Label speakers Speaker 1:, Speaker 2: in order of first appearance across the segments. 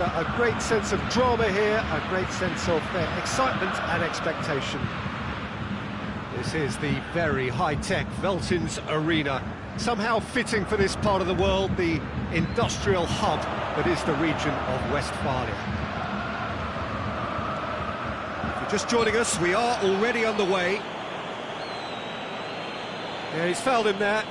Speaker 1: A great sense of drama here, a great sense of excitement and expectation. This is the very high-tech Veltins Arena, somehow fitting for this part of the world, the industrial hub that is the region of Westphalia. If you're just joining us, we are already underway. Yeah, he's fouled him there.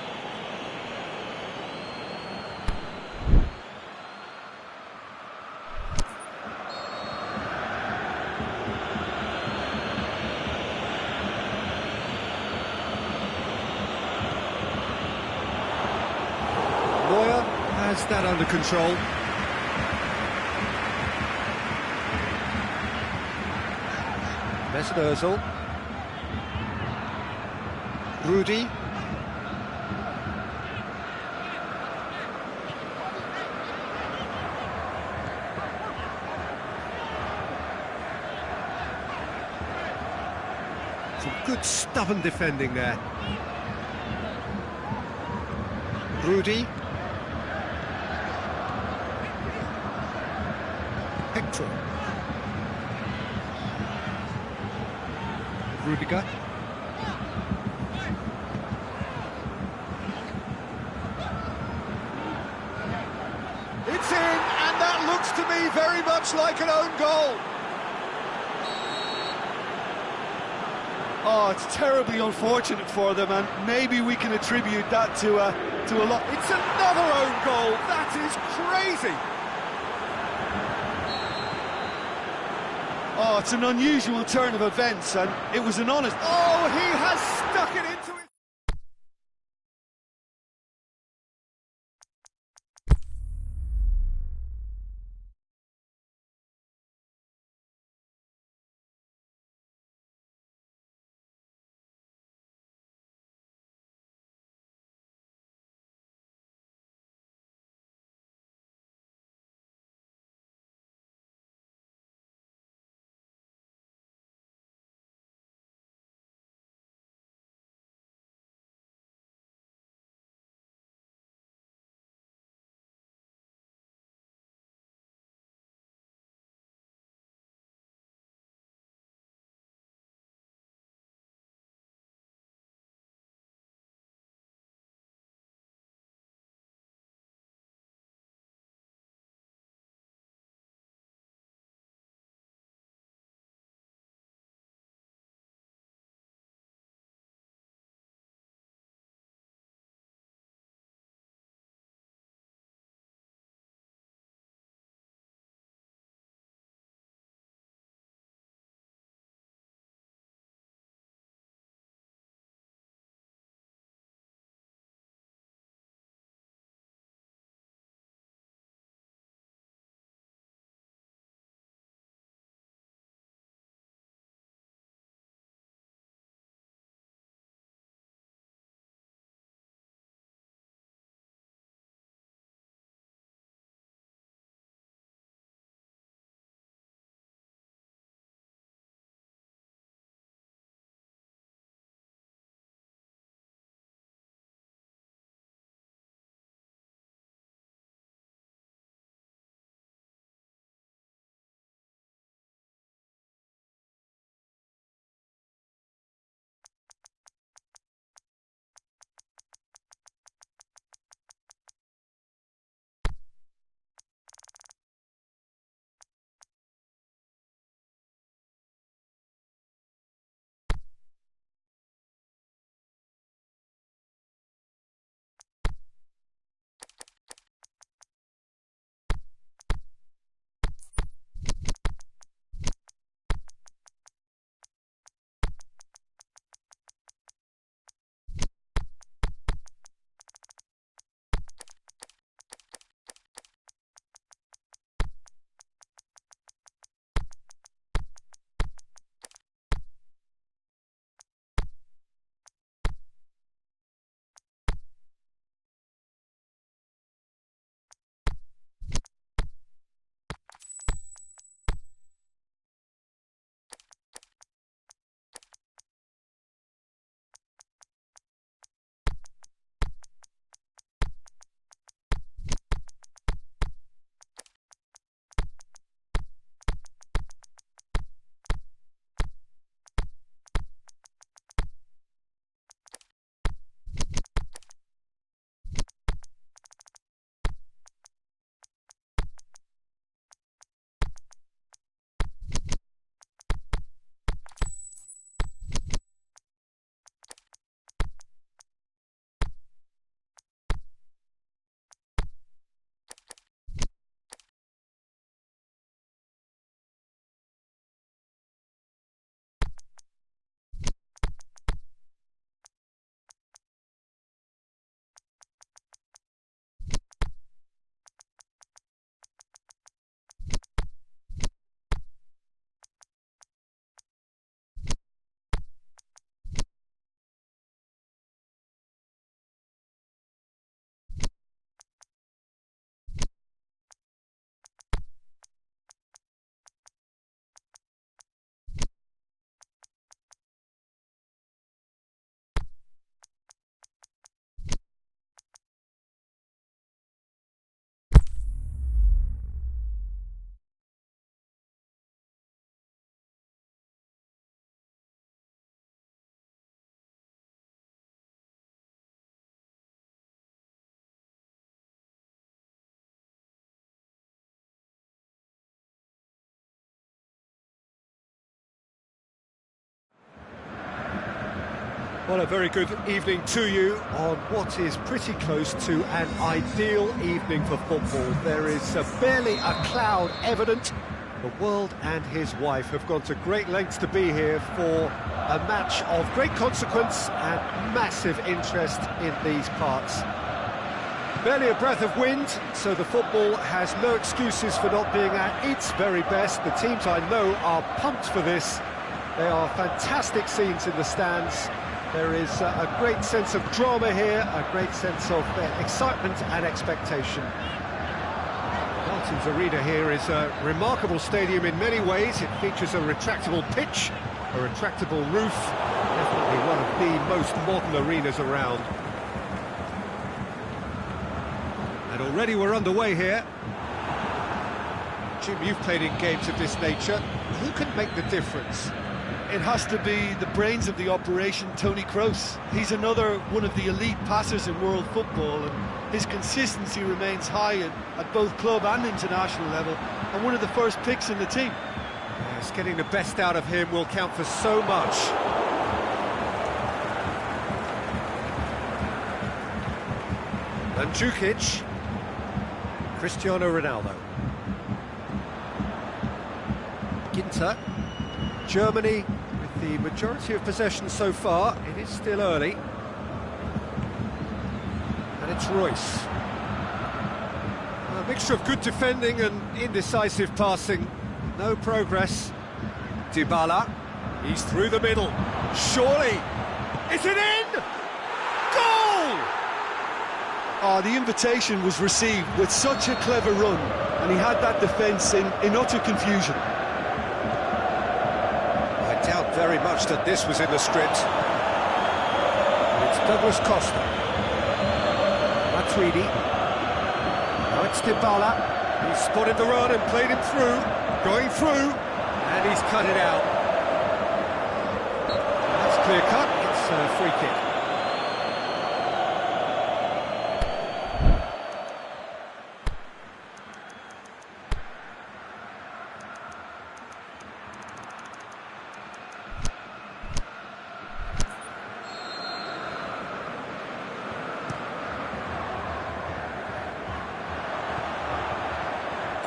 Speaker 1: Has that under control. Mesut Ozil. Rudy. Some good stubborn defending there. Rudy. Rudiger.
Speaker 2: It's in, and that looks to me very much like an own goal. Oh, it's terribly unfortunate for them, and maybe we can attribute that to a lot. It's another own goal. That is crazy. Oh, it's an unusual turn of events, and it was an honest... Oh, he has stuck it into it!
Speaker 1: Well, a very good evening to you on what is pretty close to an ideal evening for football. There is barely a cloud evident. The world and his wife have gone to great lengths to be here for a match of great consequence and massive interest in these parts. Barely a breath of wind, so the football has no excuses for not being at its very best. The teams I know are pumped for this. They are fantastic scenes in the stands. There is a great sense of drama here, a great sense of excitement and expectation. Veltins Arena here is a remarkable stadium in many ways. It features a retractable pitch, a retractable roof, definitely one of the most modern arenas around. And already we're underway here. Jim, you've played in games of this nature. Who can make the difference?
Speaker 2: It has to be the brains of the operation, Toni Kroos. He's another one of the elite passers in world football, and his consistency remains high at both club and international level, and one of the first picks in the team.
Speaker 1: Yes, getting the best out of him will count for so much. Mandzukic, Cristiano Ronaldo. Ginter, Germany with the majority of possession so far. It is still early. And it's Royce. A mixture of good defending and indecisive passing. No progress. Dybala, he's through the middle. Surely, is it in? Goal!
Speaker 2: Oh, the invitation was received with such a clever run, and he had that defence in utter confusion.
Speaker 1: I doubt very much that this was in the script. And it's Douglas Costa. Matuidi. Now it's Dybala. He's spotted the run and played him through. Going through. And he's cut it out. That's clear cut. It's a free kick.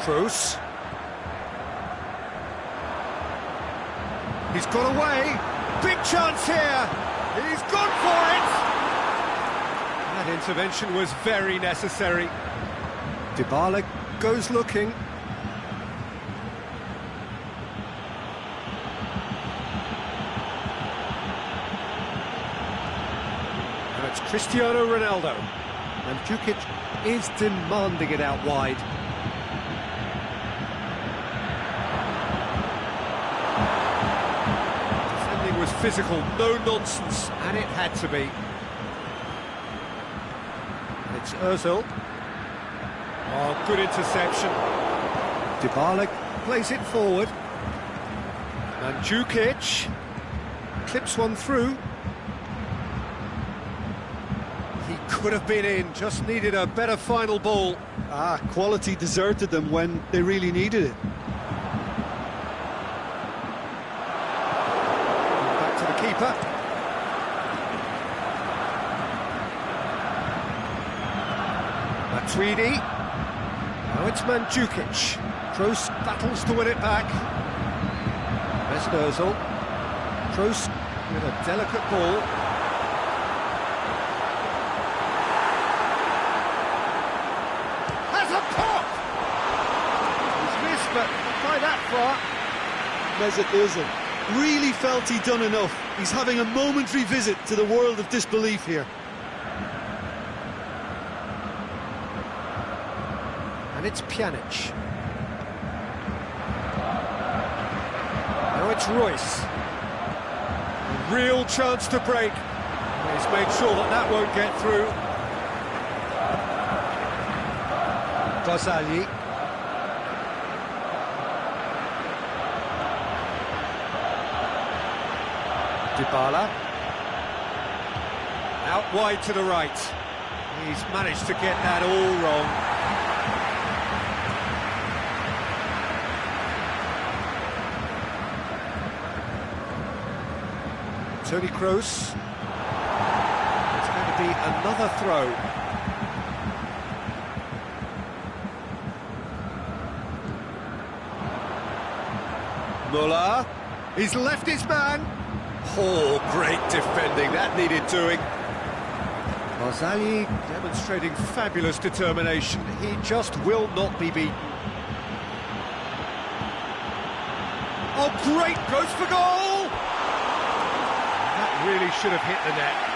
Speaker 1: Kroos. He's got away. Big chance here. He's gone for it. That intervention was very necessary. Dybala goes looking. Now it's Cristiano Ronaldo. And Mandzukic is demanding it out wide. Was physical, no nonsense, and it had to be. It's Ozil. Oh, good interception. Dybala plays it forward. Mandzukic clips one through. He could have been in, just needed a better final ball.
Speaker 2: Quality deserted them when they really needed it.
Speaker 1: Keeper. Matuidi. Now it's Mandzukic. Kroos battles to win it back. There's Ozil. Kroos with a delicate ball. Has a pop! He's missed, but not by that far.
Speaker 2: Mesut Ozil really felt he'd done enough. He's having a momentary visit to the world of disbelief here.
Speaker 1: And it's Pjanic. Now it's Royce. A real chance to break. He's made sure that that won't get through. Ghazali. Dybala. Out wide to the right. He's managed to get that all wrong. Toni Kroos. be another throw. Muller, he's left his man. Oh, great defending, that needed doing. Marzagli demonstrating fabulous determination. He just will not be beaten. Oh, great, goes for goal! That really should have hit the net.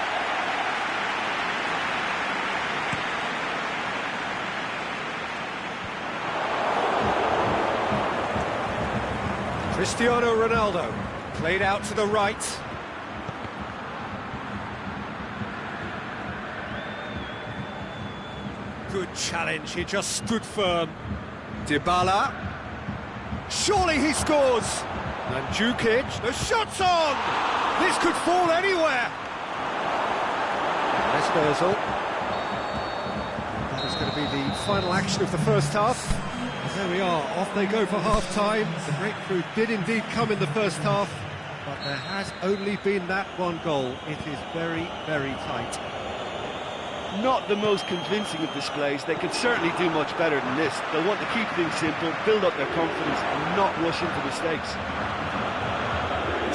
Speaker 1: Cristiano Ronaldo, played out to the right. Good challenge, he just stood firm. Dybala. Surely he scores! Mandzukic, the shot's on! This could fall anywhere! Esposal. That is going to be the final action of the first half. And there we are, off they go for half-time. The breakthrough did indeed come in the first half, but there has only been that one goal. It is very, very tight.
Speaker 2: Not the most convincing of displays. They could certainly do much better than this. They'll want to keep things simple, build up their confidence and not rush into mistakes.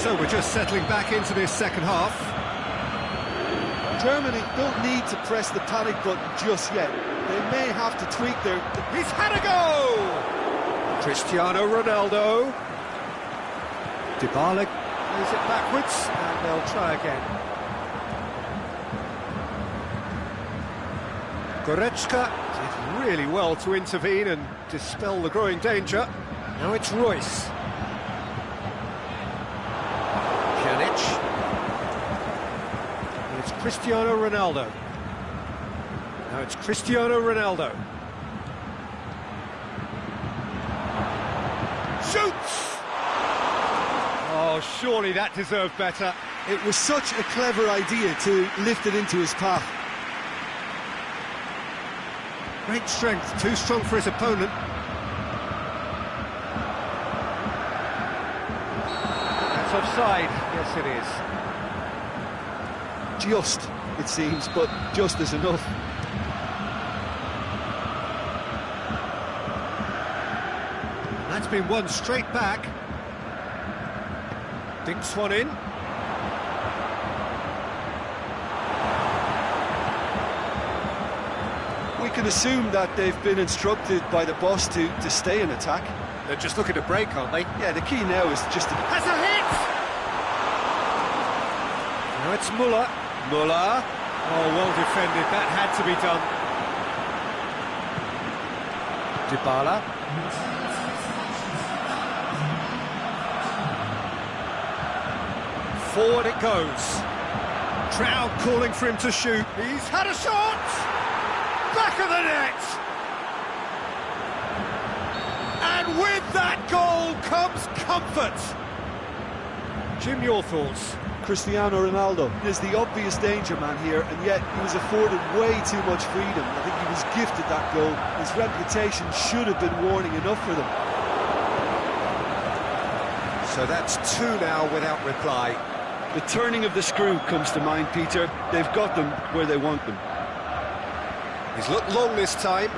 Speaker 1: So we're just settling back into this second half.
Speaker 2: Germany don't need to press the panic button just yet. They may have to tweak their...
Speaker 1: He's had a go! Cristiano Ronaldo. Dybala plays it backwards and they'll try again. Goretzka did really well to intervene and dispel the growing danger. Now it's Royce. Pjanic. And it's Cristiano Ronaldo. Now it's Cristiano Ronaldo. Shoots! Oh, surely that deserved better.
Speaker 2: It was such a clever idea to lift it into his path.
Speaker 1: Great strength, too strong for his opponent. That's offside, yes it is.
Speaker 2: Just, it seems, but just is enough.
Speaker 1: That's been won straight back. Dinks one in.
Speaker 2: We can assume that they've been instructed by the boss to stay in attack.
Speaker 1: They're just looking to break, aren't they?
Speaker 2: Yeah, the key now is just to...
Speaker 1: Has a hit! Now it's Muller. Muller. Oh, well defended. That had to be done. Dybala. Forward it goes. Crowd calling for him to shoot. He's had a shot! Back of the net! And with that goal comes comfort! Jim, your thoughts?
Speaker 2: Cristiano Ronaldo is the obvious danger man here, and yet he was afforded way too much freedom. I think he was gifted that goal. His reputation should have been warning enough for them.
Speaker 1: So that's two now without reply.
Speaker 2: The turning of the screw comes to mind, Peter. They've got them where they want them.
Speaker 1: He's looked long this time.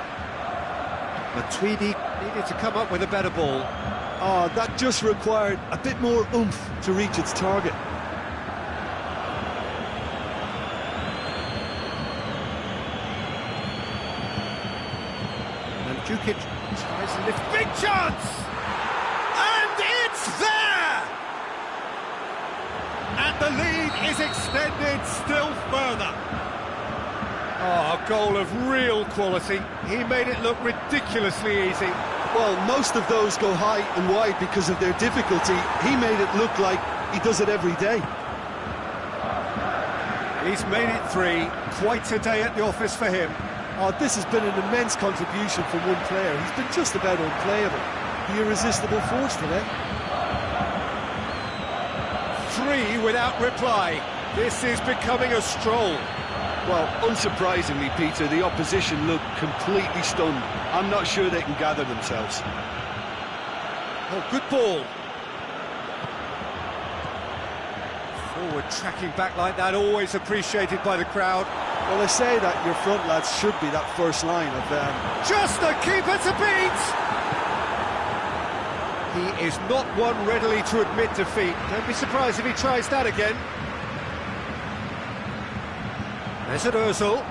Speaker 1: Matuidi needed to come up with a better ball.
Speaker 2: Oh, that just required a bit more oomph to reach its target.
Speaker 1: Mandzukic tries to lift. Big chance! And it's there! And the lead is extended still further. Oh, a goal of real quality. He made it look ridiculously easy.
Speaker 2: Well, most of those go high and wide because of their difficulty. He made it look like he does it every day.
Speaker 1: He's made it three. Quite a day at the office for him.
Speaker 2: Oh, this has been an immense contribution from one player. He's been just about unplayable. The irresistible force today.
Speaker 1: Three without reply. This is becoming a stroll.
Speaker 2: Well, unsurprisingly, Peter, the opposition look completely stunned. I'm not sure they can gather themselves.
Speaker 1: Oh, good ball. Forward tracking back like that, always appreciated by the crowd.
Speaker 2: Well, they say that your front lads should be that first line of
Speaker 1: Just the keeper to beat! He is not one readily to admit defeat. Don't be surprised if he tries that again. Mesut Ozil.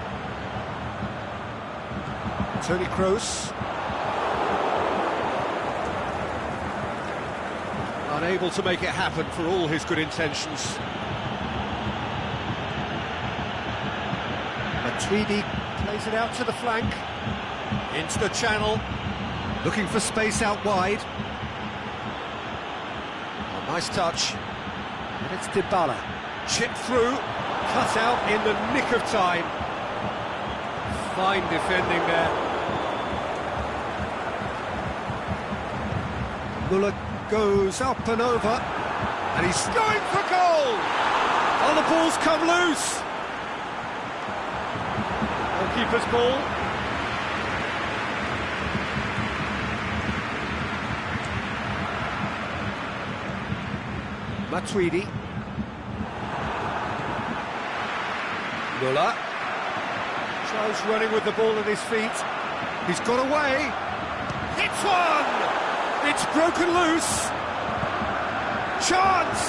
Speaker 1: Toni Kroos. Unable to make it happen for all his good intentions. Matuidi plays it out to the flank. Into the channel. Looking for space out wide. Oh, nice touch. And it's Dybala. Chipped through. Cut out in the nick of time. Fine defending there. Muller goes up and over, and he's going for goal! Oh, the ball's come loose! Goalkeeper's ball. Matuidi. Muller. Tries running with the ball at his feet. He's got away. Hits one! It's broken loose. Chance!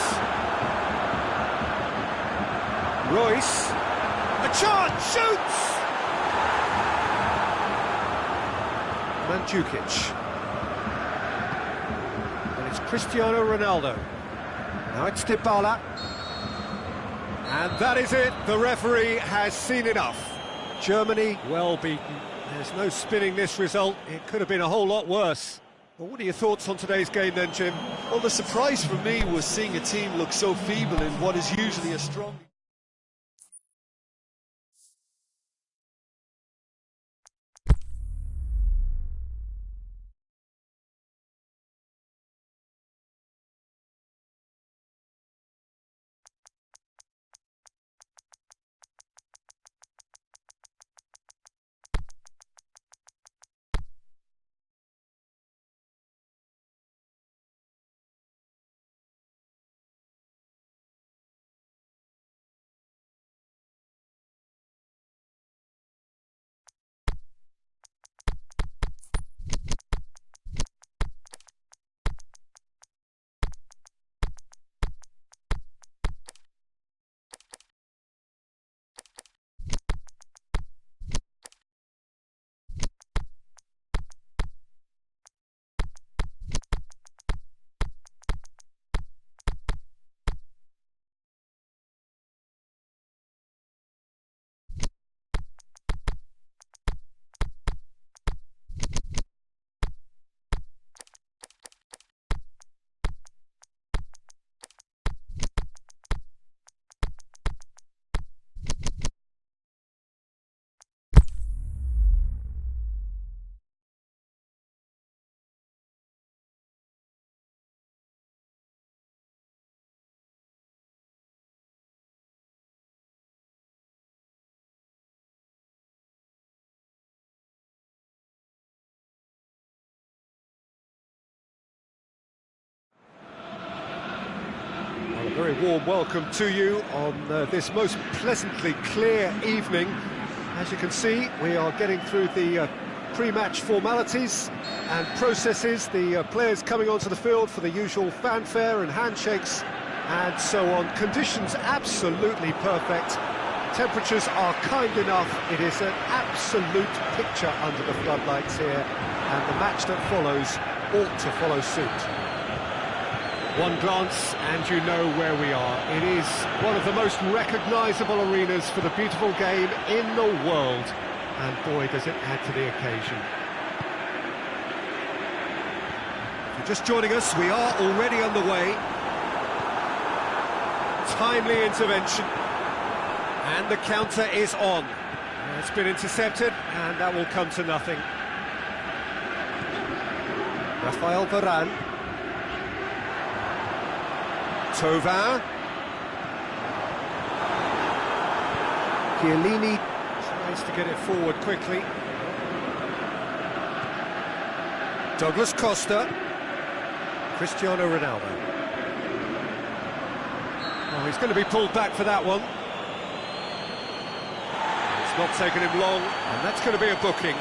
Speaker 1: Royce. A chance! Shoots! Mandzukic. And it's Cristiano Ronaldo. Now it's Dybala. And that is it. The referee has seen enough. Germany, well beaten. There's no spinning this result. It could have been a whole lot worse. Well, what are your thoughts on today's game then, Jim?
Speaker 2: Well, the surprise for me was seeing a team look so feeble in what is usually a strong...
Speaker 1: A very warm welcome to you on this most pleasantly clear evening. As you can see, we are getting through the pre-match formalities and processes, the players coming onto the field for the usual fanfare and handshakes and so on. Conditions absolutely perfect. Temperatures are kind enough. It is an absolute picture under the floodlights here, and the match that follows ought to follow suit. One glance and you know where we are. It is one of the most recognisable arenas for the beautiful game in the world, and boy does it add to the occasion. If you're just joining us, we are already underway. Timely intervention, and the counter is on. It's been intercepted, and that will come to nothing. Rafael Varane. Thauvin. Chiellini tries to get it forward quickly. Douglas Costa. Cristiano Ronaldo. Oh, he's going to be pulled back for that one. It's not taken him long, and that's going to be a booking.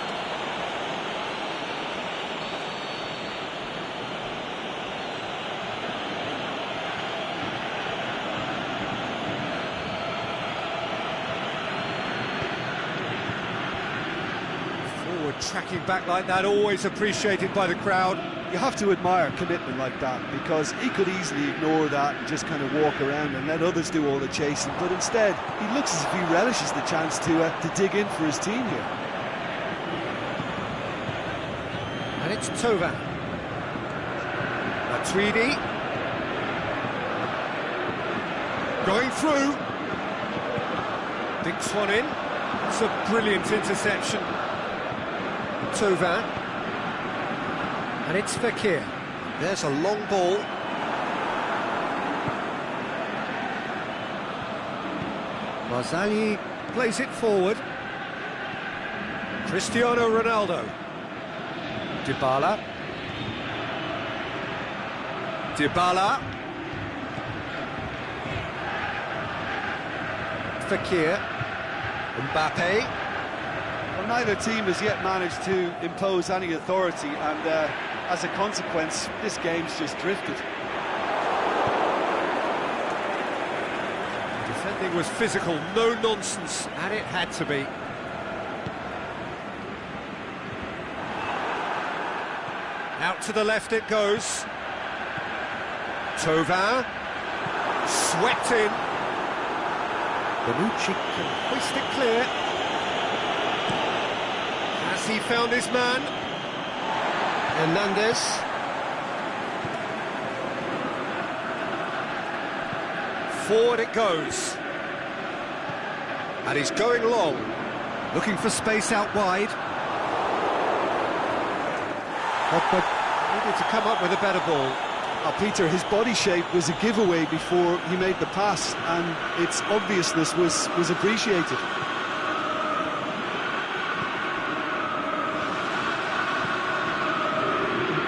Speaker 1: Forward tracking back like that, always appreciated by the crowd.
Speaker 2: You have to admire commitment like that, because he could easily ignore that and just kind of walk around and let others do all the chasing, but instead he looks as if he relishes the chance to dig in for his team here.
Speaker 1: And it's Tova. Matuidi going through. Dinks one in. It's a brilliant interception. Tova. And it's Fekir. There's a long ball. Barzagli plays it forward. Cristiano Ronaldo. Dybala. Dybala. Fekir. Mbappe.
Speaker 2: Well, neither team has yet managed to impose any authority, and as a consequence, this game's just drifted.
Speaker 1: The defending was physical, no nonsense, and it had to be. Out to the left it goes. Tova. Swept in. Bonucci can hoist it clear. Has he found his man? Hernandez. Forward it goes. And he's going long. Looking for space out wide. But needed to come up with a better ball.
Speaker 2: Peter, his body shape was a giveaway before he made the pass, and its obviousness was appreciated.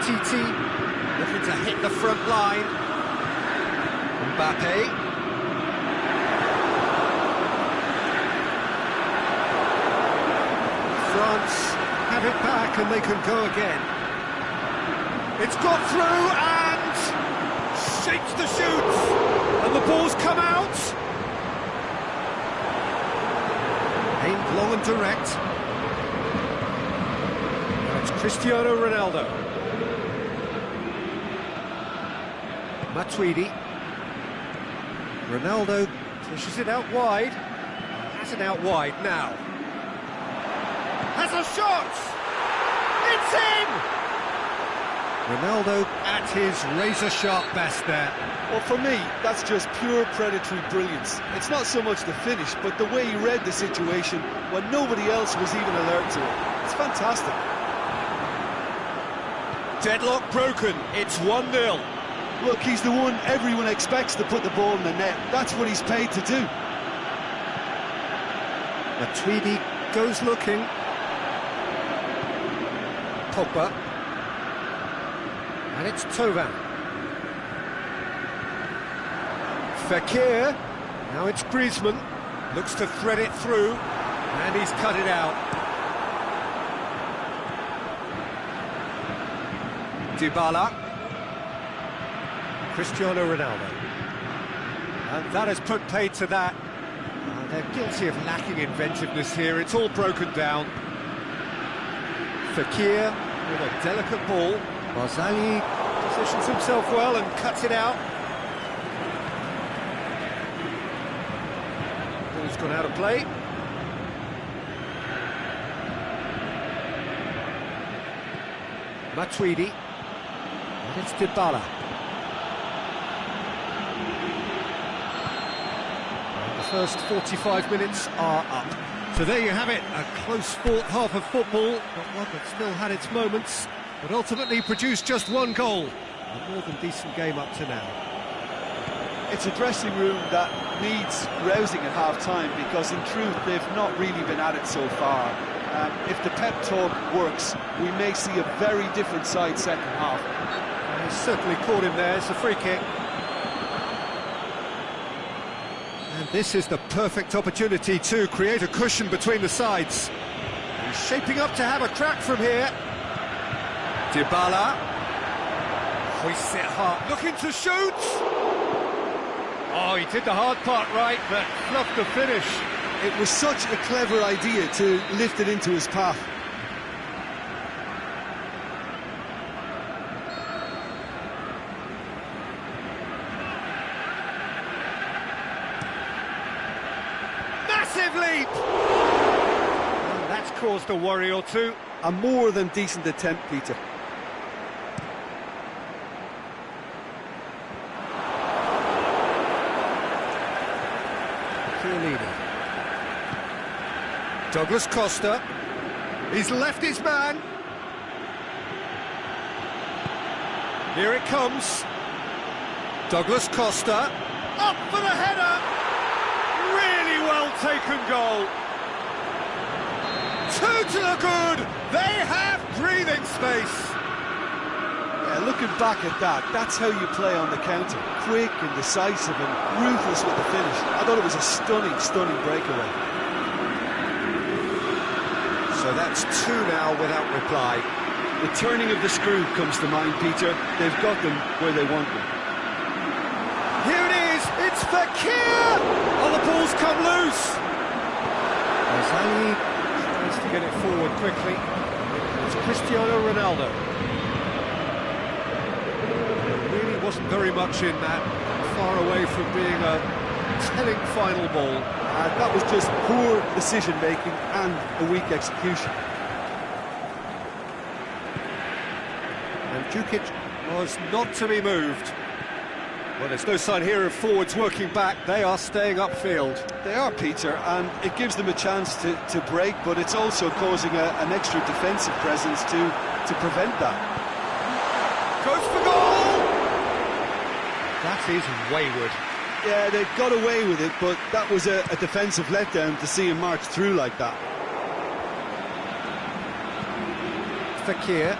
Speaker 1: TT looking to hit the front line. Mbappe. France have it back and they can go again. It's got through and shakes the shoots, and the ball's come out. Aimed long and direct. Now it's Cristiano Ronaldo. Matuidi. Ronaldo pushes it out wide. Has it out wide now. Has a shot! It's in! Ronaldo at his razor-sharp best there.
Speaker 2: Well, for me, that's just pure predatory brilliance. It's not so much the finish, but the way he read the situation when nobody else was even alert to it. It's fantastic.
Speaker 1: Deadlock broken. It's 1-0.
Speaker 2: Look, he's the one everyone expects to put the ball in the net. That's what he's paid to do.
Speaker 1: Matuidi goes looking. Pogba. And it's Tova. Fekir. Now it's Griezmann. Looks to thread it through. And he's cut it out. Dybala. Cristiano Ronaldo. And that has put paid to that. They're guilty of lacking inventiveness here. It's all broken down. Fekir with a delicate ball. Barzagli positions himself well and cuts it out. Ball's gone out of play. Matuidi. And it's Dybala. And the first 45 minutes are up. So there you have it, a close-fought half of football, but one that still had its moments, but ultimately produced just one goal. A more than decent game up to now.
Speaker 2: It's a dressing room that needs rousing at half-time, because in truth they've not really been at it so far. If the pep talk works, we may see a very different side second half.
Speaker 1: He's certainly caught him there. It's a free kick. And This is the perfect opportunity to create a cushion between the sides. He's shaping up to have a crack from here. Dybala. Hoists it hard, looking to shoot! Oh, he did the hard part right, but fluffed the finish.
Speaker 2: It was such a clever idea to lift it into his path.
Speaker 1: Massive leap! And that's caused a worry or two.
Speaker 2: A more than decent attempt, Peter.
Speaker 1: Douglas Costa, he's left his man. Here it comes. Douglas Costa, up for the header. Really well taken goal. Two to the good. They have breathing space.
Speaker 2: Yeah, looking back at that, that's how you play on the counter. Quick and decisive and ruthless with the finish. I thought it was a stunning breakaway.
Speaker 1: So that's two now without reply.
Speaker 2: The turning of the screw comes to mind, Peter. They've got them where they want them.
Speaker 1: Here it is, it's Fekir! Oh, the ball's come loose. Azali tries to get it forward quickly. It's Cristiano Ronaldo. There really wasn't very much in that, far away from being a telling final ball.
Speaker 2: That was just poor decision-making and a weak execution.
Speaker 1: And Jukic was not to be moved. Well, there's no sign here of forwards working back. They are staying upfield.
Speaker 2: They are, Peter, and it gives them a chance to break, but it's also causing an extra defensive presence to prevent that.
Speaker 1: Goes for goal! That is wayward.
Speaker 2: Yeah, they got away with it, but that was a defensive letdown to see him march through like that.
Speaker 1: Fekir.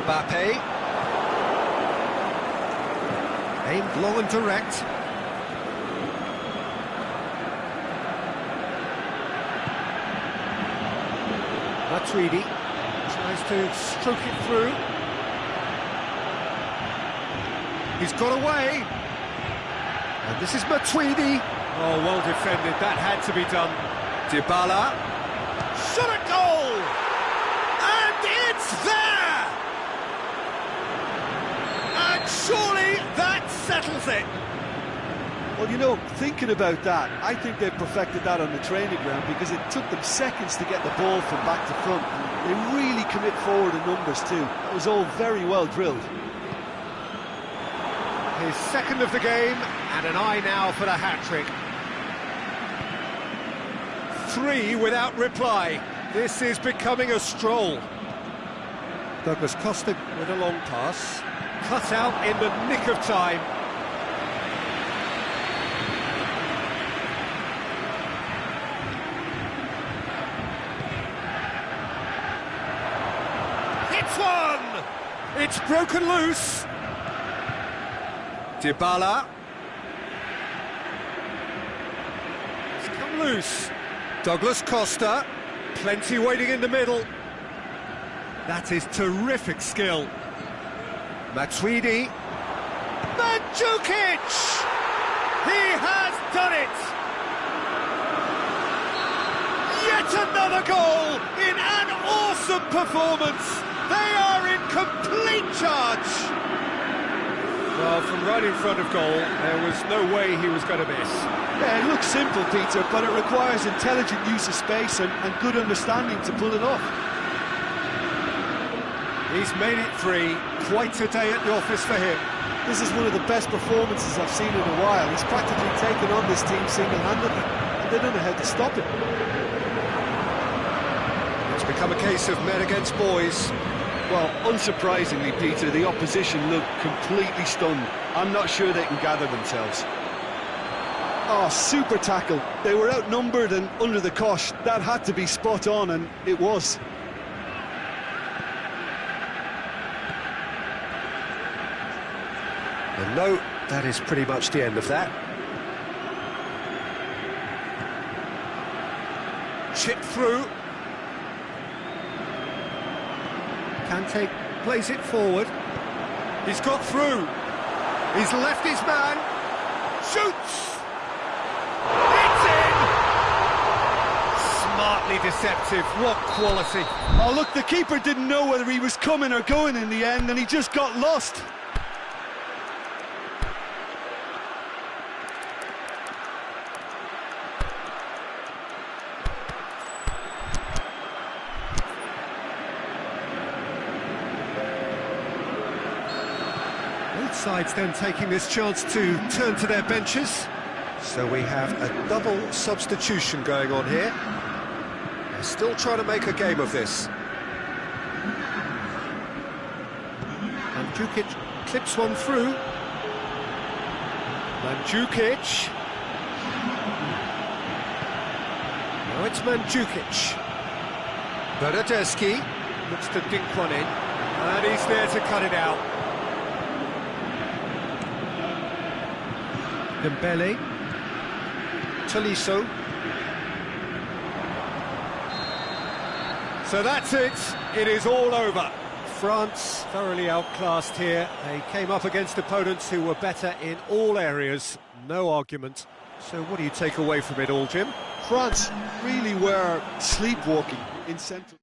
Speaker 1: Mbappe. Aimed long and direct. Matuidi tries to stroke it through. He's got away. And this is Matuidi. Oh, well defended. That had to be done. Dybala. Shot at goal! And it's there! And surely that settles it.
Speaker 2: Well, you know, thinking about that, I think they perfected that on the training ground because it took them seconds to get the ball from back to front. And they really commit forward in numbers too. That was all very well drilled.
Speaker 1: His second of the game, and an eye now for the hat-trick. 3 without reply. This is becoming a stroll. Douglas Costa with a long pass. Cut out in the nick of time. It's one! It's broken loose. Dybala. It's come loose. Douglas Costa. Plenty waiting in the middle. That is terrific skill. Matuidi. Mandzukic! He has done it! Yet another goal in an awesome performance. They are in complete charge. Well, from right in front of goal, there was no way he was going to miss.
Speaker 2: Yeah, it looks simple, Peter, but it requires intelligent use of space and good understanding to pull it off.
Speaker 1: He's made it 3. Quite a day at the office for him.
Speaker 2: This is one of the best performances I've seen in a while. He's practically taken on this team single-handedly, and they don't know how to stop it.
Speaker 1: It's become a case of men against boys.
Speaker 2: Well, unsurprisingly, Peter, the opposition looked completely stunned. I'm not sure they can gather themselves. Oh, super tackle. They were outnumbered and under the cosh. That had to be spot on, and it was.
Speaker 1: And no, that is pretty much the end of that. Chip through. Kante plays it forward. He's got through. He's left his man. Shoots! It's in! Smartly deceptive. What quality.
Speaker 2: Oh, look, the keeper didn't know whether he was coming or going in the end, and he just got lost.
Speaker 1: Both sides then taking this chance to turn to their benches. So we have a double substitution going on here. They're still trying to make a game of this. Mandzukic clips one through. Mandzukic. Now it's Mandzukic. Bernardeschi looks to dink one in. And he's there to cut it out. Dembele, Tolisso. So that's it. It is all over. France thoroughly outclassed here. They came up against opponents who were better in all areas. No argument. So what do you take away from it all, Jim?
Speaker 2: France really were sleepwalking in central.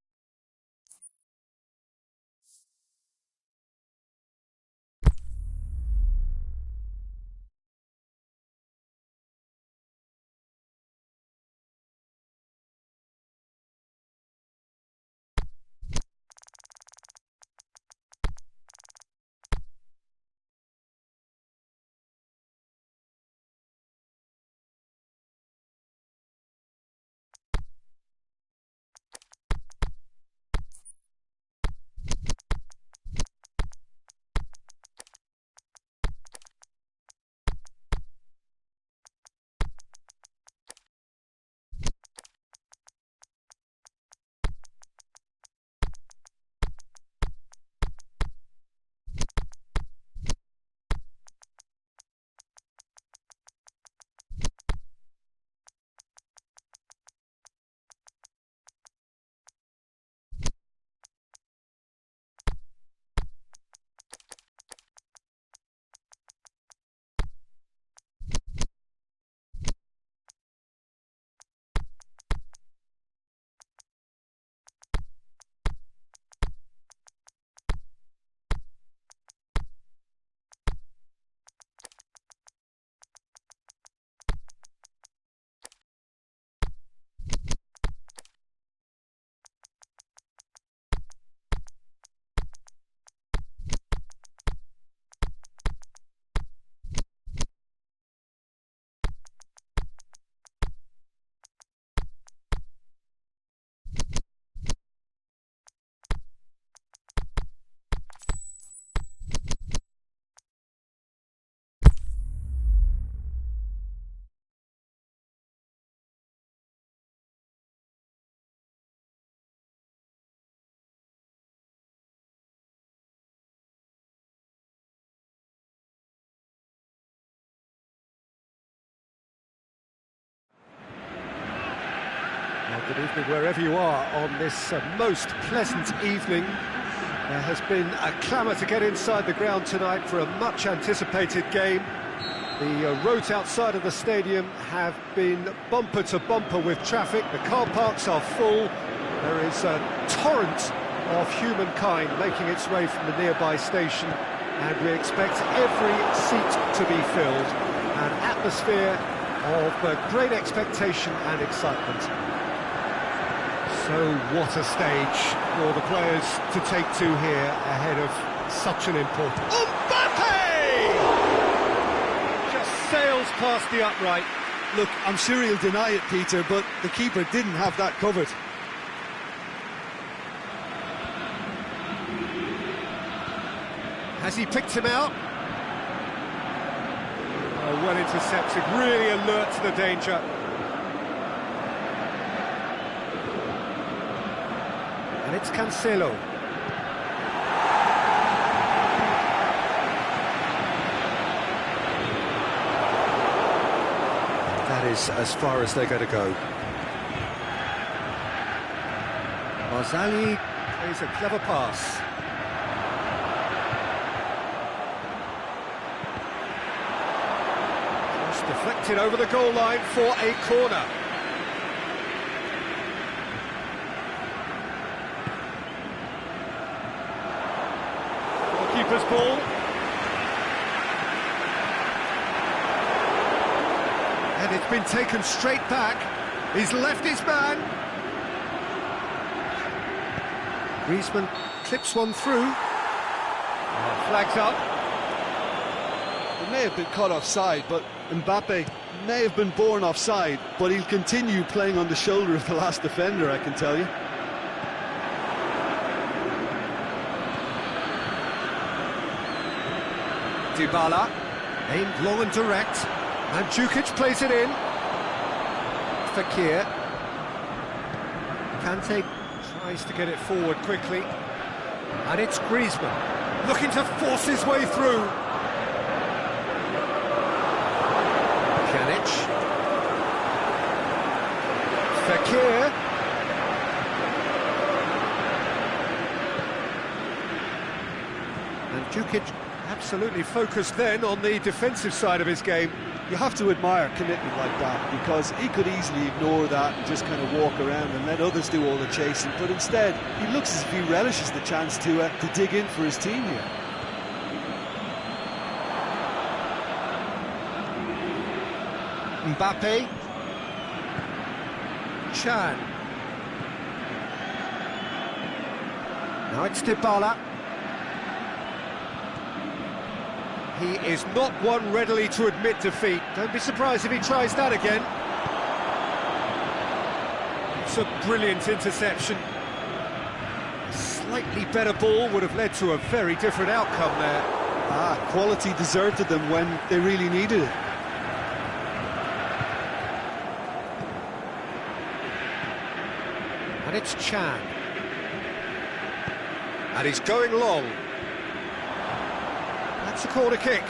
Speaker 1: Good evening wherever you are on this most pleasant evening. There has been a clamour to get inside the ground tonight for a much anticipated game. The roads outside of the stadium have been bumper to bumper with traffic. The car parks are full. There is a torrent of humankind making its way from the nearby station, and we expect every seat to be filled. An atmosphere of great expectation and excitement. So what a stage for the players to take to here ahead of such an important... Mbappe! Just sails past the upright.
Speaker 2: Look, I'm sure he'll deny it, Peter, but the keeper didn't have that covered.
Speaker 1: Has he picked him out? Oh, well intercepted, really alert to the danger. And it's Cancelo. is as far as they're going to go. Marzali plays a clever pass. Just deflected over the goal line for a corner. Keeper's ball. And it's been taken straight back. He's left his man. Griezmann clips one through. Flags up.
Speaker 2: It may have been caught offside, but Mbappe may have been born offside, but he'll continue playing on the shoulder of the last defender, I can tell you.
Speaker 1: Dybala, aimed long and direct, and Djukic plays it in. Fekir. Kante tries to get it forward quickly, and it's Griezmann, looking to force his way through. Pjanic. Fekir. And Djukic absolutely focused then on the defensive side of his game.
Speaker 2: You have to admire commitment like that, because he could easily ignore that and just kind of walk around and let others do all the chasing, but instead he looks as if he relishes the chance to dig in for his team here.
Speaker 1: Mbappe. Chan. Now it's Dybala. He is not one readily to admit defeat. Don't be surprised if he tries that again. It's a brilliant interception. A slightly better ball would have led to a very different outcome there.
Speaker 2: Quality deserted them when they really needed it.
Speaker 1: And it's Chan. And he's going long. That's a corner kick.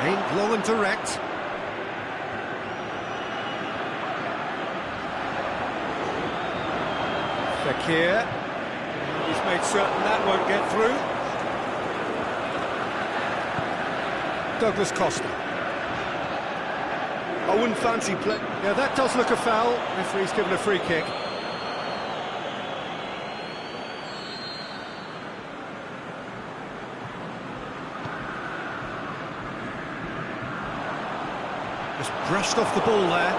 Speaker 1: Aimed long and direct. Fekir. He's made certain that won't get through. Douglas Costa.
Speaker 2: I wouldn't fancy play.
Speaker 1: Yeah, that does look a foul. Referee's given a free kick. Just brushed off the ball there.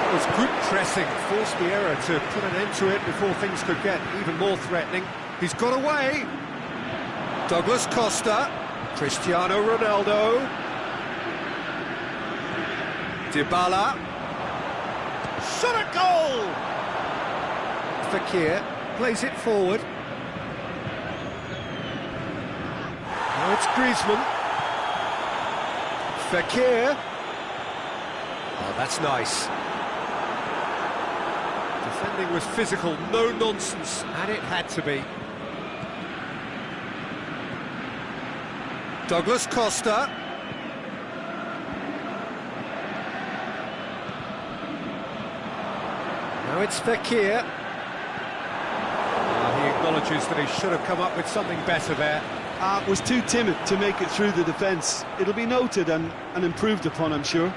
Speaker 1: It was good pressing, forced the error to put an end to it before things could get even more threatening. He's got away. Douglas Costa, Cristiano Ronaldo. Dybala. Shot a goal! Fekir plays it forward. Now it's Griezmann. Fekir. Oh, that's nice. Defending was physical, no nonsense, and it had to be. Douglas Costa. Now it's Fekir. He acknowledges that he should have come up with something better there.
Speaker 2: Was too timid to make it through the defence. It'll be noted and improved upon, I'm sure.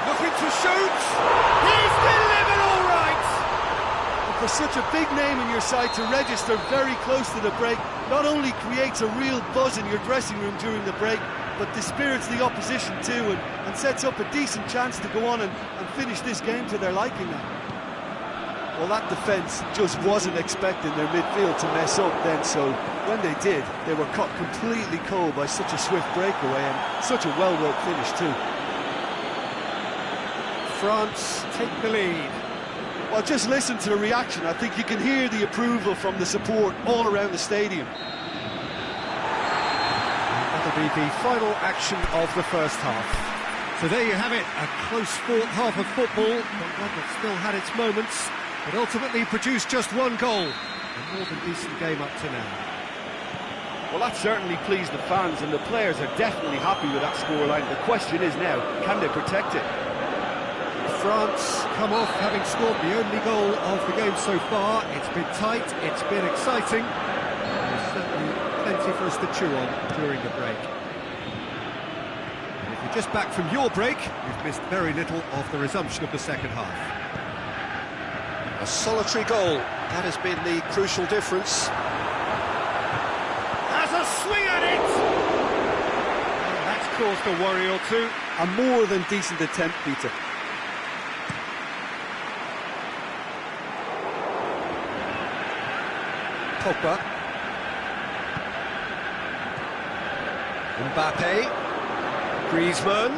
Speaker 1: Looking to shoot! He's delivered all right!
Speaker 2: And for such a big name in your side to register very close to the break, not only creates a real buzz in your dressing room during the break, but dispirits the opposition too, and sets up a decent chance to go on and finish this game to their liking now. Well, that defence just wasn't expecting their midfield to mess up then, so when they did, they were caught completely cold by such a swift breakaway and such a well-worked finish too.
Speaker 1: France take the lead.
Speaker 2: Well, just listen to the reaction. I think you can hear the approval from the support all around the stadium.
Speaker 1: That'll be the final action of the first half. So there you have it, a close-fought half of football, but one that still had its moments, but ultimately produced just one goal. A more than decent game up to now.
Speaker 3: Well, that certainly pleased the fans, and the players are definitely happy with that scoreline. The question is now, can they protect it?
Speaker 1: France come off having scored the only goal of the game so far. It's been tight, it's been exciting. There's certainly plenty for us to chew on during the break. And if you're just back from your break, you've missed very little of the resumption of the second half. A solitary goal, that has been the crucial difference. Has a swing at it! Well, that's caused a worry or two.
Speaker 3: A more than decent attempt, Peter.
Speaker 1: Pogba. Mbappe. Griezmann.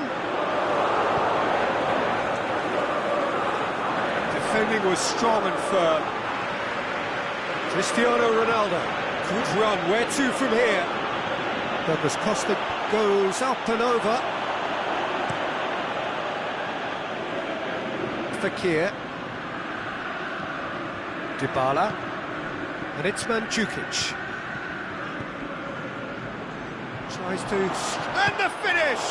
Speaker 1: Defending was strong and firm. Cristiano Ronaldo. Good run. Where to from here? Douglas Costa goes up and over. Fekir. Dybala. And it's Mandzukic. Tries to... And the finish!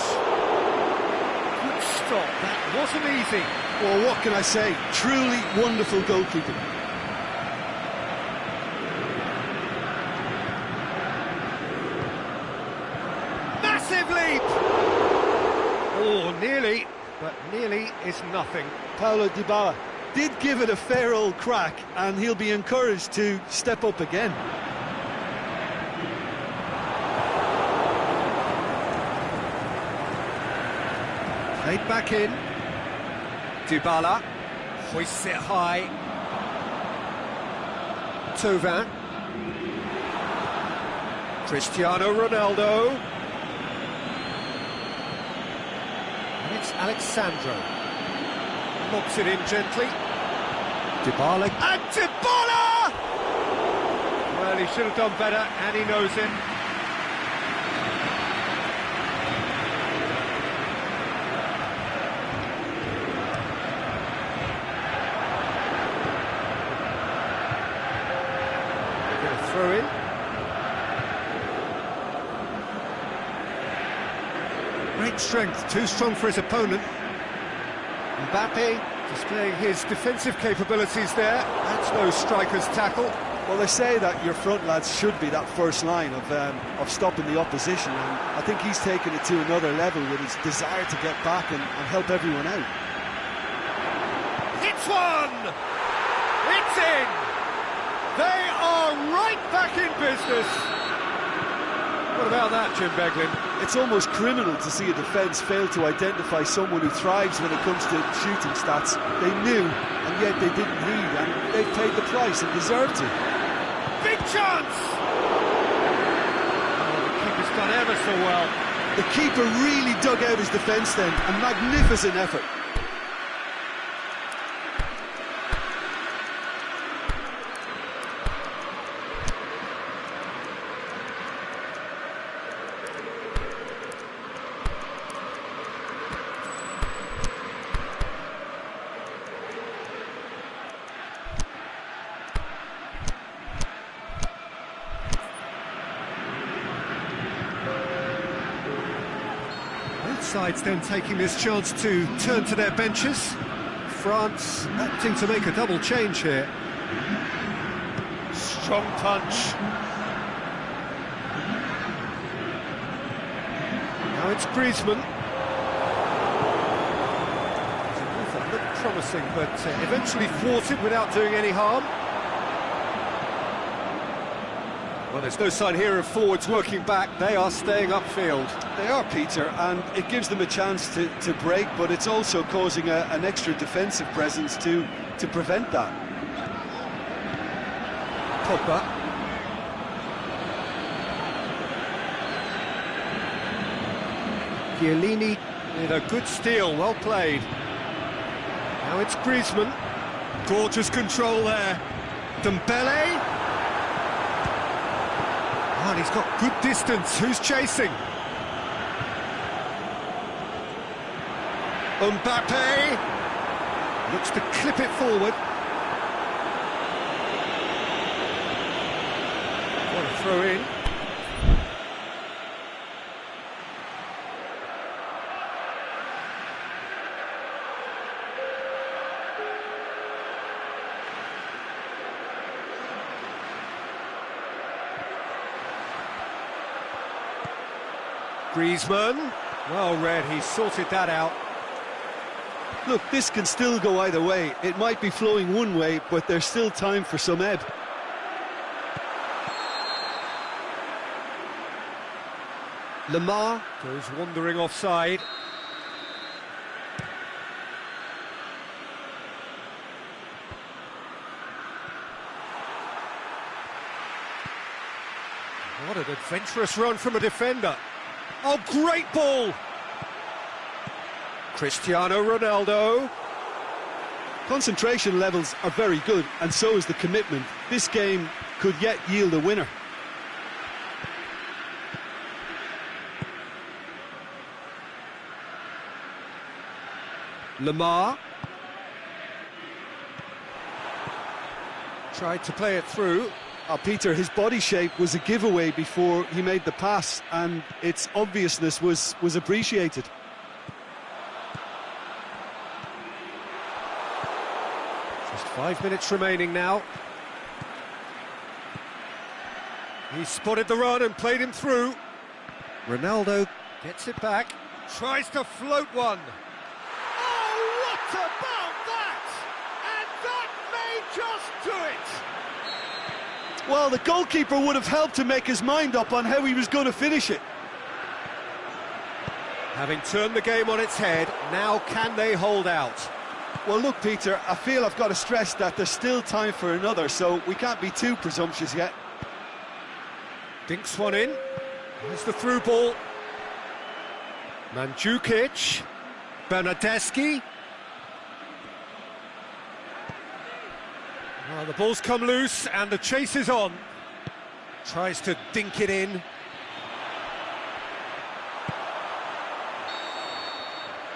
Speaker 1: Good stop. That wasn't easy.
Speaker 2: Well, what can I say? Truly wonderful goalkeeping.
Speaker 1: Massive leap! Oh, nearly. But nearly is nothing.
Speaker 2: Paulo Dybala did give it a fair old crack, and he'll be encouraged to step up again.
Speaker 1: Played back in. Dybala hoists it high. Thauvin. Cristiano Ronaldo. And it's Alexandro. Locks it in gently. Dybala. And Dybala! Well, he should have done better, and he knows it. Going to throw in. Great strength, too strong for his opponent. Mbappe displaying his defensive capabilities there. That's no striker's tackle.
Speaker 2: Well, they say that your front lads should be that first line of stopping the opposition, and I think he's taken it to another level with his desire to get back and help everyone out.
Speaker 1: It's one! It's in! They are right back in business! What about that, Jim Beglin?
Speaker 2: It's almost criminal to see a defence fail to identify someone who thrives when it comes to shooting stats. They knew, and yet they didn't heed, and they've paid the price and deserved to.
Speaker 1: Big chance! Oh, the keeper's done ever so well.
Speaker 2: The keeper really dug out his defence then, a magnificent effort.
Speaker 1: Sides then taking this chance to turn to their benches. France opting to make a double change here. Strong punch. Now it's Griezmann. That looked promising, but eventually thwarted without doing any harm. Well, there's no sign here of forwards working back. They are staying upfield.
Speaker 2: They are, Peter, and it gives them a chance to break, but it's also causing an extra defensive presence to prevent that.
Speaker 1: Pogba. Chiellini with a good steal, well played. Now it's Griezmann. Gorgeous control there. Dembele. Oh, and he's got good distance. Who's chasing? Mbappe looks to clip it forward. What a throw in. Griezmann, well read, he sorted that out.
Speaker 2: Look, this can still go either way. It might be flowing one way, but there's still time for some ebb.
Speaker 1: Lamar goes wandering offside. What an adventurous run from a defender. Oh, great ball! Cristiano Ronaldo.
Speaker 2: Concentration levels are very good, and so is the commitment. This game could yet yield a winner.
Speaker 1: Lamar tried to play it through.
Speaker 2: Peter, his body shape was a giveaway before he made the pass, and its obviousness was appreciated.
Speaker 1: Just 5 minutes remaining now. He spotted the run and played him through. Ronaldo gets it back, tries to float one. Oh, what about that? And that may just do it.
Speaker 2: Well, the goalkeeper would have helped to make his mind up on how he was going to finish it.
Speaker 1: Having turned the game on its head, now can they hold out?
Speaker 2: Well, look, Peter, I feel I've got to stress that there's still time for another, so we can't be too presumptuous yet.
Speaker 1: Dinks one in. There's the through ball. Mandzukic. Bernardeschi. Well, the ball's come loose and the chase is on. Tries to dink it in.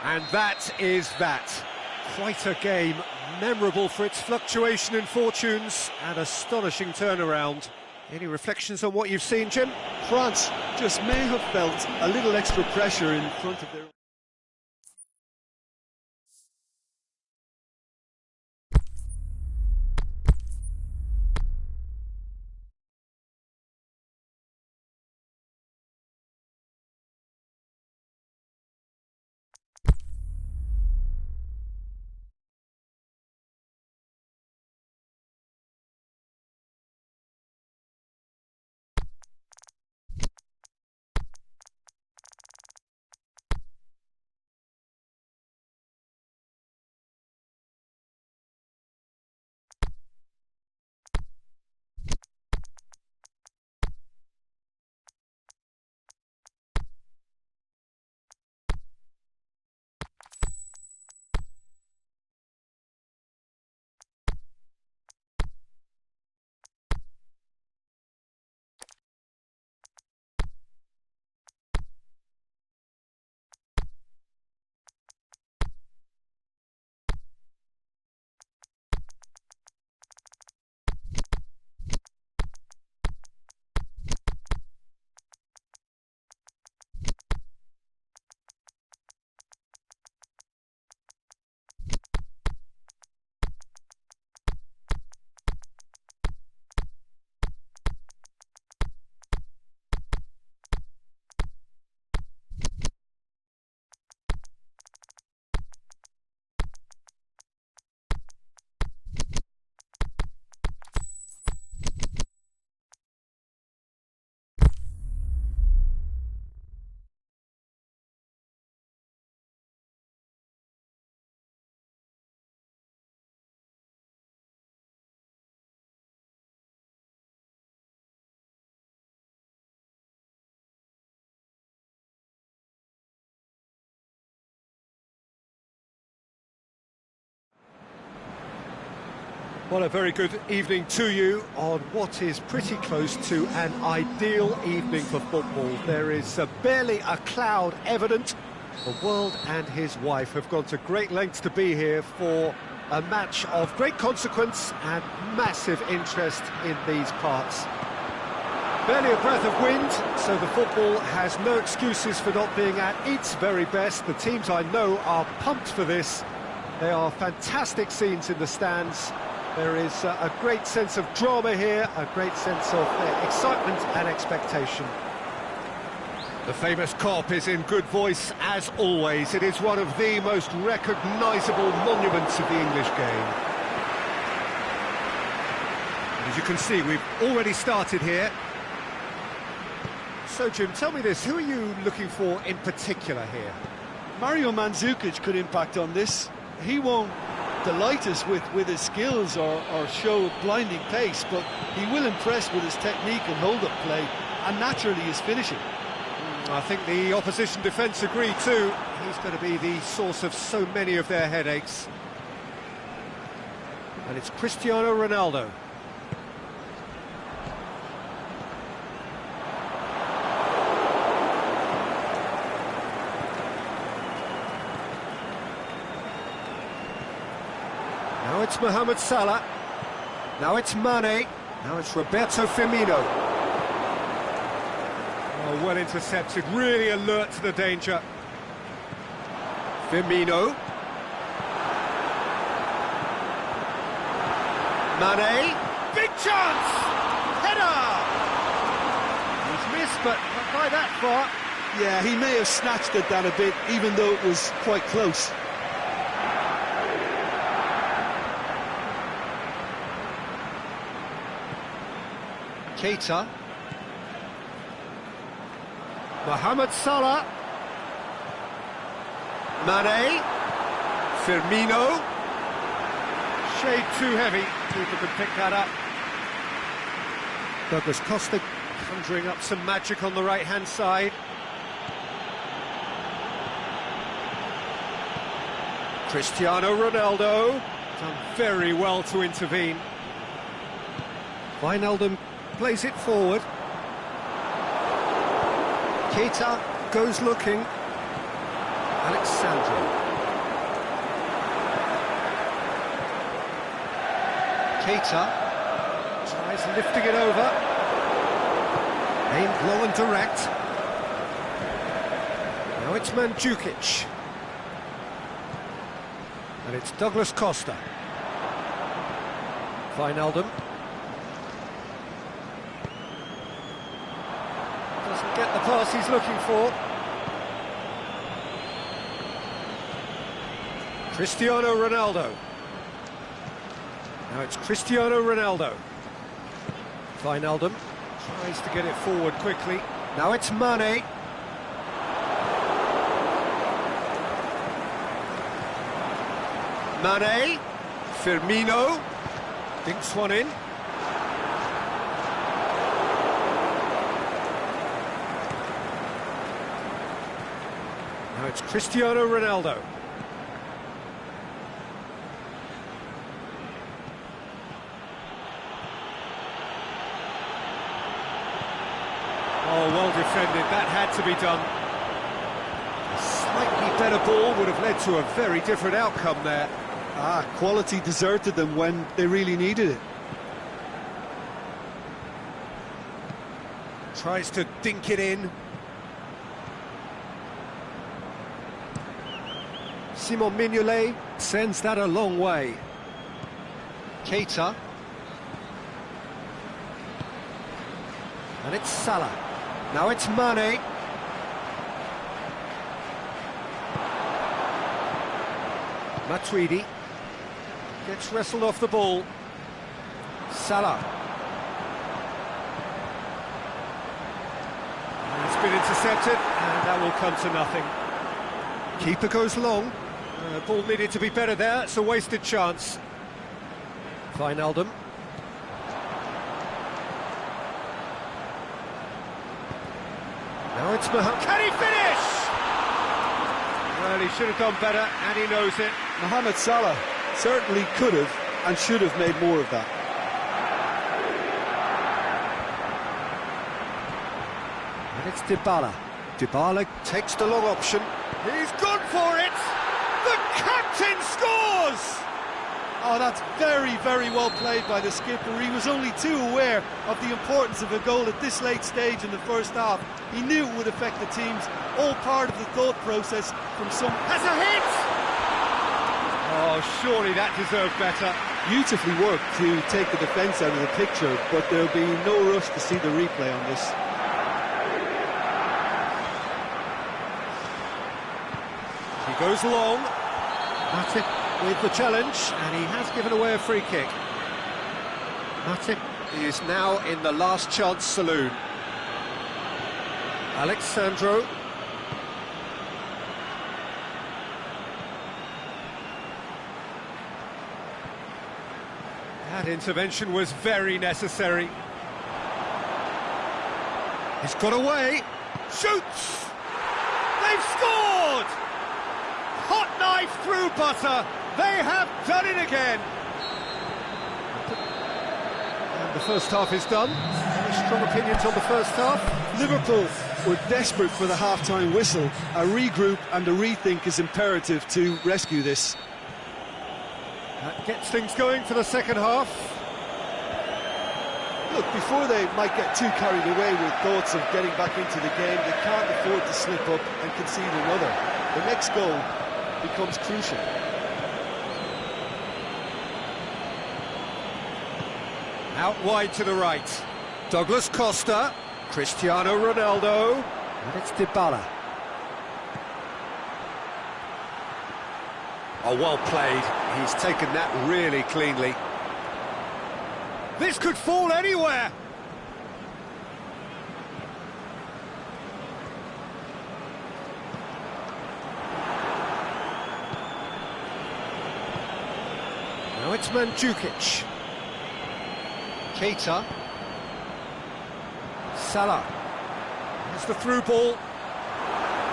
Speaker 1: And that is that. Quite a game, memorable for its fluctuation in fortunes and astonishing turnaround. Any reflections on what you've seen, Jim?
Speaker 2: France just may have felt a little extra pressure in front of their...
Speaker 1: Well, a very good evening to you on what is pretty close to an ideal evening for football. There is barely a cloud evident, The world and his wife have gone to great lengths to be here for a match of great consequence and massive interest in these parts. Barely a breath of wind, so the football has no excuses for not being at its very best. The teams I know are pumped for this. They are fantastic scenes in the stands. There is a great sense of drama here, a great sense of excitement and expectation. The famous Kop is in good voice as always. It is one of the most recognisable monuments of the English game. And as you can see, we've already started here. So, Jim, tell me this, who are you looking for in particular here?
Speaker 2: Mario Mandzukic could impact on this. He won't delight us with his skills or show blinding pace, but he will impress with his technique and hold-up play, and naturally his finishing.
Speaker 1: I think the opposition defence agree too. He's going to be the source of so many of their headaches. And it's Cristiano Ronaldo. Now it's Mohamed Salah. Now it's Mane. Now it's Roberto Firmino. Oh, well intercepted, really alert to the danger. Firmino. Mane. Big chance! Header! He's missed, but not by that far.
Speaker 2: Yeah, he may have snatched at that a bit, even though it was quite close.
Speaker 1: Keita. Mohamed Salah. Mane. Firmino. Shade too heavy. Keeper could pick that up. Douglas Costa conjuring up some magic on the right-hand side. Cristiano Ronaldo. Done very well to intervene. Wijnaldum plays it forward. Keita goes looking. Alexandro. Keita tries lifting it over. Aimed low and direct. Now it's Mandzukic. And it's Douglas Costa. Wijnaldum. Doesn't get the pass he's looking for. Cristiano Ronaldo. Now it's Cristiano Ronaldo. Wijnaldum tries to get it forward quickly. Now it's Mane. Mane. Firmino. Dinks one in. Now it's Cristiano Ronaldo. Oh, well defended, that had to be done. A slightly better ball would have led to a very different outcome there.
Speaker 2: Quality deserted them when they really needed it.
Speaker 1: Tries to dink it in. Simon Mignolet sends that a long way. Keita. And it's Salah. Now it's Mane. Matuidi gets wrestled off the ball. Salah. And it's been intercepted, and that will come to nothing. Keeper goes long. Ball needed to be better there. It's a wasted chance. Wijnaldum. Now it's Mohamed. Can he finish? Well, he should have done better, and he knows it.
Speaker 2: Mohamed Salah certainly could have and should have made more of that.
Speaker 1: And it's Dybala. Dybala takes the long option.
Speaker 3: He's gone for it! The captain scores!
Speaker 2: Oh, that's very, very well played by the skipper. He was only too aware of the importance of a goal at this late stage in the first half. He knew it would affect the teams, all part of the thought process from some...
Speaker 3: Has a hit! Oh, surely that deserved better.
Speaker 2: Beautifully worked to take the defence out of the picture, but there'll be no rush to see the replay on this.
Speaker 1: He goes long. Matip with the challenge, and he has given away a free kick. Matip is now in the last chance saloon. Alexandro. That intervention was very necessary. He's got away.
Speaker 3: Shoots! They've scored! Hot knife through butter. They have done it again.
Speaker 1: And the first half is done. Any strong opinions on the first half?
Speaker 2: Liverpool were desperate for the half-time whistle. A regroup and a rethink is imperative to rescue this.
Speaker 1: That gets things going for the second half.
Speaker 2: Look, before they might get too carried away with thoughts of getting back into the game, they can't afford to slip up and concede another. The next goal becomes crucial.
Speaker 1: Out wide to the right. Douglas Costa, Cristiano Ronaldo, and it's Dybala. Oh, well played. He's taken that really cleanly.
Speaker 3: This could fall anywhere.
Speaker 1: Now it's Mandzukic. Keita. Salah. Here's the through ball.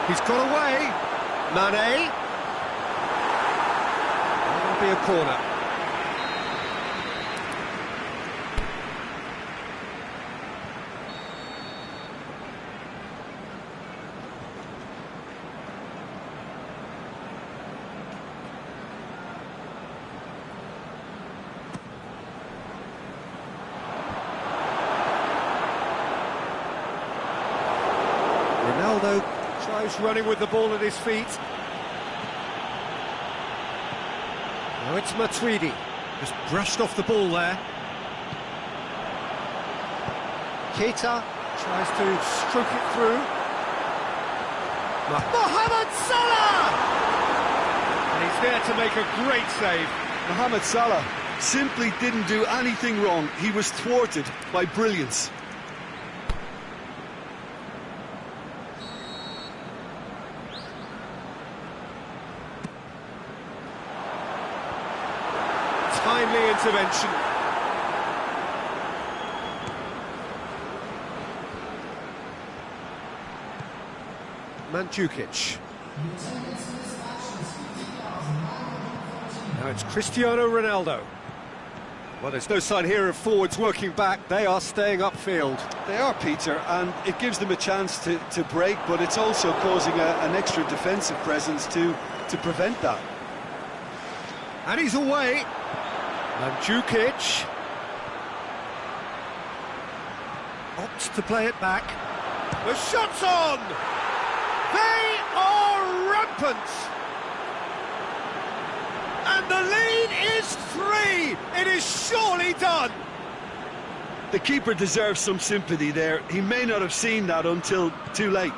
Speaker 1: He's got away. Mane. That'll be a corner. Ronaldo tries running with the ball at his feet. Now it's Matuidi, just brushed off the ball there. Keita tries to stroke it through.
Speaker 3: Mohamed Salah! And he's there to make a great save.
Speaker 2: Mohamed Salah simply didn't do anything wrong. He was thwarted by brilliance.
Speaker 1: Timely intervention. Mandzukic. Now it's Cristiano Ronaldo. Well, there's no sign here of forwards working back. They are staying upfield.
Speaker 2: They are, Peter, and it gives them a chance to break, but it's also causing an extra defensive presence to prevent that.
Speaker 1: And he's away. Mandzukic opts to play it back.
Speaker 3: The shot's on! They are rampant! And the lead is 3! It is surely done!
Speaker 2: The keeper deserves some sympathy there. He may not have seen that until too late.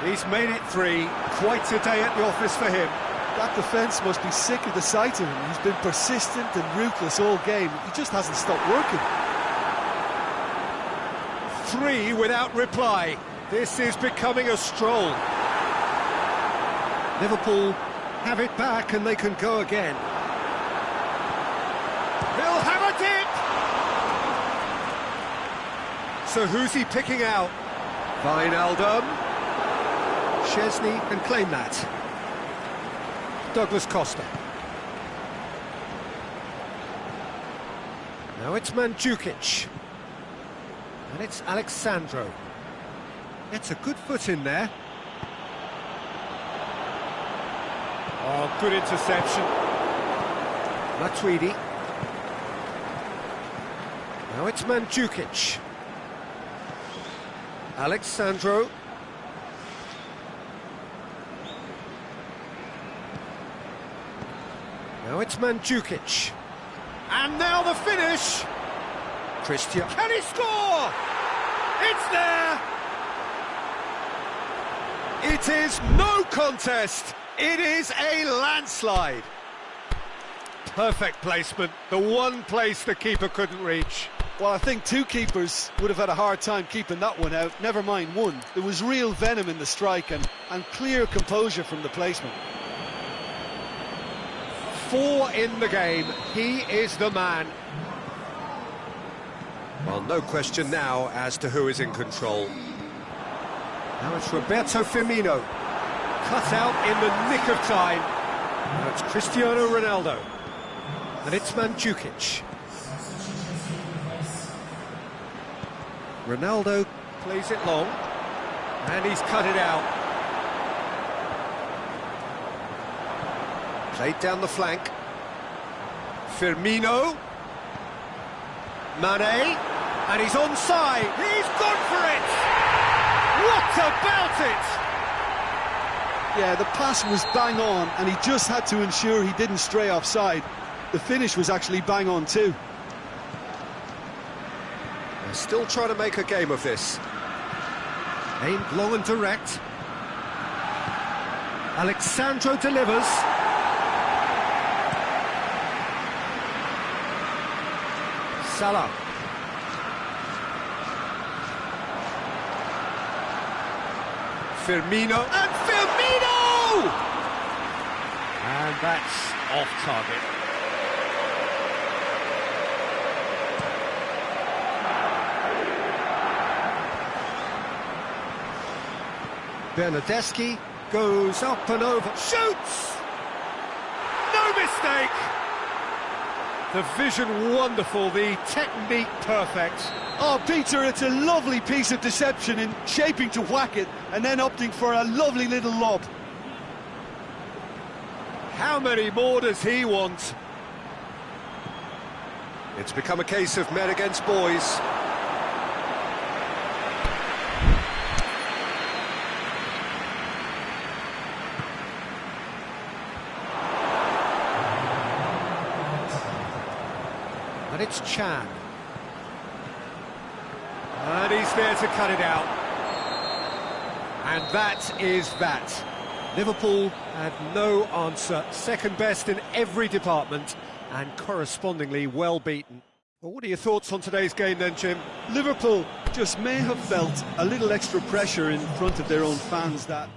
Speaker 1: He's made it 3. Quite a day at the office for him.
Speaker 2: That defence must be sick of the sight of him. He's been persistent and ruthless all game. He just hasn't stopped working.
Speaker 1: 3 without reply. This is becoming a stroll. Liverpool have it back and they can go again.
Speaker 3: He'll have it!
Speaker 1: So who's he picking out? Wijnaldum. Szczesny can claim that. Douglas Costa. Now it's Mandzukic. And it's Alexandro. Gets a good foot in there. Oh, good interception. Matuidi. Now it's Mandzukic. Alexandro. Now it's Mandzukic. And now the finish! Christian. Can he score? It's there! It is no contest. It is a landslide. Perfect placement. The one place the keeper couldn't reach.
Speaker 2: Well, I think two keepers would have had a hard time keeping that one out, never mind one. There was real venom in the strike and clear composure from the placement.
Speaker 1: 4 in the game. He is the man. Well, no question now as to who is in control. Now it's Roberto Firmino. Cut out in the nick of time. Now it's Cristiano Ronaldo. And it's Mandzukic. Ronaldo plays it long. And he's cut it out. Played down the flank. Firmino. Mane. And he's onside. He's gone for it! What about it?
Speaker 2: Yeah, the pass was bang on, and he just had to ensure he didn't stray offside. The finish was actually bang on too.
Speaker 1: They're still trying to make a game of this. Aimed long and direct. Alexandro delivers. Salah. Firmino, and Firmino! And that's off target. Bernardeschi goes up and over, shoots! No mistake! The vision wonderful, the technique perfect.
Speaker 2: Oh, Peter, it's a lovely piece of deception in shaping to whack it and then opting for a lovely little lob.
Speaker 1: How many more does he want? It's become a case of men against boys. And it's Chan. And he's there to cut it out. And that is that. Liverpool had no answer. Second best in every department and correspondingly well beaten. Well, what are your thoughts on today's game then, Jim?
Speaker 2: Liverpool just may have felt a little extra pressure in front of their own fans that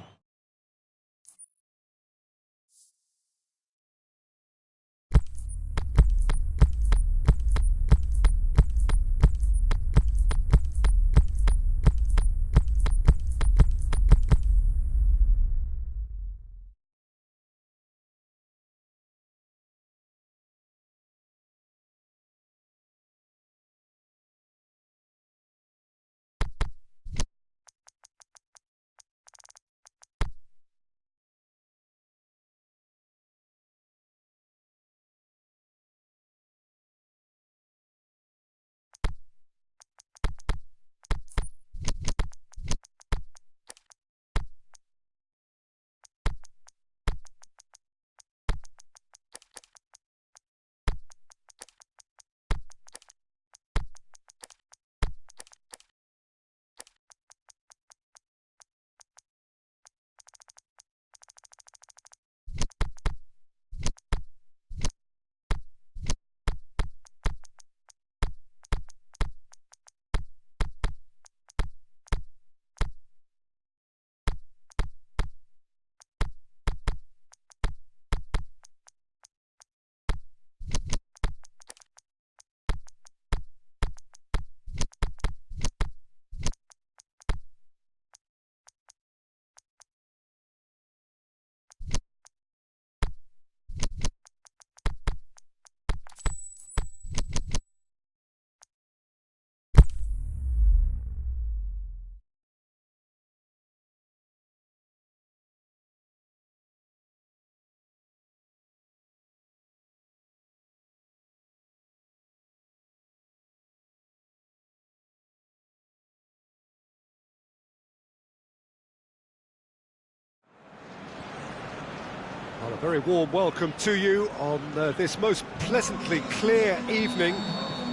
Speaker 1: A very warm welcome to you on this most pleasantly clear evening.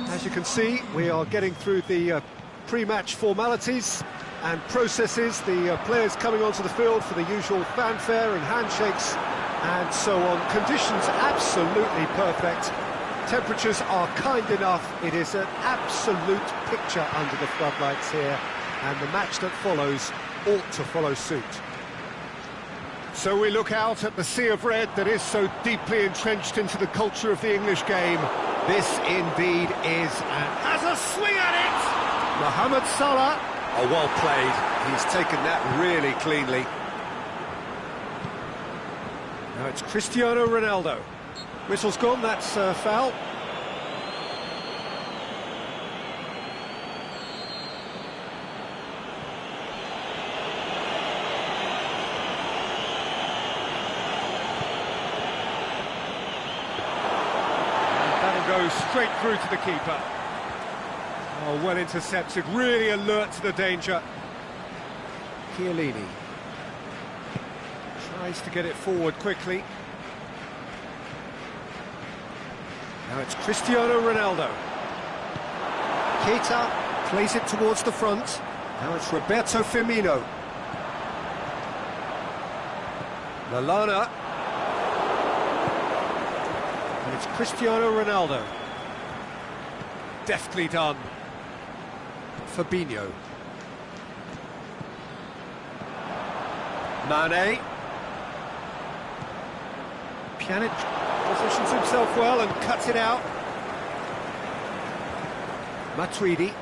Speaker 1: As you can see, we are getting through the pre-match formalities and processes, the players coming onto the field for the usual fanfare and handshakes and so on. Conditions absolutely perfect. Temperatures are kind enough. It is an absolute picture under the floodlights here, and the match that follows ought to follow suit. So we look out at the sea of red that is so deeply entrenched into the culture of the English game. This indeed is, and has a swing at it! Mohamed Salah. Oh, well played. He's taken that really cleanly. Now it's Cristiano Ronaldo. Whistle's gone, that's foul. Goes straight through to the keeper. Oh, well intercepted, really alert to the danger. Chiellini tries to get it forward quickly. Now it's Cristiano Ronaldo. Keita plays it towards the front. Now it's Roberto Firmino. Lallana. And it's Cristiano Ronaldo. Deftly done. Fabinho. Mane. Pjanic positions himself well and cuts it out. Matuidi.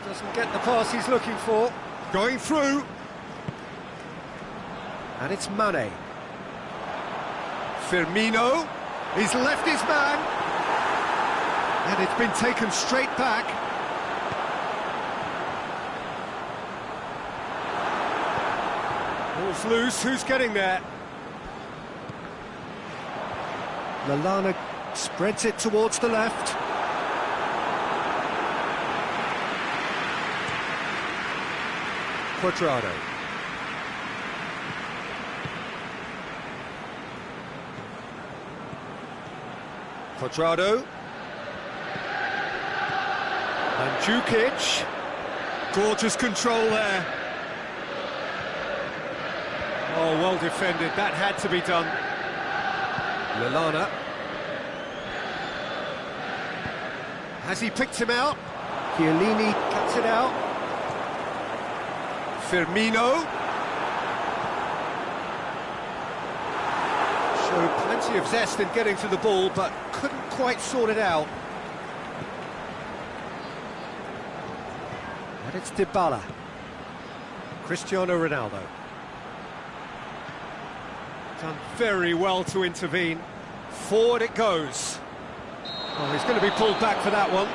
Speaker 1: Doesn't get the pass he's looking for. Going through. And it's Mane. Firmino, he's left his man. And it's been taken straight back. Ball's loose, who's getting there? Lallana spreads it towards the left. Cuadrado. Cuadrado. And Jukic. Gorgeous control there. Oh, well defended. That had to be done. Lallana. Has he picked him out? Chiellini cuts it out. Firmino. Showed plenty of zest in getting to the ball, but couldn't quite sort it out. And it's Dybala. Cristiano Ronaldo. Done very well to intervene. Forward it goes. Oh, he's going to be pulled back for that one.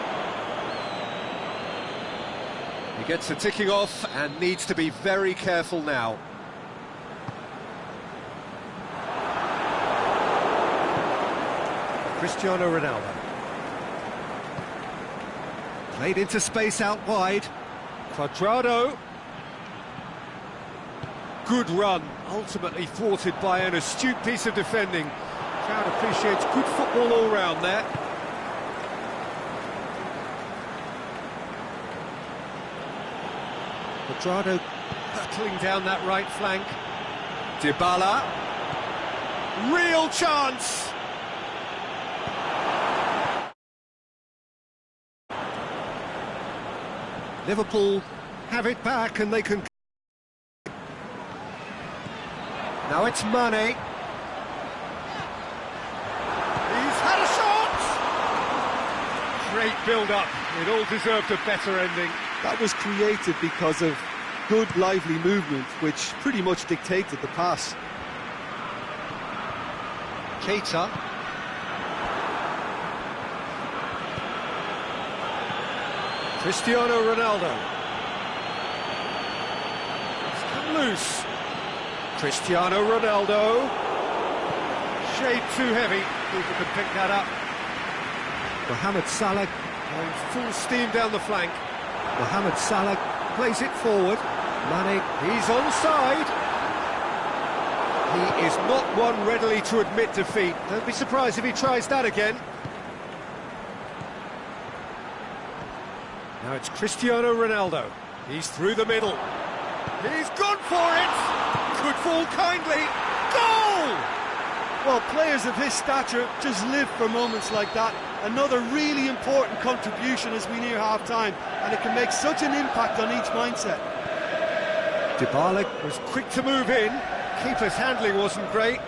Speaker 1: He gets the ticking off and needs to be very careful now. Cristiano Ronaldo. Played into space out wide. Cuadrado. Good run, ultimately thwarted by an astute piece of defending. Crowd appreciates good football all round there. Cuadrado hurtling down that right flank. Dybala. Real chance! Liverpool have it back and they can... Now it's Mane. He's had a shot! Great build-up. It all deserved a better ending.
Speaker 2: That was created because of good, lively movement, which pretty much dictated the pass.
Speaker 1: Keita. Cristiano Ronaldo. It's come loose. Cristiano Ronaldo. Shade too heavy. People can pick that up. Mohamed Salah going full steam down the flank. Mohamed Salah plays it forward. Mane, he's onside. He is not one readily to admit defeat. Don't be surprised if he tries that again. Now it's Cristiano Ronaldo. He's through the middle. He's gone for it! Could fall kindly. Goal!
Speaker 2: Well, players of his stature just live for moments like that. Another really important contribution as we near half-time, and it can make such an impact on each mindset.
Speaker 1: Dybala was quick to move in. Keeper's handling wasn't great.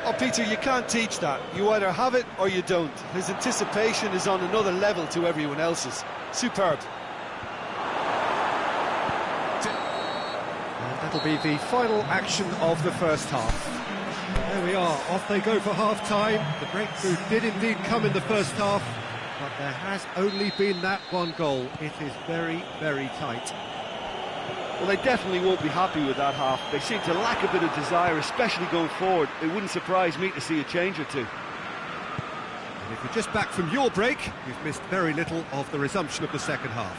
Speaker 2: Oh, Peter, you can't teach that. You either have it or you don't. His anticipation is on another level to everyone else's. Superb.
Speaker 1: And that'll be the final action of the first half. There we are, off they go for half-time. The breakthrough did indeed come in the first half, but there has only been that one goal. It is very, very tight.
Speaker 3: Well, they definitely won't be happy with that half. They seem to lack a bit of desire, especially going forward. It wouldn't surprise me to see a change or two.
Speaker 1: And if you're just back from your break, you've missed very little of the resumption of the second half.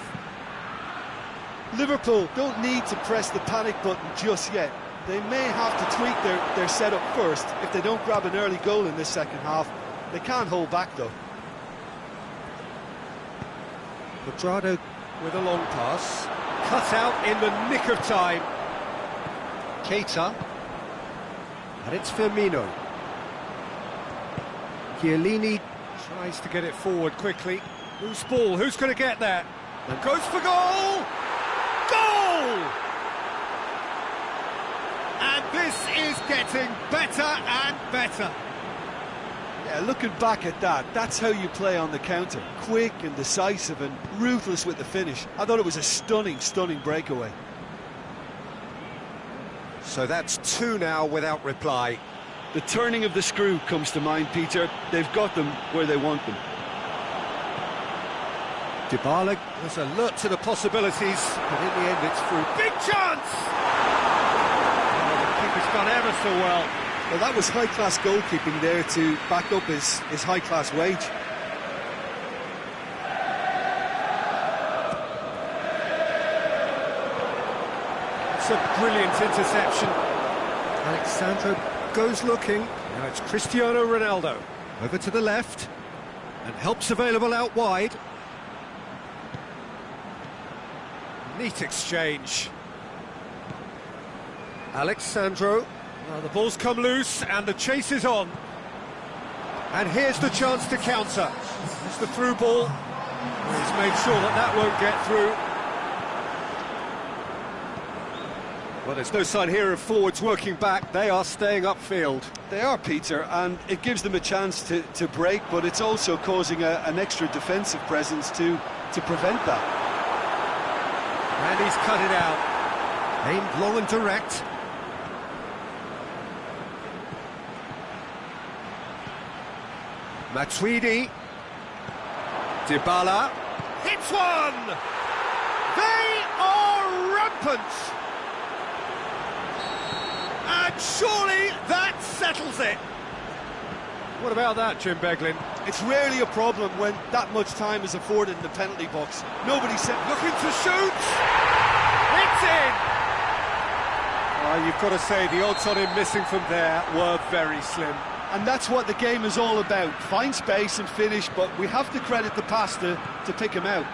Speaker 2: Liverpool don't need to press the panic button just yet. They may have to tweak their setup first if they don't grab an early goal in this second half. They can't hold back, though.
Speaker 1: Quadrado with a long pass. Cut out in the nick of time. Keita. And it's Firmino. Chiellini tries to get it forward quickly. Loose ball, who's going to get there? And goes for goal! Goal! And this is getting better and better.
Speaker 2: Yeah, looking back at that, that's how you play on the counter. Quick and decisive and ruthless with the finish. I thought it was a stunning, stunning breakaway.
Speaker 1: So that's two now without reply.
Speaker 3: The turning of the screw comes to mind, Peter. They've got them where they want them.
Speaker 1: Dybala was alert to the possibilities, but in the end it's through. Big chance! Oh, the keeper's done ever so well.
Speaker 2: Well, that was high-class goalkeeping there to back up his high-class wage.
Speaker 1: It's a brilliant interception. Alexandro goes looking. Now it's Cristiano Ronaldo. Over to the left. And help's available out wide. Neat exchange. Alexandro. Well, the ball's come loose and the chase is on. And here's the chance to counter. It's the through ball. He's made sure that that won't get through. Well, there's no sign here of forwards working back. They are staying upfield.
Speaker 2: They are, Peter, and it gives them a chance to break, but it's also causing an extra defensive presence to prevent that.
Speaker 1: And he's cut it out. Aimed long and direct. Matuidi. Dybala. Hits one! They are rampant! And surely that settles it! What about that, Jim Beglin?
Speaker 2: It's rarely a problem when that much time is afforded in the penalty box. Nobody said,
Speaker 1: looking to shoot! It's in! You've got to say, the odds on him missing from there were very slim.
Speaker 2: And that's what the game is all about. Find space and finish, but we have to credit the pass to pick him out.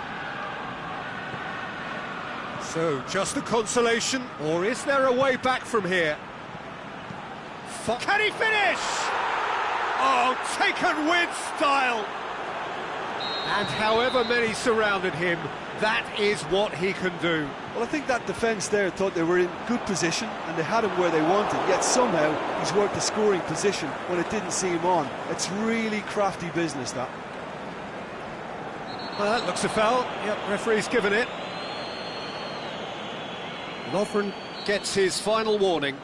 Speaker 1: So, just a consolation, or is there a way back from here? Can he finish? Oh, taken with style! And however many surrounded him, that is what he can do.
Speaker 2: Well, I think that defence there thought they were in good position and they had him where they wanted, yet somehow he's worked the scoring position when it didn't see him on. It's really crafty business, that.
Speaker 1: Well, that looks a foul. Yep, referee's given it. Lovren gets his final warning.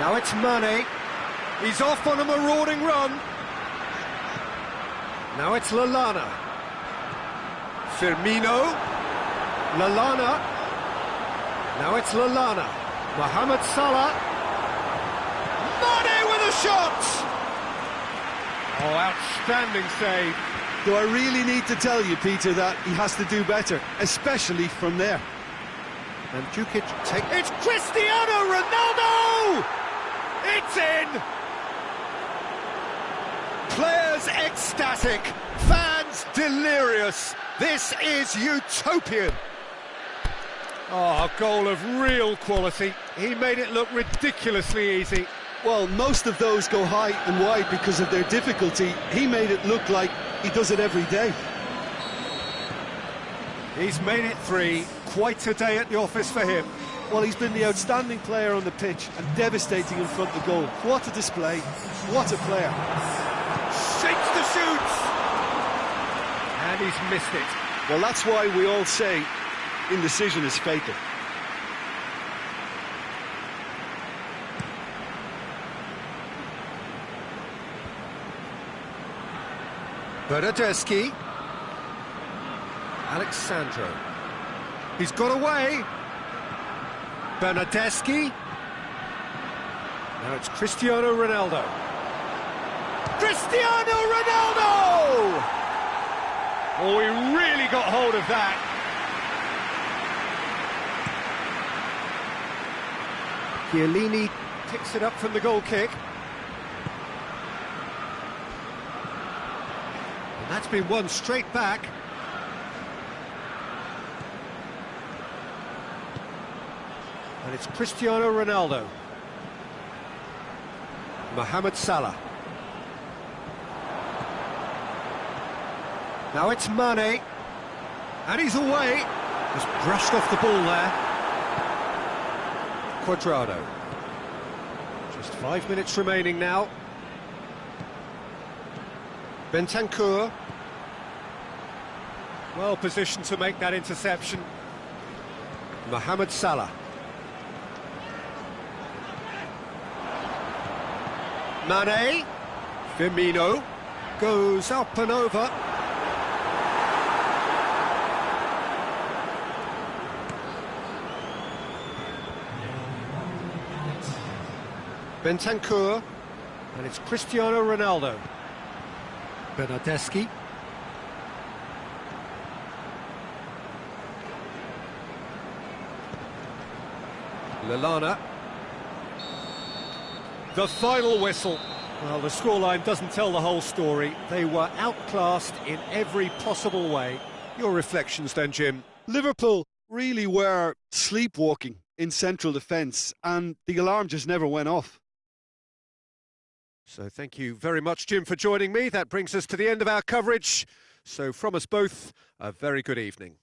Speaker 1: Now it's Mane. He's off on a marauding run. Now it's Lallana. Firmino. Lallana. Now it's Lallana. Mohamed Salah. Mane with a shot! Oh, outstanding save.
Speaker 2: Do I really need to tell you, Peter, that he has to do better, especially from there?
Speaker 1: And Jukic take... It's Cristiano Ronaldo! It's in! Players ecstatic, fans delirious. This is utopian. Oh, a goal of real quality. He made it look ridiculously easy.
Speaker 2: Well, most of those go high and wide because of their difficulty. He made it look like he does it every day.
Speaker 1: He's made it 3. Quite a day at the office for him.
Speaker 2: Well, he's been the outstanding player on the pitch and devastating in front of goal. What a display. What a player.
Speaker 1: Shakes the shoots! And he's missed it.
Speaker 2: Well, that's why we all say indecision is fatal.
Speaker 1: Bernardeschi. Alexandro. He's got away. Bernardeschi. Now it's Cristiano Ronaldo. Cristiano Ronaldo! Oh, he really got hold of that. Chiellini picks it up from the goal kick. And that's been won straight back. And it's Cristiano Ronaldo. Mohamed Salah. Now it's Mane. And he's away. Just brushed off the ball there. Cuadrado. Just 5 minutes remaining now. Bentancur. Well positioned to make that interception. Mohamed Salah. Mane. Firmino. Goes up and over. Bentancur, and it's Cristiano Ronaldo. Bernardeschi. Lallana. The final whistle. Well, the scoreline doesn't tell the whole story. They were outclassed in every possible way. Your reflections then, Jim?
Speaker 2: Liverpool really were sleepwalking in central defence, and the alarm just never went off.
Speaker 1: So thank you very much, Jim, for joining me. That brings us to the end of our coverage. So from us both, a very good evening.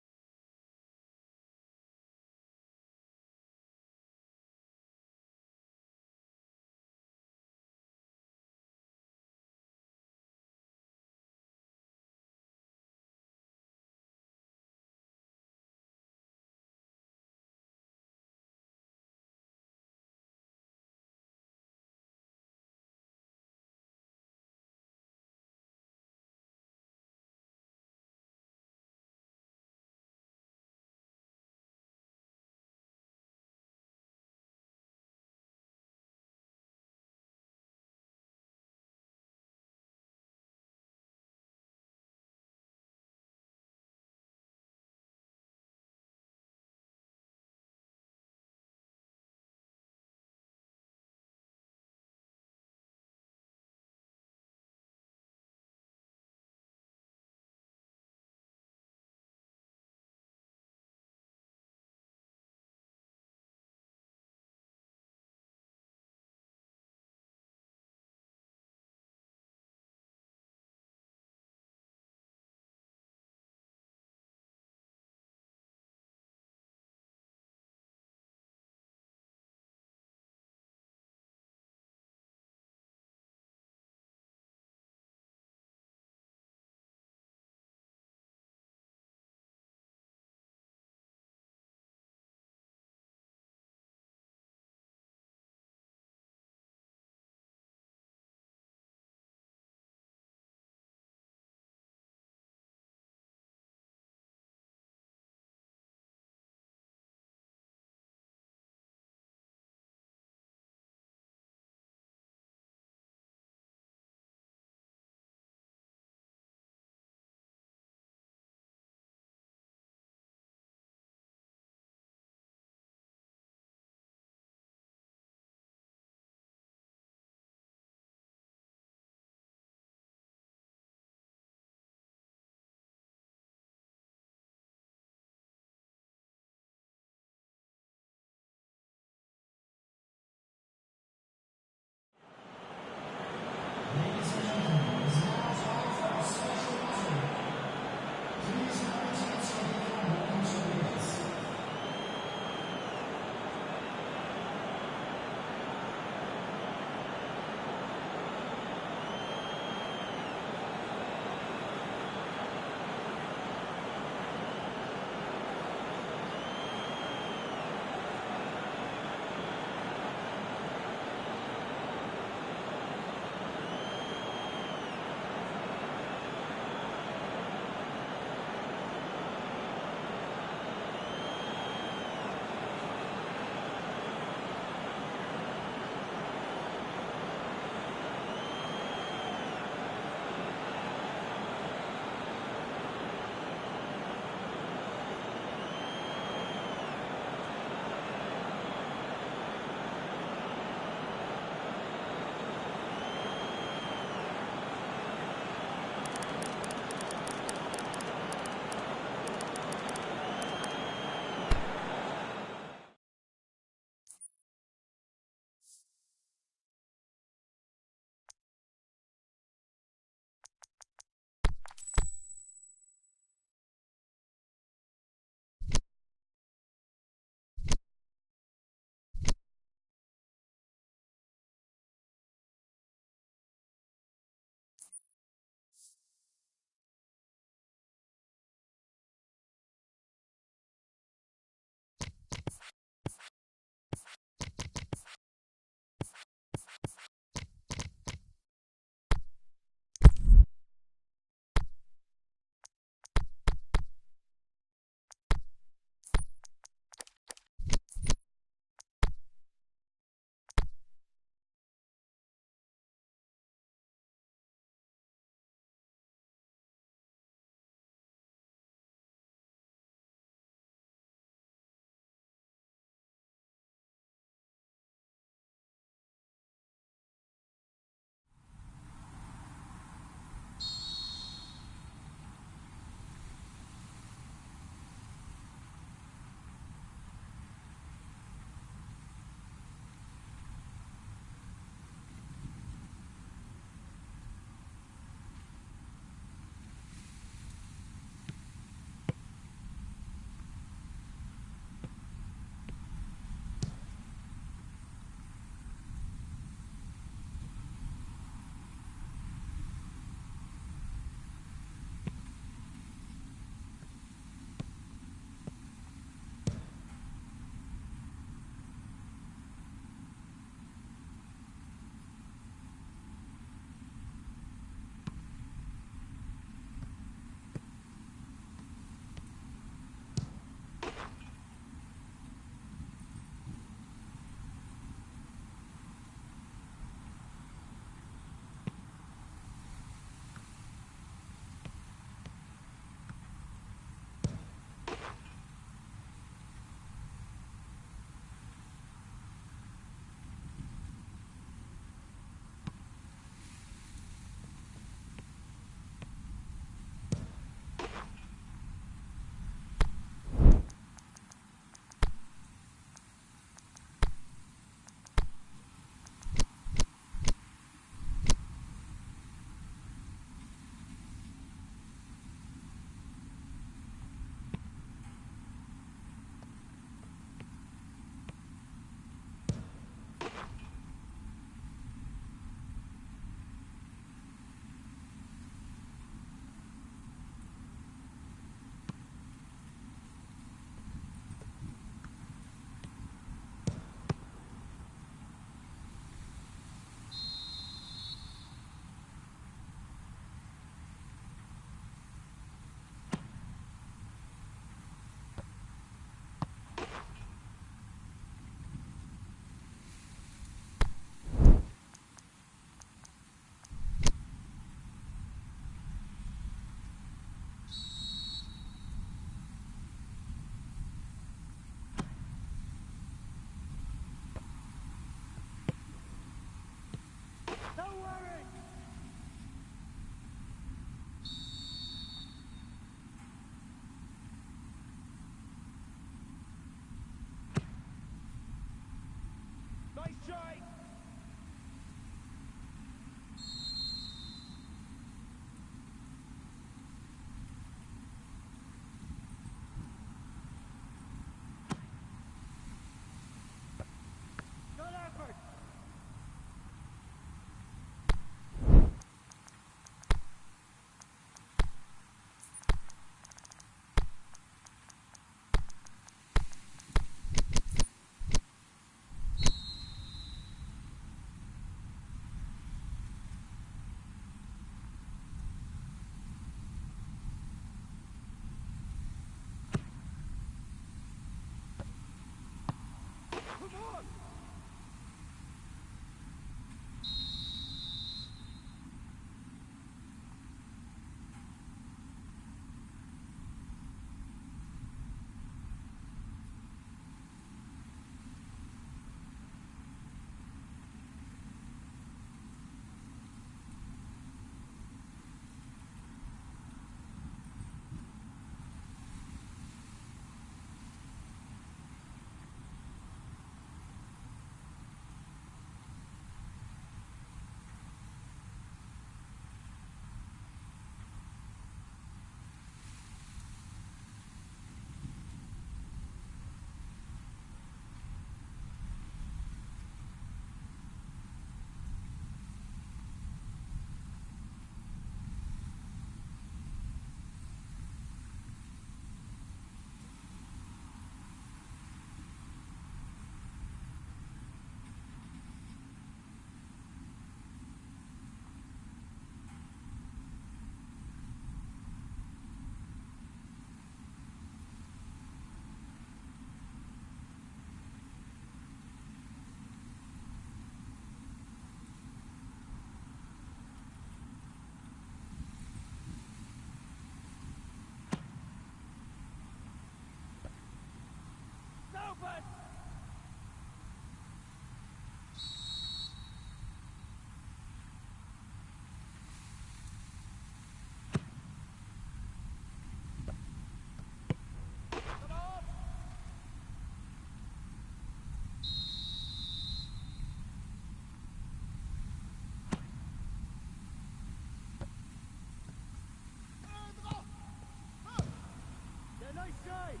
Speaker 2: Nice save!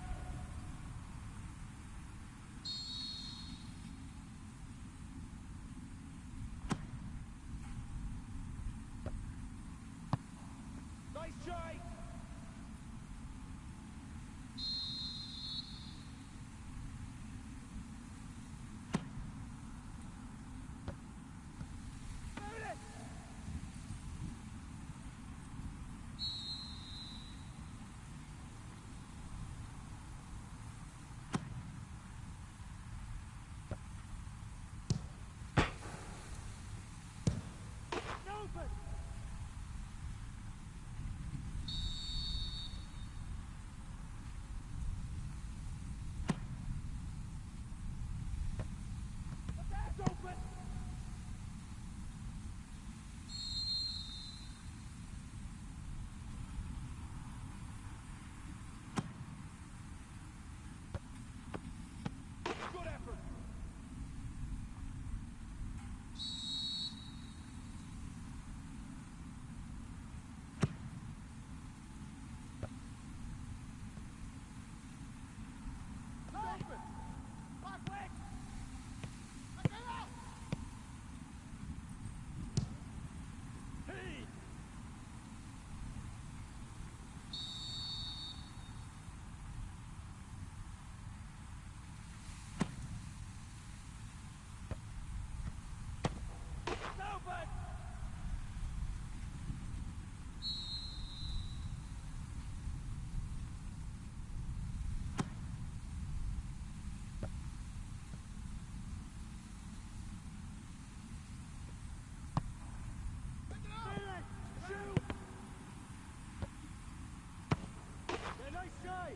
Speaker 2: Nice try! Open! That's open! Good effort! Open! Back leg! Hey! Open! Shoot! Yeah, nice try!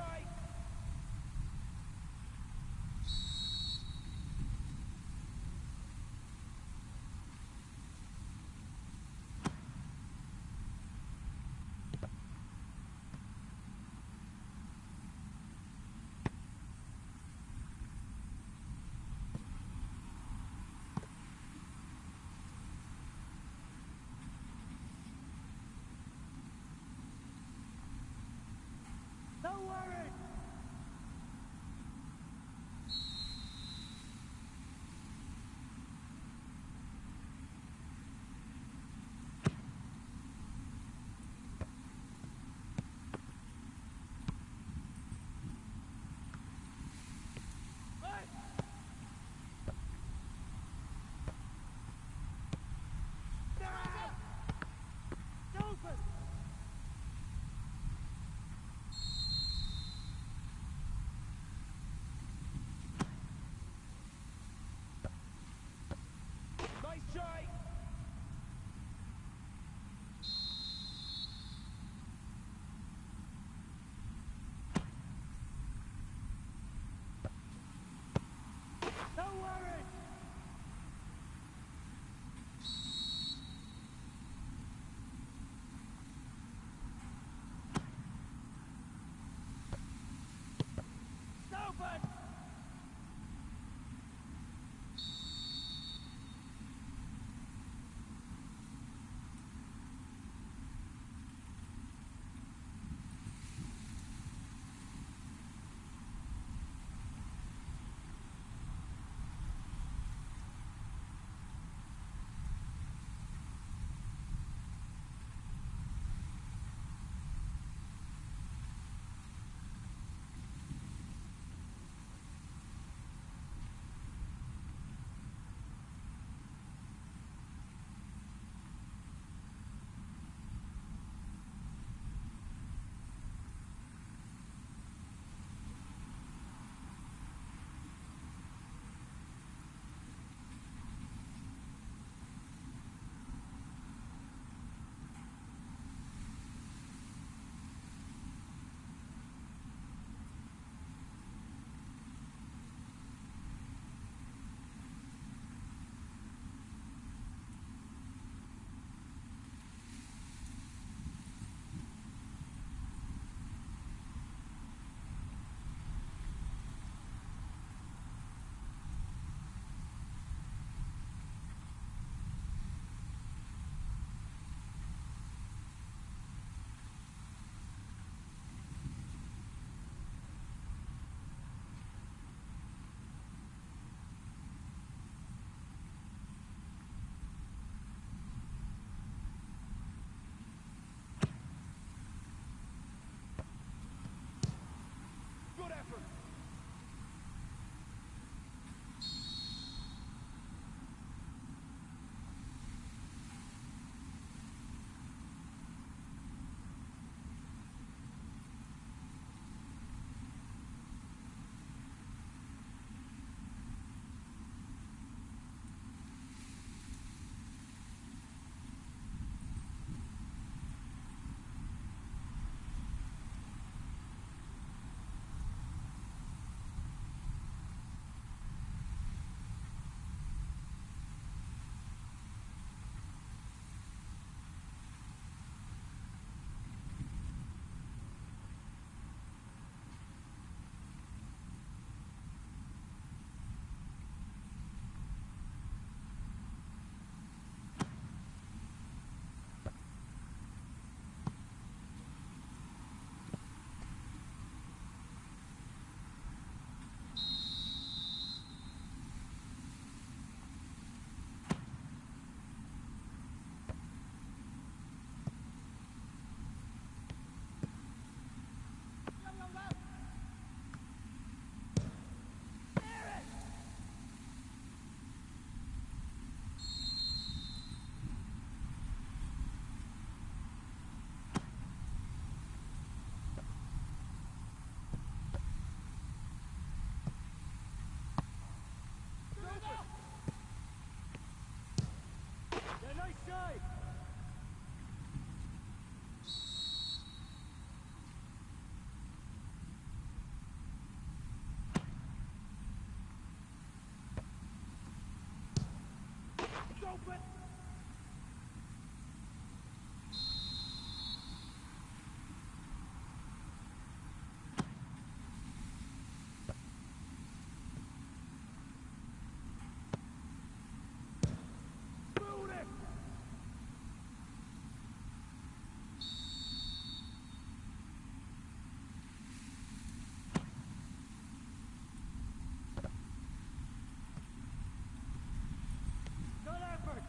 Speaker 4: strike! Don't worry! Hey! Open! Nice try! Don't worry! Open! Good effort! Open! Move it! Good effort!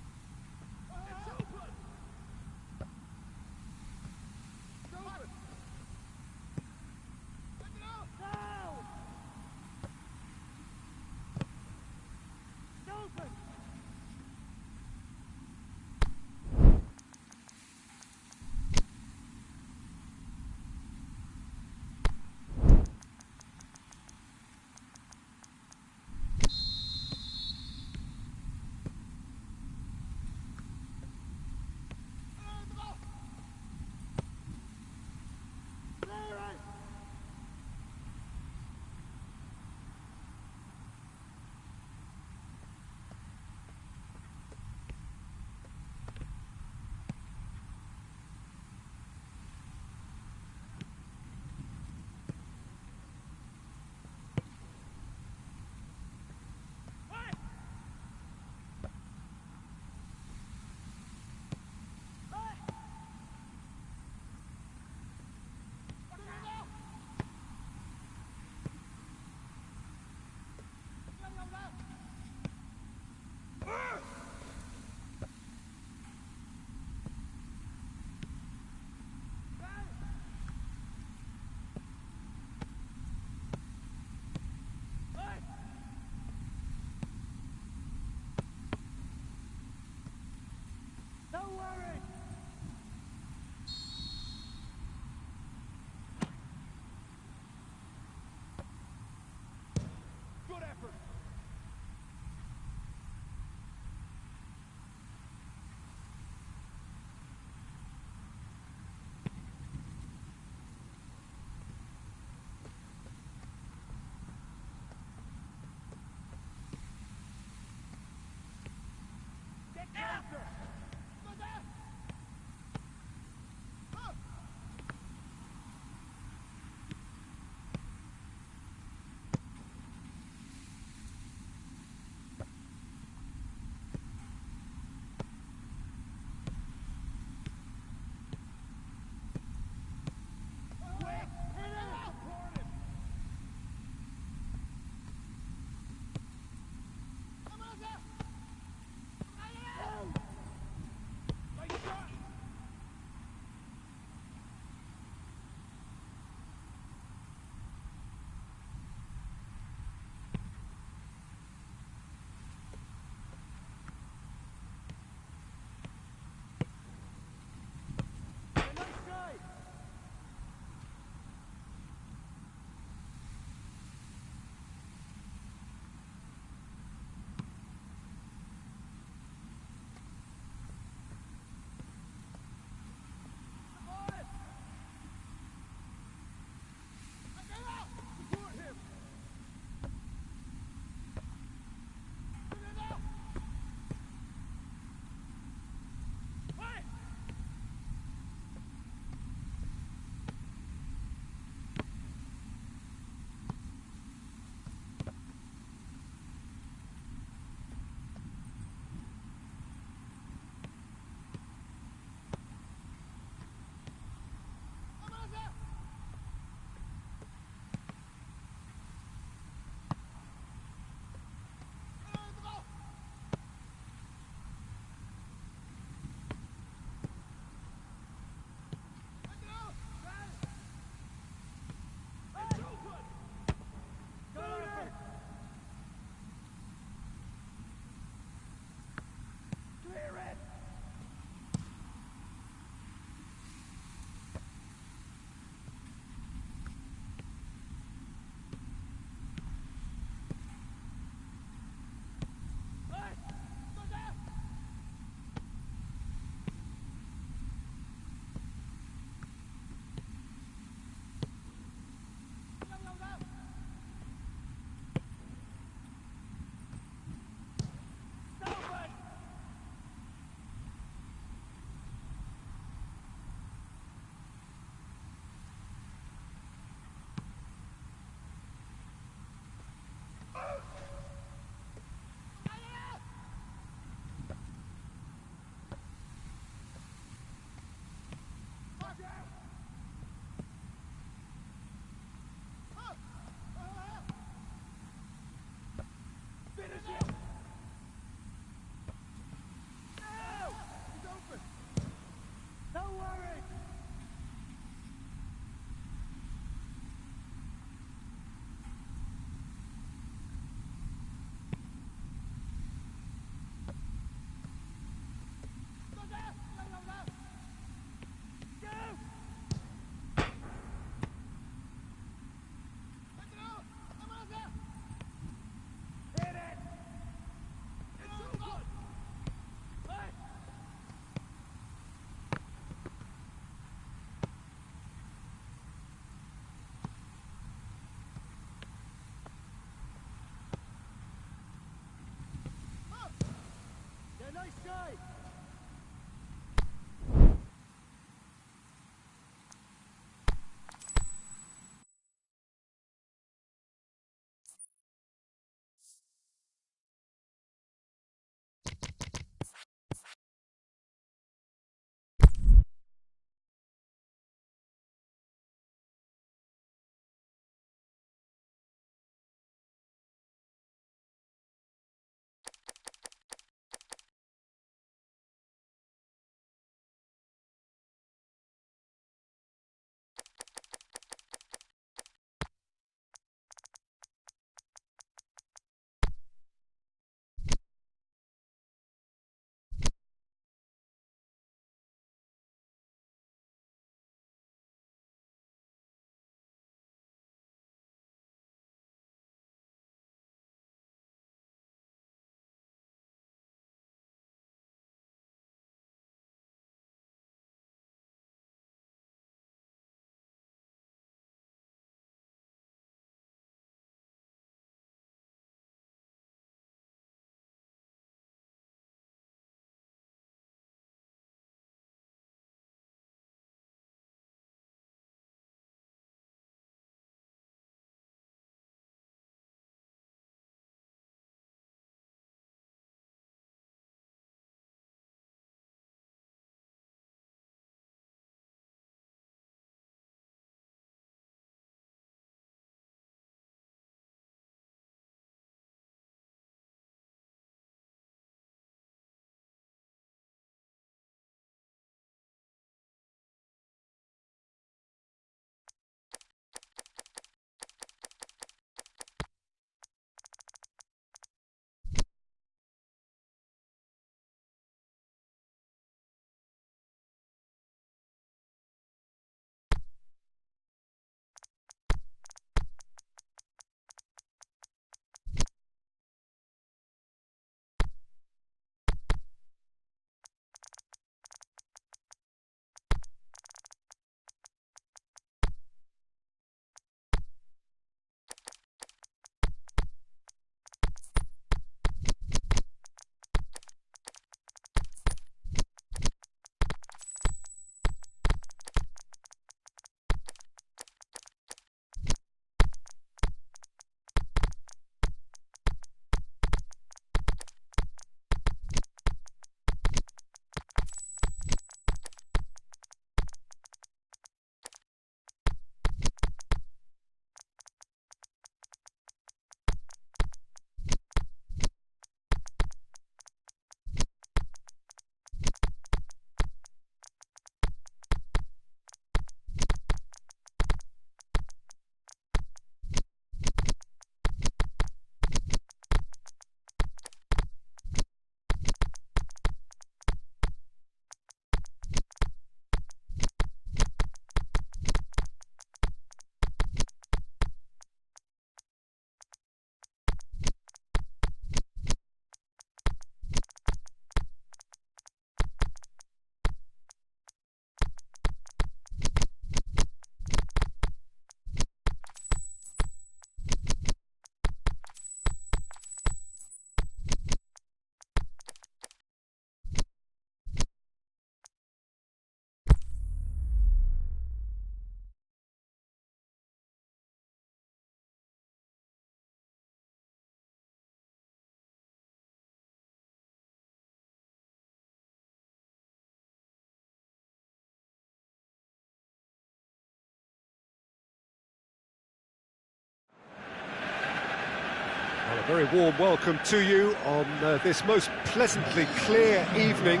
Speaker 1: Well, a very warm welcome to you on this most pleasantly clear evening.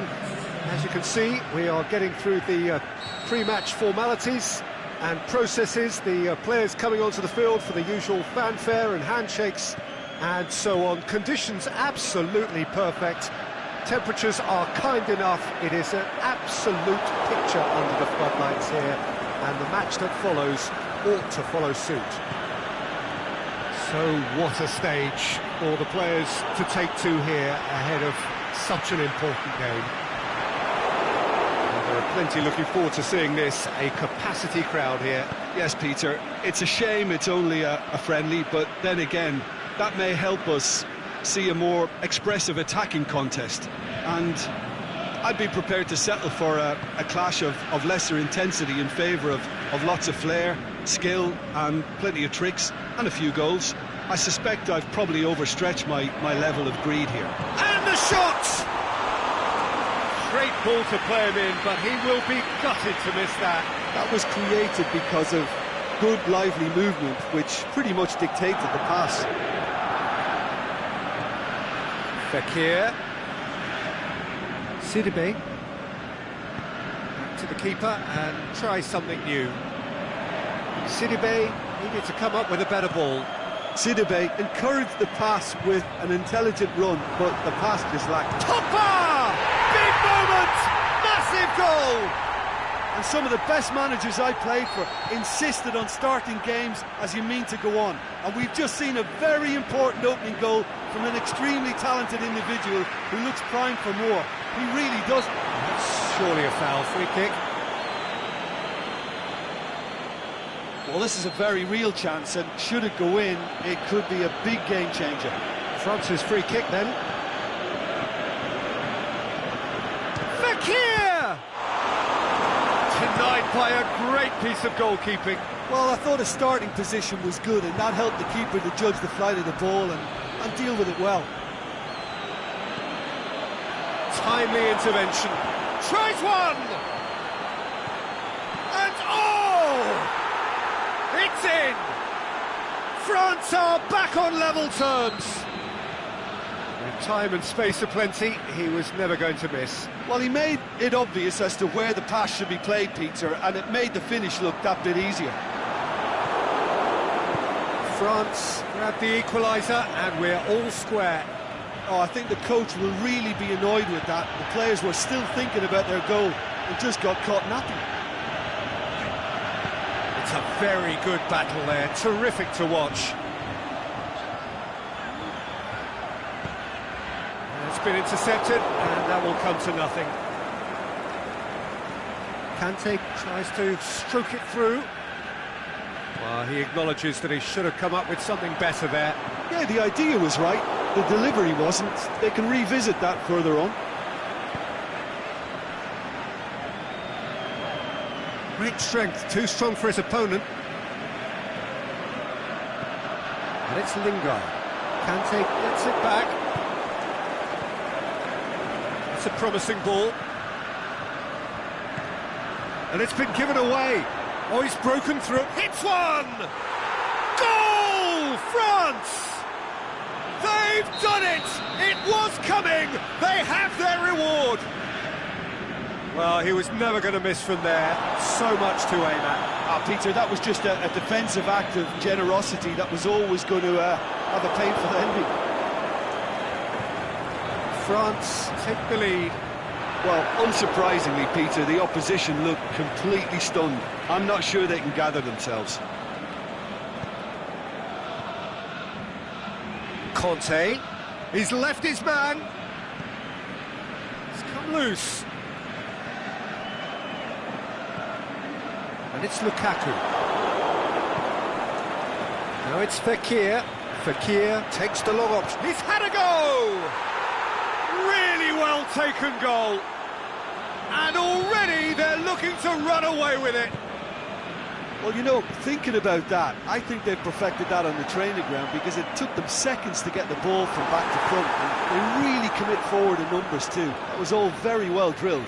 Speaker 1: As you can see, we are getting through the pre-match formalities and processes, the players coming onto the field for the usual fanfare and handshakes and so on. Conditions absolutely perfect. Temperatures are kind enough. It is an absolute picture under the floodlights here, and the match that follows ought to follow suit. So what a stage for the players to take to here ahead of such an important game. And there are plenty looking forward to seeing this, a capacity crowd here.
Speaker 3: Yes, Peter, it's a shame it's only a friendly, but then again, that may help us
Speaker 2: see a more expressive attacking contest, and I'd be prepared to settle for a clash of lesser intensity in favour of lots of flair, skill and plenty of tricks and a few goals. I suspect I've probably overstretched my level of greed here.
Speaker 1: And the shot! Great ball to play him in, but he will be gutted to miss that.
Speaker 3: That was created because of good, lively movement, which pretty much dictated the pass.
Speaker 1: Fekir. Sidibe. Back to the keeper and try something new. Sidibe needed to come up with a better ball.
Speaker 3: Sidibe encouraged the pass with an intelligent run, but the pass just lacked.
Speaker 1: Topper! Big moment! Massive goal!
Speaker 2: And some of the best managers I played for insisted on starting games as you mean to go on. And we've just seen a very important opening goal from an extremely talented individual who looks primed for more. He really does.
Speaker 1: That's surely a foul. Free kick.
Speaker 2: Well, this is a very real chance, and should it go in, it could be a big game changer.
Speaker 1: France's free kick then. Fekir! Denied by a great piece of goalkeeping.
Speaker 2: Well, I thought his starting position was good, and that helped the keeper to judge the flight of the ball and deal with it well.
Speaker 1: Timely intervention. Tries one! And oh! It's in! France are back on level terms. With time and space aplenty, he was never going to miss.
Speaker 2: Well, he made it obvious as to where the pass should be played, Peter, and it made the finish look that bit easier.
Speaker 1: France grab the equaliser and we're all square.
Speaker 2: Oh, I think the coach will really be annoyed with that. The players were still thinking about their goal and just got caught napping.
Speaker 1: It's a very good battle there, terrific to watch. It's been intercepted, and that will come to nothing. Kante tries to stroke it through. Well, he acknowledges that he should have come up with something better there.
Speaker 2: Yeah, the idea was right, the delivery wasn't. They can revisit that further on.
Speaker 1: Great strength, too strong for his opponent. And it's Lingard. Kante gets it back. It's a promising ball. And it's been given away. Oh, he's broken through. Hits one! Goal! France! They've done it! It was coming! They have their reward! Well, he was never going to miss from there. So much to aim at.
Speaker 2: Peter, that was just a defensive act of generosity that was always going to have a painful ending.
Speaker 1: France take the lead.
Speaker 3: Well, unsurprisingly, Peter, the opposition look completely stunned. I'm not sure they can gather themselves.
Speaker 1: Conte, he's left his man. He's come loose. And it's Lukaku. Now it's Fekir. Fekir takes the long option. He's had a go! Really well taken goal. And already they're looking to run away with it.
Speaker 2: Well, you know, thinking about that, I think they've perfected that on the training ground because it took them seconds to get the ball from back to front. And they really commit forward in numbers too. That was all very well drilled.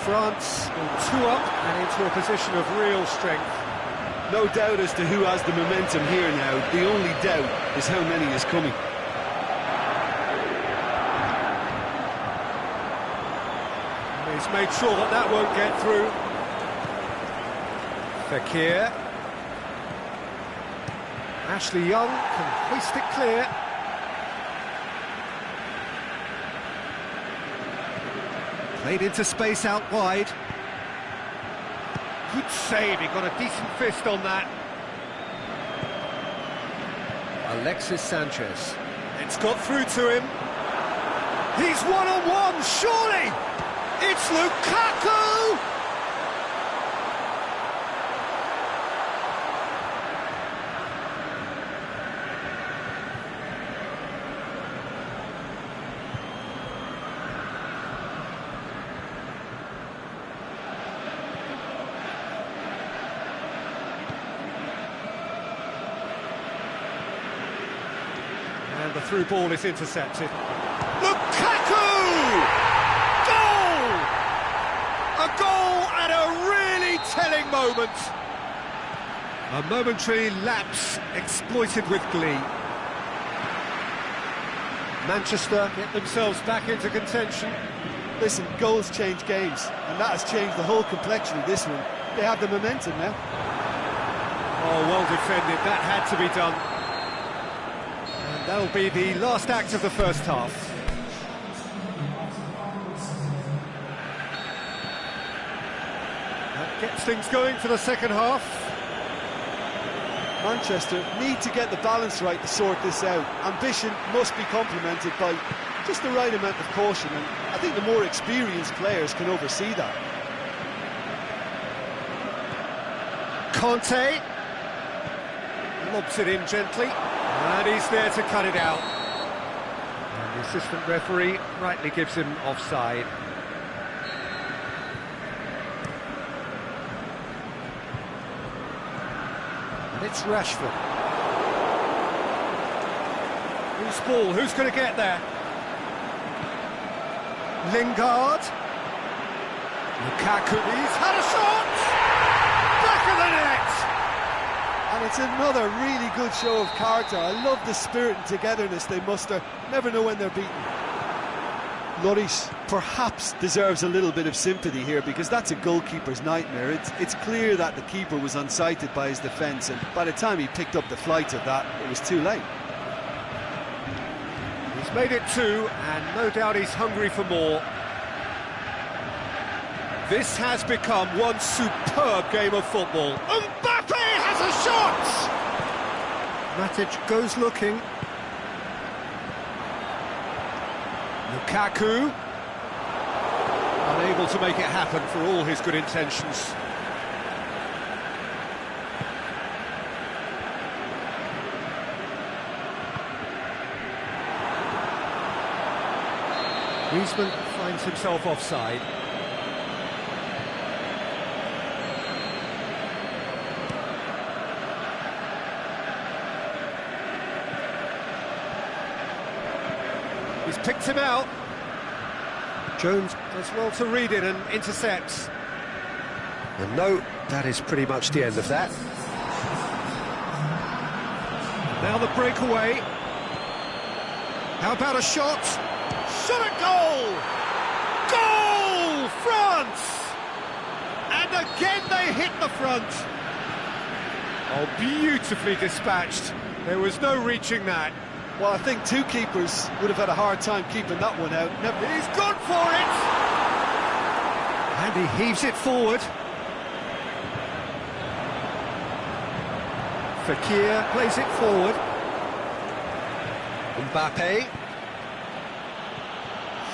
Speaker 1: France go 2 up and into a position of real strength.
Speaker 3: No doubt as to who has the momentum here now. The only doubt is how many is coming.
Speaker 1: He's made sure that that won't get through. Fekir. Ashley Young can hoist it clear. Played into space out wide. Good save, he got a decent fist on that. Alexis Sanchez. It's got through to him. He's one-on-one, surely! It's Lukaku! And the through ball is intercepted.
Speaker 3: Lukaku! Goal! A goal at a really telling moment.
Speaker 1: A momentary lapse exploited with glee. Manchester get themselves back into contention.
Speaker 2: Listen, goals change games, and that has changed the whole complexion of this one. They have the momentum now.
Speaker 1: Oh, well defended, that had to be done. And that'll be the last act of the first half. That gets things going for the second half.
Speaker 2: Manchester need to get the balance right to sort this out. Ambition must be complemented by just the right amount of caution, and I think the more experienced players can oversee that.
Speaker 1: Conte lobs it in gently, and he's there to cut it out. And the assistant referee rightly gives him offside. And it's Rashford. Who's ball? Who's going to get there? Lingard. Lukaku. He's had a shot! Back of the net!
Speaker 2: And it's another really good show of character. I love the spirit and togetherness they muster. Never know when they're beaten. Lloris perhaps deserves a little bit of sympathy here, because that's a goalkeeper's nightmare. It's clear that the keeper was unsighted by his defence, and by the time he picked up the flight of that, it was too late.
Speaker 1: He's made it 2, and no doubt he's hungry for more. This has become one superb game of football.
Speaker 3: Mbappe has a shot!
Speaker 1: Matic goes looking. Lukaku, unable to make it happen for all his good intentions. Griezmann finds himself offside. He's picked him out. Jones does well to read it and intercepts. And no, that is pretty much the end of that. Now the breakaway. How about a shot?
Speaker 3: Shot at goal! Goal! France!
Speaker 1: And again they hit the front. Oh, beautifully dispatched. There was no reaching that.
Speaker 2: Well, I think two keepers would have had a hard time keeping that one out.
Speaker 1: He's gone for it! And he heaves it forward. Fekir plays it forward. Mbappe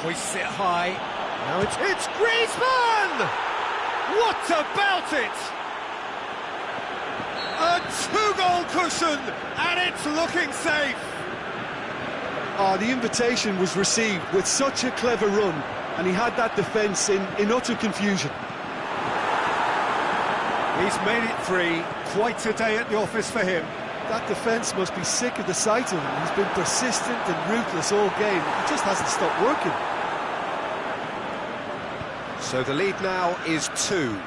Speaker 1: hoists it high. Now it's Griezmann! What about it? A 2-goal cushion, and it's looking safe.
Speaker 2: Oh, the invitation was received with such a clever run, and he had that defence in utter confusion.
Speaker 1: He's made it 3. Quite a day at the office for him.
Speaker 2: That defence must be sick of the sight of him. He's been persistent and ruthless all game. He just hasn't stopped working.
Speaker 1: So the lead now is 2.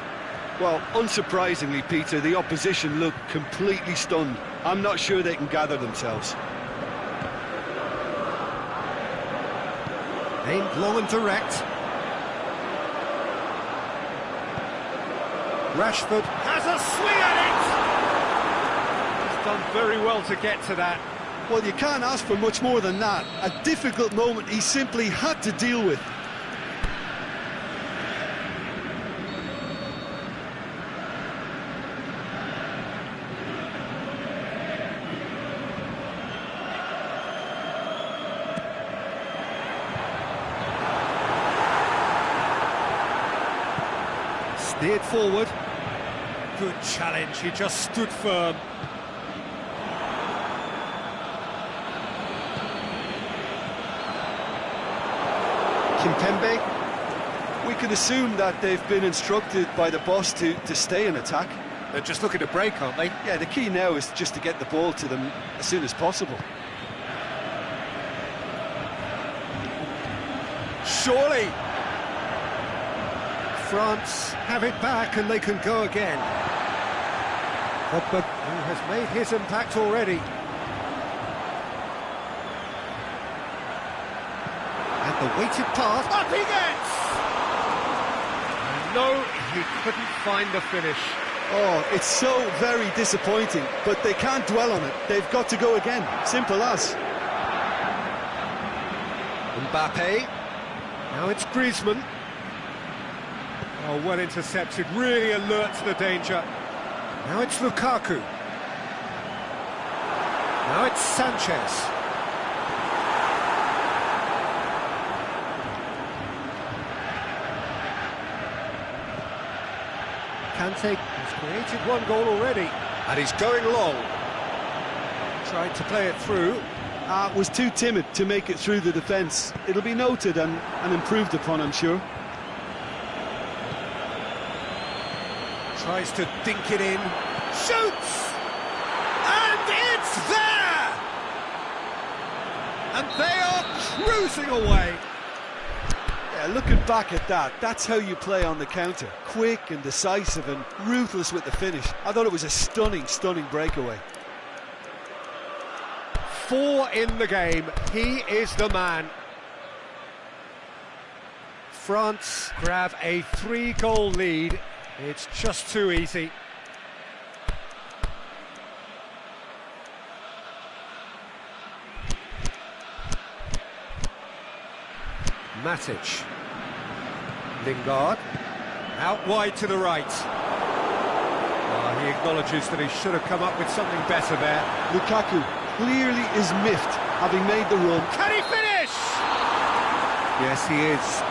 Speaker 3: Well, unsurprisingly, Peter, the opposition look completely stunned. I'm not sure they can gather themselves.
Speaker 1: Aimed long and direct. Rashford has a swing at it! He's done very well to get to that.
Speaker 2: Well, you can't ask for much more than that. A difficult moment he simply had to deal with.
Speaker 1: Steered forward. Good challenge, he just stood firm. Kimpembe.
Speaker 2: We can assume that they've been instructed by the boss to stay in attack.
Speaker 1: They're just looking to break, aren't they?
Speaker 2: Yeah, the key now is just to get the ball to them as soon as possible.
Speaker 1: surely. France have it back and they can go again. Pogba, who has made his impact already. And the weighted pass, up he gets! And no, he couldn't find the finish.
Speaker 2: Oh, it's so very disappointing, but they can't dwell on it. They've got to go again. Simple as.
Speaker 1: Mbappe. Now it's Griezmann. Oh, well intercepted, really alert to the danger. Now it's Lukaku. Now it's Sanchez. Kante has created one goal already, and he's going long. Tried to play it through.
Speaker 2: Was too timid to make it through the defence. It'll be noted and improved upon, I'm sure.
Speaker 1: Tries to dink it in. Shoots! And it's there! And they are cruising away.
Speaker 2: Yeah, looking back at that, that's how you play on the counter. Quick and decisive and ruthless with the finish. I thought it was a stunning, stunning breakaway.
Speaker 1: 4 in the game. He is the man. France grab a 3-goal lead. It's just too easy. Matic. Lingard. Out wide to the right. He acknowledges that he should have come up with something better there.
Speaker 2: Lukaku clearly is miffed, having made the run.
Speaker 1: Can he finish? Yes, he is.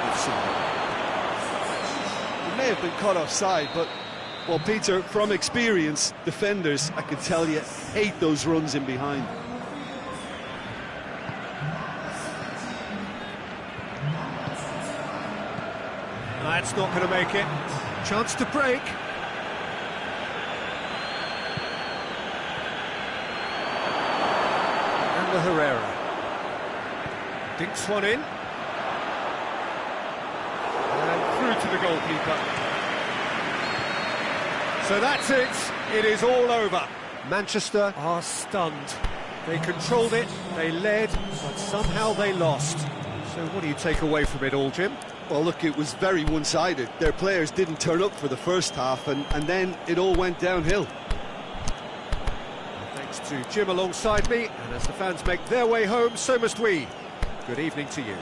Speaker 2: He may have been caught offside, but, well, Peter, from experience, defenders, I can tell you, hate those runs in behind.
Speaker 1: That's not going to make it. Chance to break. And the Herrera. Dinks one in. And through to the goalkeeper. So that's it. It is all over. Manchester are stunned. They controlled it, they led, but somehow they lost. So what do you take away from it all, Jim?
Speaker 2: Well, look, it was very one-sided. Their players didn't turn up for the first half, and then it all went downhill.
Speaker 1: Thanks to Jim alongside me, and as the fans make their way home, so must we. Good evening to you.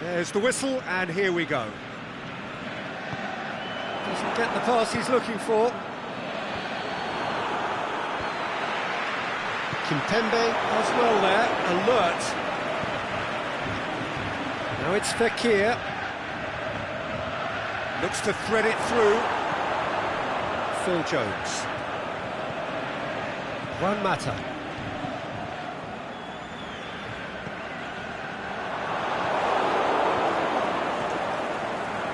Speaker 1: There's the whistle, and here we go. Doesn't get the pass he's looking for. Kimpembe does well there, alert. Now it's Fekir. Looks to thread it through. Phil Jones. Juan Mata.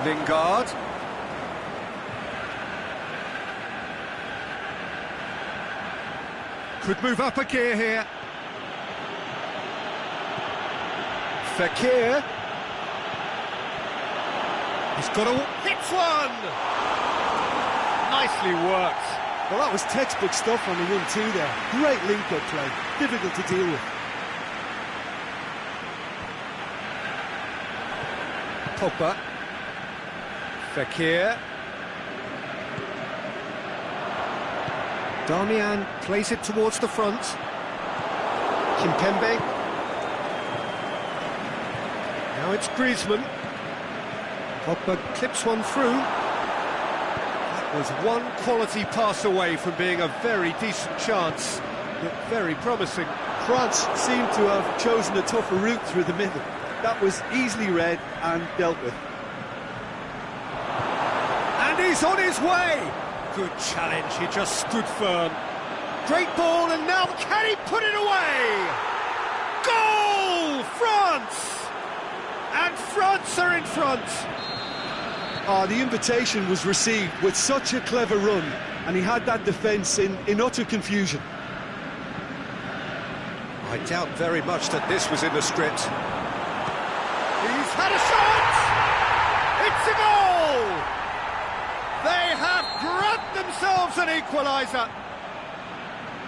Speaker 1: Lingard. Could move up a gear here. Fekir. He's got a... hits one! Nicely worked.
Speaker 2: Well, that was textbook stuff on the 1-2 there. Great link-up play. Difficult to deal with.
Speaker 1: Pogba. Fekir. Darmian plays it towards the front. Kimpembe. Now it's Griezmann. Pogba clips one through. That was one quality pass away from being a very decent chance. Looked very promising.
Speaker 2: France seemed to have chosen a tougher route through the middle. That was easily read and dealt with.
Speaker 1: And he's on his way! Good challenge, he just stood firm. Great ball, and now can he put it away? Goal! France! And France are in front.
Speaker 2: The invitation was received with such a clever run, and he had that defence in utter confusion.
Speaker 1: I doubt very much that this was in the script. He's had a shot! It's a goal! They have grabbed themselves an equaliser.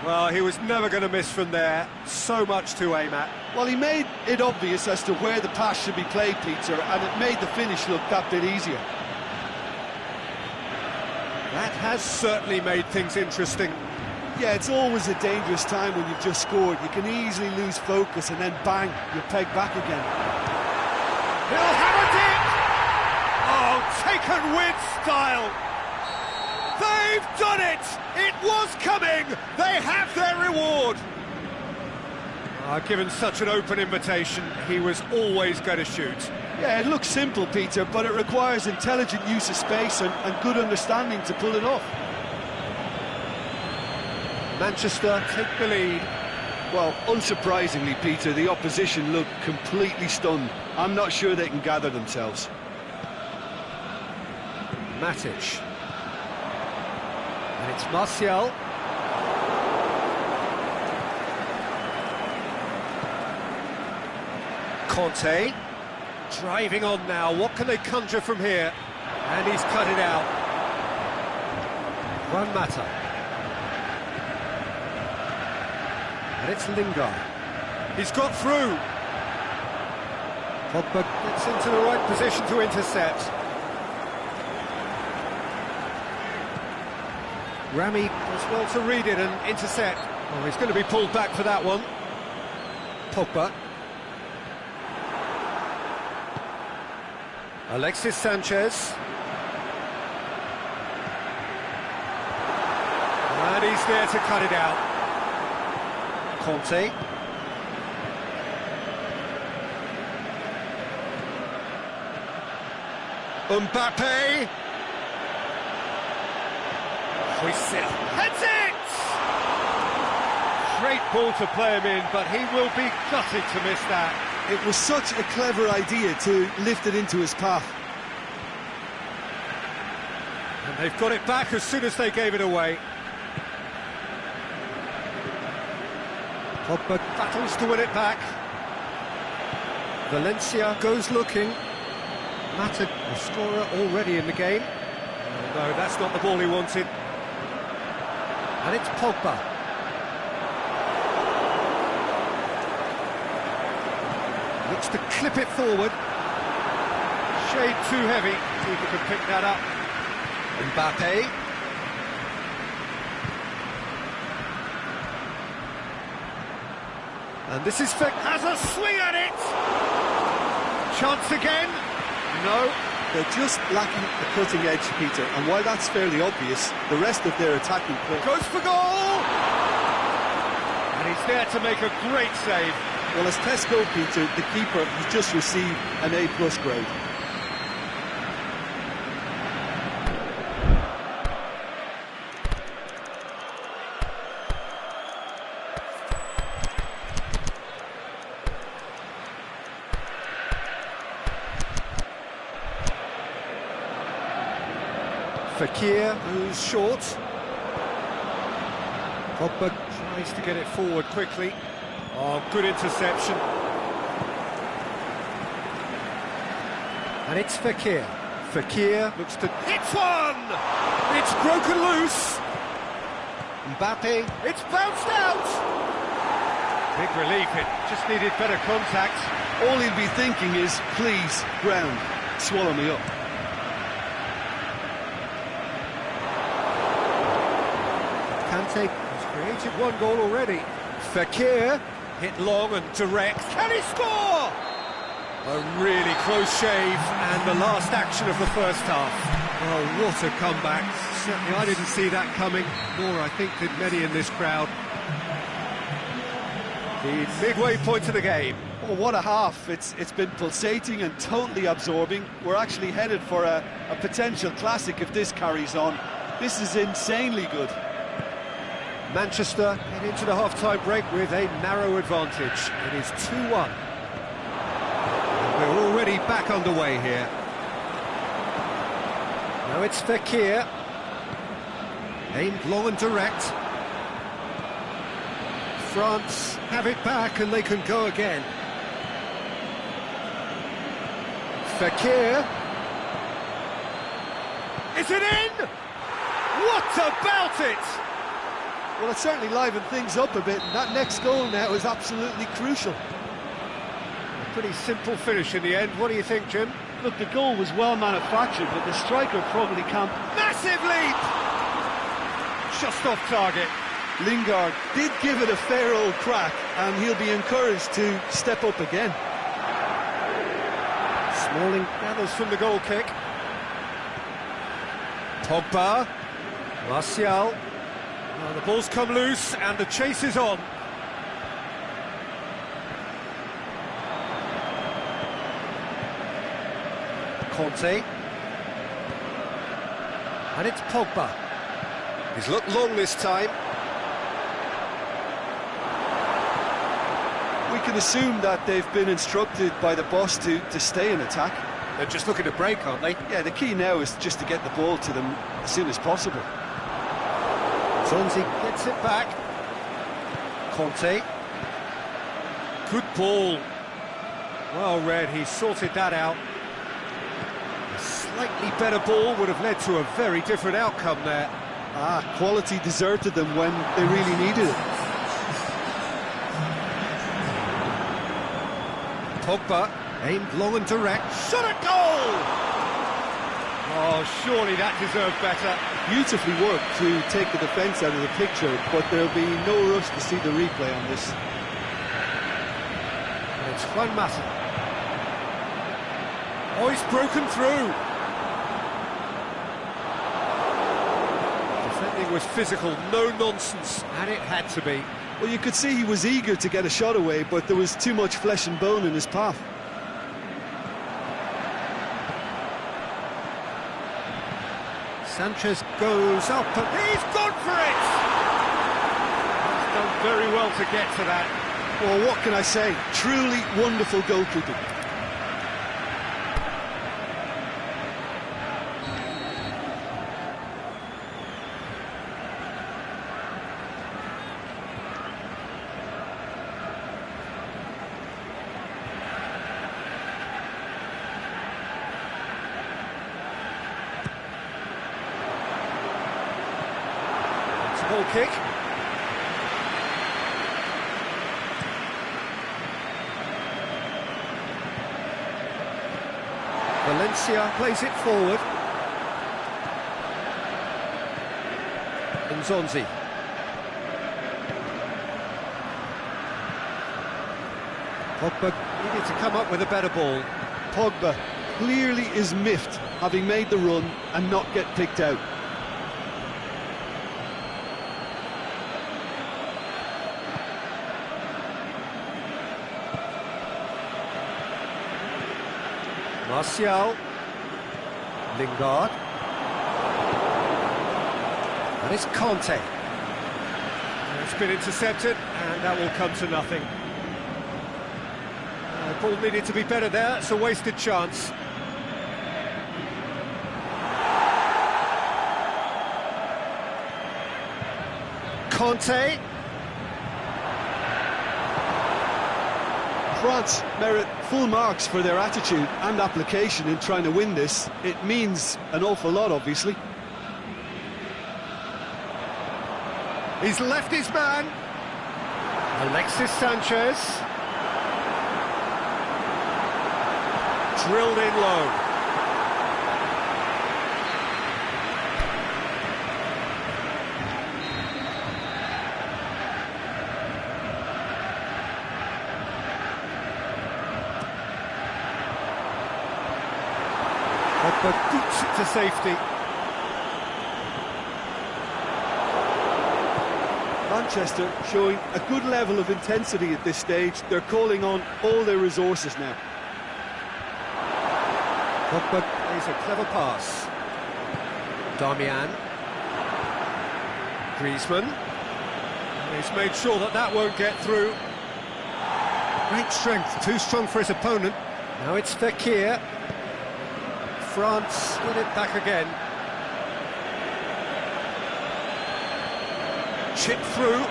Speaker 1: Well, he was never going to miss from there. So much to aim at.
Speaker 2: Well, he made it obvious as to where the pass should be played, Peter, and it made the finish look that bit easier.
Speaker 1: That has certainly made things interesting.
Speaker 2: Yeah, it's always a dangerous time when you've just scored. You can easily lose focus and then bang, you're pegged back again.
Speaker 1: He'll hammer it! Oh, taken with style! They've done it! It was coming! They have their reward! Given such an open invitation, he was always going to shoot.
Speaker 2: Yeah, it looks simple, Peter, but it requires intelligent use of space and good understanding to pull it off.
Speaker 1: Manchester take the lead.
Speaker 3: Well, unsurprisingly, Peter, the opposition look completely stunned. I'm not sure they can gather themselves.
Speaker 1: Matic. And it's Martial. Conte. Driving on now. What can they conjure from here? And he's cut it out. Juan Mata. And it's Lingard. He's got through. Pogba gets into the right position to intercept. Rami does well to read it and intercept. Oh, he's going to be pulled back for that one. Pogba. Alexis Sanchez. And he's there to cut it out. Conte. Mbappe. Huysel heads it! Great ball to play him in, but he will be gutted to miss that.
Speaker 2: It was such a clever idea to lift it into his path.
Speaker 1: And they've got it back as soon as they gave it away. Pogba battles to win it back. Valencia goes looking. Mata, the scorer, already in the game. Oh, no, that's not the ball he wanted. And it's Pogba. Looks to clip it forward. Shade too heavy. See if he can pick that up. Mbappe. And this is has a swing at it! Chance again? No.
Speaker 2: They're just lacking the cutting edge, Peter, and while that's fairly obvious, the rest of their attacking play
Speaker 1: goes for goal! And he's there to make a great save.
Speaker 2: Well, as tests go, Peter, the keeper has just received an A+ grade.
Speaker 1: Fekir, who's short. Pogba tries to get it forward quickly. Oh, good interception. And it's Fekir. Fekir looks to... It's one! It's broken loose! Mbappe, it's bounced out! Big relief, it just needed better contact.
Speaker 2: All he'll be thinking is, please, ground, swallow me up.
Speaker 1: Conte has created one goal already. Fekir, hit long and direct. Can he score? A really close shave, and the last action of the first half. Oh, what a comeback. Certainly I didn't see that coming, nor I think did many in this crowd. The midway point of the game.
Speaker 2: Oh, what a half. It's been pulsating and totally absorbing. We're actually headed for a potential classic if this carries on. This is insanely good.
Speaker 1: Manchester get into the half-time break with a narrow advantage. It is 2-1. We're already back underway here. Now it's Fekir. Aimed long and direct. France have it back and they can go again. Fekir. Is it in? What about it?
Speaker 2: Well, it certainly livened things up a bit, and that next goal now is absolutely crucial.
Speaker 1: A pretty simple finish in the end. What do you think, Jim?
Speaker 2: Look, the goal was well manufactured, but the striker probably can't.
Speaker 1: Massive leap! Just off target.
Speaker 2: Lingard did give it a fair old crack, and he'll be encouraged to step up again.
Speaker 1: Smalling gathers from the goal kick. Pogba. Martial. Well, the ball's come loose and the chase is on. Conte. And it's Pogba. He's looked long this time.
Speaker 2: We can assume that they've been instructed by the boss to stay in attack.
Speaker 1: They're just looking to break, aren't they?
Speaker 2: Yeah, the key now is just to get the ball to them as soon as possible.
Speaker 1: Zonzi gets it back. Conte. Good ball. Well read, he sorted that out. A slightly better ball would have led to a very different outcome there.
Speaker 2: Quality deserted them when they really needed it.
Speaker 1: Pogba, aimed long and direct. Shot at goal! Oh, surely that deserved better.
Speaker 2: Beautifully worked to take the defence out of the picture, but there'll be no rush to see the replay on this.
Speaker 1: And it's Juan Mata. Oh, he's broken through. Defending was physical, no nonsense, and it had to be.
Speaker 2: Well, you could see he was eager to get a shot away, but there was too much flesh and bone in his path.
Speaker 1: Sanchez goes up and he's gone for it! He's done very well to get to that.
Speaker 2: Well, what can I say? Truly wonderful goalkeeping.
Speaker 1: Goal kick. Valencia plays it forward. Zonzi. Pogba needed to come up with a better ball.
Speaker 2: Pogba clearly is miffed, having made the run and not get picked out.
Speaker 1: Martial. Lingard. And it's Conte. It's been intercepted, and that will come to nothing. The ball needed to be better there, it's a wasted chance. Conte.
Speaker 2: France merit full marks for their attitude and application in trying to win this. It means an awful lot, obviously.
Speaker 1: He's left his man. Alexis Sanchez. Drilled in low. Boot to safety.
Speaker 2: Manchester showing a good level of intensity at this stage. They're calling on all their resources now.
Speaker 1: Pogba plays a clever pass. Darmian. Griezmann. And he's made sure that that won't get through. Great strength, too strong for his opponent. Now it's Fekir. France win it back again. Chip through.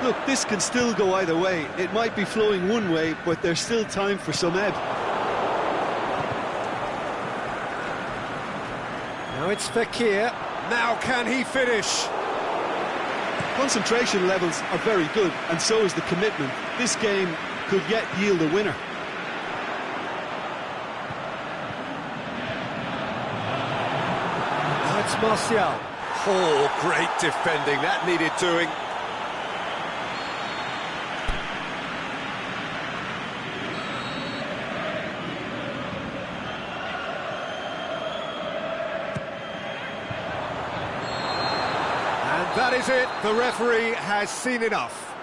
Speaker 2: Look, this can still go either way. It might be flowing one way, but there's still time for some ebb.
Speaker 1: Now it's Fekir. Now can he finish?
Speaker 2: Concentration levels are very good, and so is the commitment. This game could yet yield a winner.
Speaker 1: Now it's Martial. Oh, great defending. That needed doing. That is it, the referee has seen enough.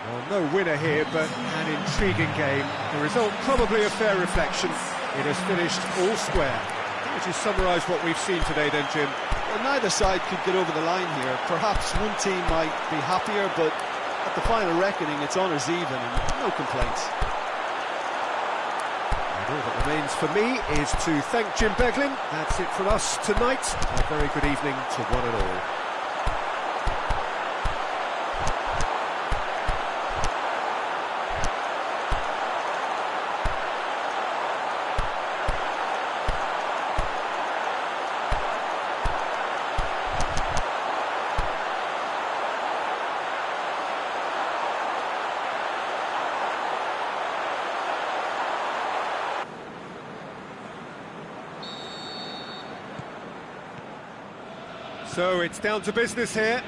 Speaker 1: Well, no winner here, but an intriguing game. The result probably a fair reflection. It has finished all square. How would you summarise what we've seen today then, Jim?
Speaker 2: Well, neither side could get over the line here. Perhaps one team might be happier, but at the final reckoning, it's honours even and no complaints.
Speaker 1: And all that remains for me is to thank Jim Beglin. That's it from us tonight. A very good evening to one and all. So it's down to business here.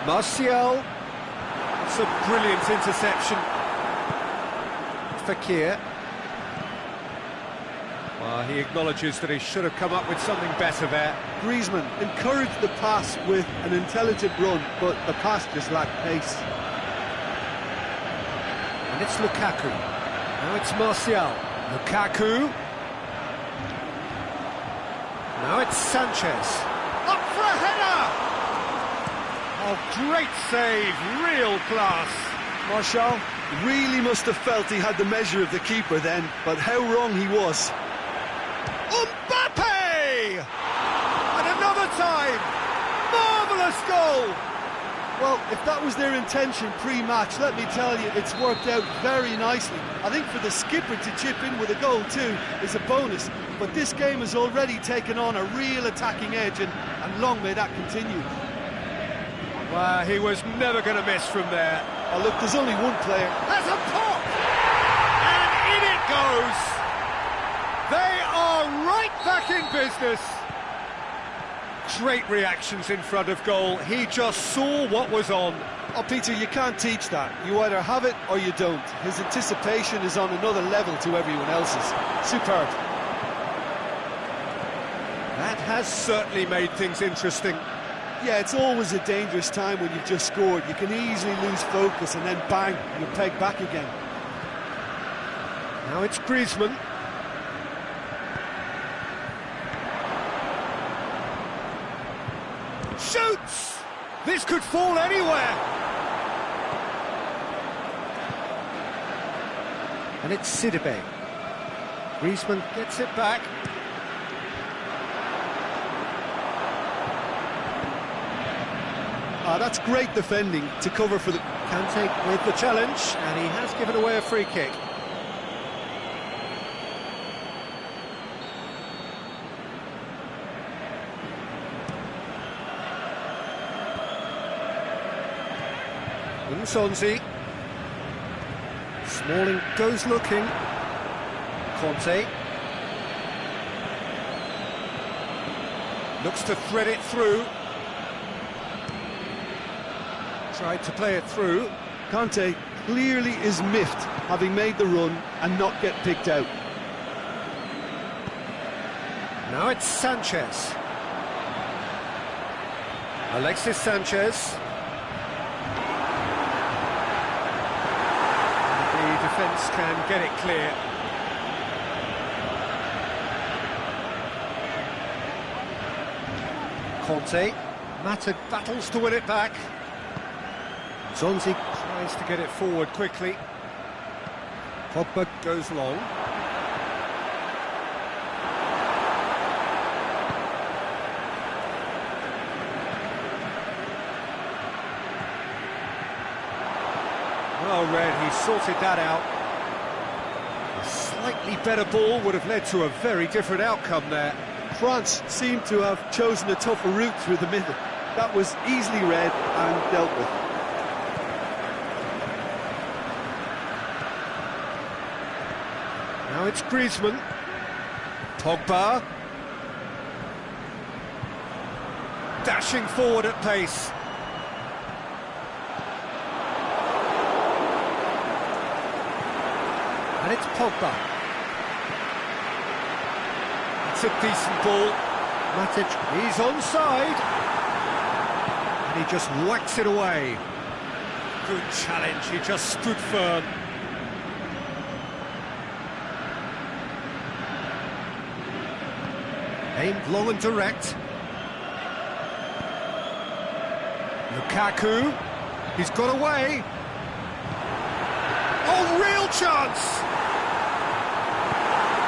Speaker 1: Martial. It's a brilliant interception. Fekir. Well, he acknowledges that he should have come up with something better there.
Speaker 2: Griezmann encouraged the pass with an intelligent run, but the pass just lacked pace.
Speaker 1: And it's Lukaku. Now it's Martial. Lukaku. Now it's Sanchez. Up for a header! Oh, great save, real class.
Speaker 2: Martial really must have felt he had the measure of the keeper then, but how wrong he was.
Speaker 1: Mbappe! And another time! Marvellous goal!
Speaker 2: Well, if that was their intention pre-match, let me tell you, it's worked out very nicely. I think for the skipper to chip in with a goal too is a bonus, but this game has already taken on a real attacking edge, and long may that continue.
Speaker 1: Well, he was never going to miss from there.
Speaker 2: Oh, look, there's only one player.
Speaker 1: There's a pop! And in it goes! They are right back in business. Great reactions in front of goal. He just saw what was on.
Speaker 2: Oh, Peter, you can't teach that. You either have it or you don't. His anticipation is on another level to everyone else's. Superb.
Speaker 1: That has certainly made things interesting.
Speaker 2: Yeah, it's always a dangerous time when you've just scored. You can easily lose focus and then bang, you're pegged back again.
Speaker 1: Now it's Griezmann. Shoots! This could fall anywhere. And it's Sidibe. Griezmann gets it back.
Speaker 2: That's great defending to cover for the...
Speaker 1: Kante with the challenge, and he has given away a free kick. Nsonzi. Smalling goes looking. Conte. Looks to thread it through. Tried to play it through.
Speaker 2: Conte clearly is miffed having made the run and not get picked out.
Speaker 1: Now it's Sanchez. Alexis Sanchez. The defence can get it clear. Conte. Mata battles to win it back. Zonzi tries to get it forward quickly. Pogba goes long. Well read, he sorted that out. A slightly better ball would have led to a very different outcome there.
Speaker 2: France seemed to have chosen a tougher route through the middle. That was easily read and dealt with.
Speaker 1: Now it's Griezmann. Pogba. Dashing forward at pace. And it's Pogba. It's a decent ball. Matic, he's onside. And he just whacks it away. Good challenge, he just stood firm. Aimed long and direct. Lukaku, he's got away. Oh, real chance!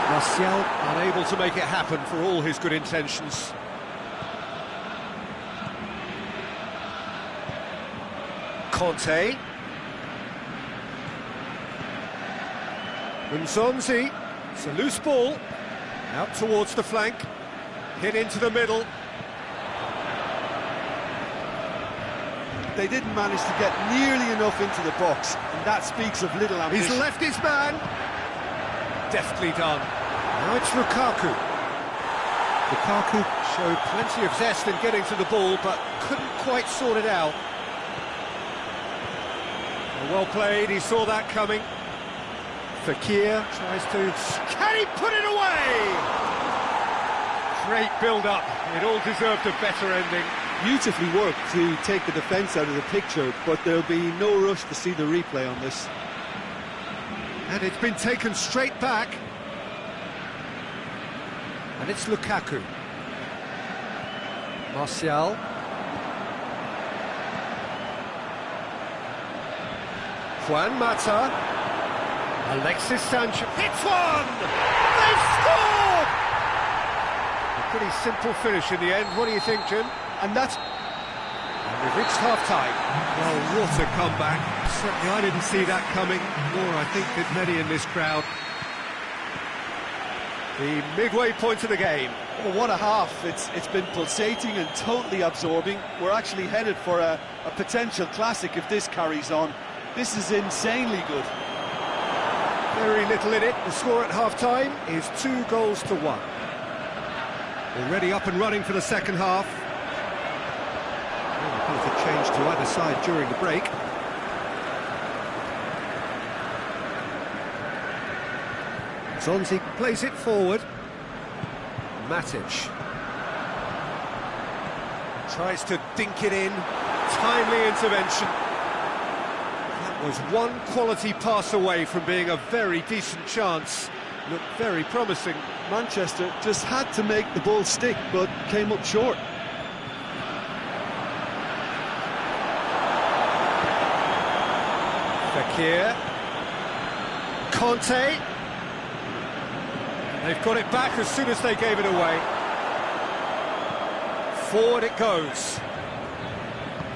Speaker 1: Martial unable to make it happen for all his good intentions. Conte. Nzonzi, it's a loose ball. Out towards the flank. Hit into the middle.
Speaker 2: They didn't manage to get nearly enough into the box, and that speaks of little ambition.
Speaker 1: He's left his man. Deftly done. Now it's Lukaku. Lukaku showed plenty of zest in getting to the ball, but couldn't quite sort it out. Well played, he saw that coming. Fekir tries to... Can he put it away? Great build-up. It all deserved a better ending.
Speaker 2: Beautifully worked to take the defence out of the picture, but there'll be no rush to see the replay on this.
Speaker 1: And it's been taken straight back. And it's Lukaku. Martial. Juan Mata. Alexis Sanchez. Hits one! They've scored! A pretty simple finish in the end. What do you think, Jim?
Speaker 2: And that's...
Speaker 1: And we've reached half-time. Well, what a comeback. Certainly I didn't see that coming, nor I think did many in this crowd. The midway point of the game.
Speaker 2: Well, what a half. It's been pulsating and totally absorbing. We're actually headed for a potential classic if this carries on. This is insanely good.
Speaker 1: Very little in it. The score at half-time is 2-1. Already up and running for the second half. A change to either side during the break. Zonzi plays it forward. Matic tries to dink it in. Timely intervention. That was one quality pass away from being a very decent chance. Looked very promising.
Speaker 2: Manchester just had to make the ball stick, but came up short.
Speaker 1: Fekir. Conte. They've got it back as soon as they gave it away. Forward it goes.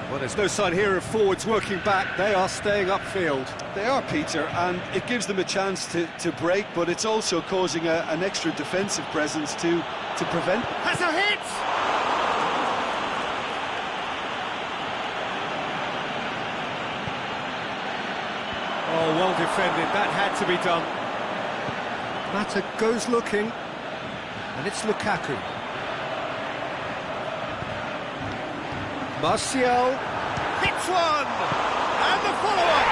Speaker 1: Well, there's no sign here of forwards working back. They are staying upfield.
Speaker 2: They are, Peter, and it gives them a chance to break, but it's also causing an extra defensive presence to prevent.
Speaker 1: Has a hit! Oh, well defended. That had to be done. Mata goes looking, and it's Lukaku. Martial hits one, and the follow-up.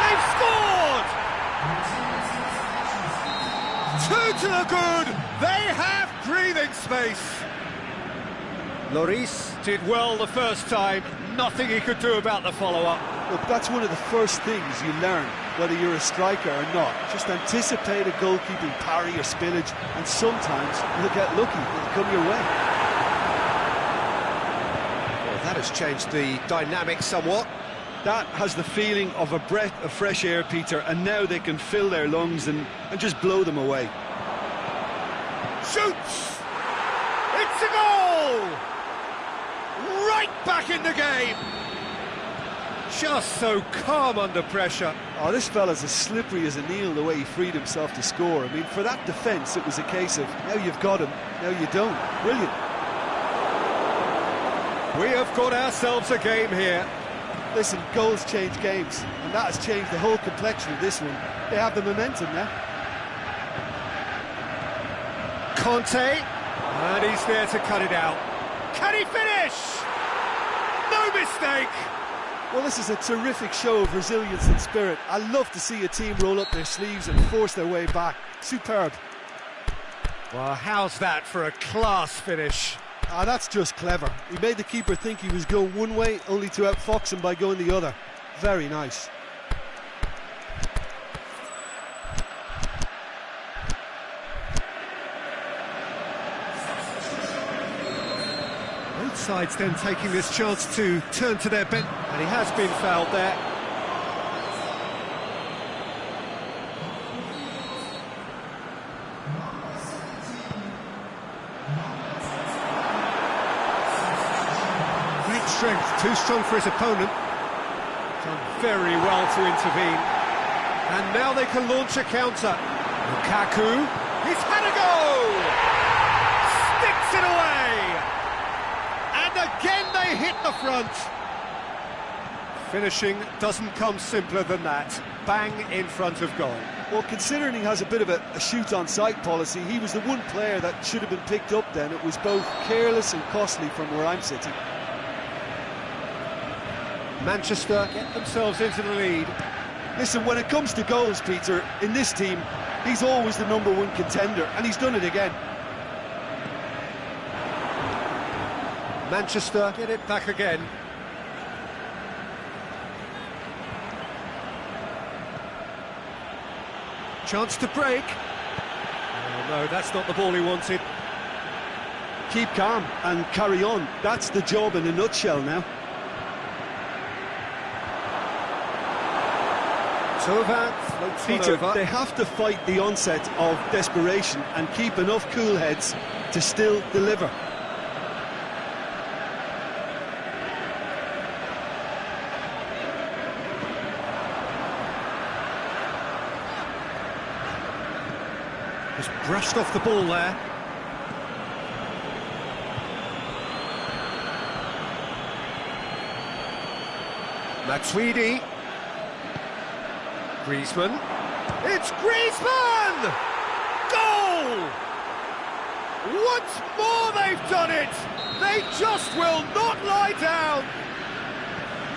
Speaker 1: They've scored! Two to the good! They have breathing space! Lloris did well the first time, nothing he could do about the follow-up.
Speaker 2: Look, that's one of the first things you learn, whether you're a striker or not. Just anticipate a goalkeeping parry or spillage, and sometimes you'll get lucky, it'll come your way.
Speaker 1: Well, that has changed the dynamic somewhat.
Speaker 3: That has the feeling of a breath of fresh air, Peter, and now they can fill their lungs and just blow them away.
Speaker 1: Shoots! It's a goal! Right back in the game! Just so calm under pressure.
Speaker 2: Oh, this fella's as slippery as an eel the way he freed himself to score. I mean, for that defence, it was a case of, now you've got him, now you don't. Brilliant.
Speaker 1: We have got ourselves a game here.
Speaker 2: Listen, goals change games, and that has changed the whole complexion of this one. They have the momentum now.
Speaker 1: Conte, and he's there to cut it out. Can he finish? No mistake!
Speaker 2: Well, this is a terrific show of resilience and spirit. I love to see a team roll up their sleeves and force their way back. Superb.
Speaker 1: Well, how's that for a class finish?
Speaker 2: Ah, that's just clever. He made the keeper think he was going one way, only to outfox him by going the other. Very nice.
Speaker 1: Both sides then taking this chance to turn to their bench, and he has been fouled there. Great strength, too strong for his opponent. Done very well to intervene. And now they can launch a counter. Lukaku, he's had a go! Sticks it away! And again they hit the front. Finishing doesn't come simpler than that. Bang in front of goal.
Speaker 2: Well, considering he has a bit of a shoot-on-sight policy, he was the one player that should have been picked up then. It was both careless and costly from where I'm sitting.
Speaker 1: Manchester get themselves into the lead.
Speaker 2: Listen, when it comes to goals, Peter, in this team, he's always the #1 contender, and he's done it again.
Speaker 1: Manchester get it back again. Chance to break. Oh no, that's not the ball he wanted.
Speaker 2: Keep calm and carry on. That's the job in a nutshell now.
Speaker 1: Tovan floats one
Speaker 2: Peter,
Speaker 1: over.
Speaker 2: they have to fight the onset of desperation and keep enough cool heads to still deliver.
Speaker 1: Just brushed off the ball there. Matuidi. Griezmann. It's Griezmann! Goal! Once more they've done it! They just will not lie down!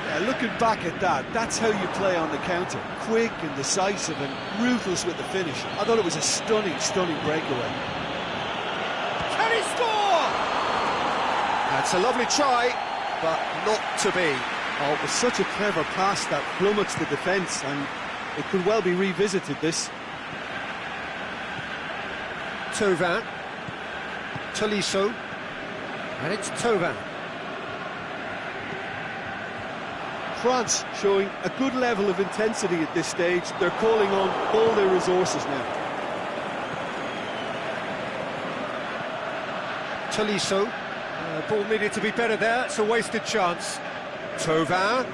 Speaker 2: Yeah, looking back at that, that's how you play on the counter. Quick and decisive and ruthless with the finish. I thought it was a stunning, stunning breakaway.
Speaker 1: Can he score? That's a lovely try, but not to be.
Speaker 2: Oh, it was such a clever pass that flummoxed the defence, and it could well be revisited, this.
Speaker 1: Tovan. Tolisso. And it's Tovan.
Speaker 2: France showing a good level of intensity at this stage. They're calling on all their resources now.
Speaker 1: Tolisso. Ball needed to be better there. It's a wasted chance. Tovan.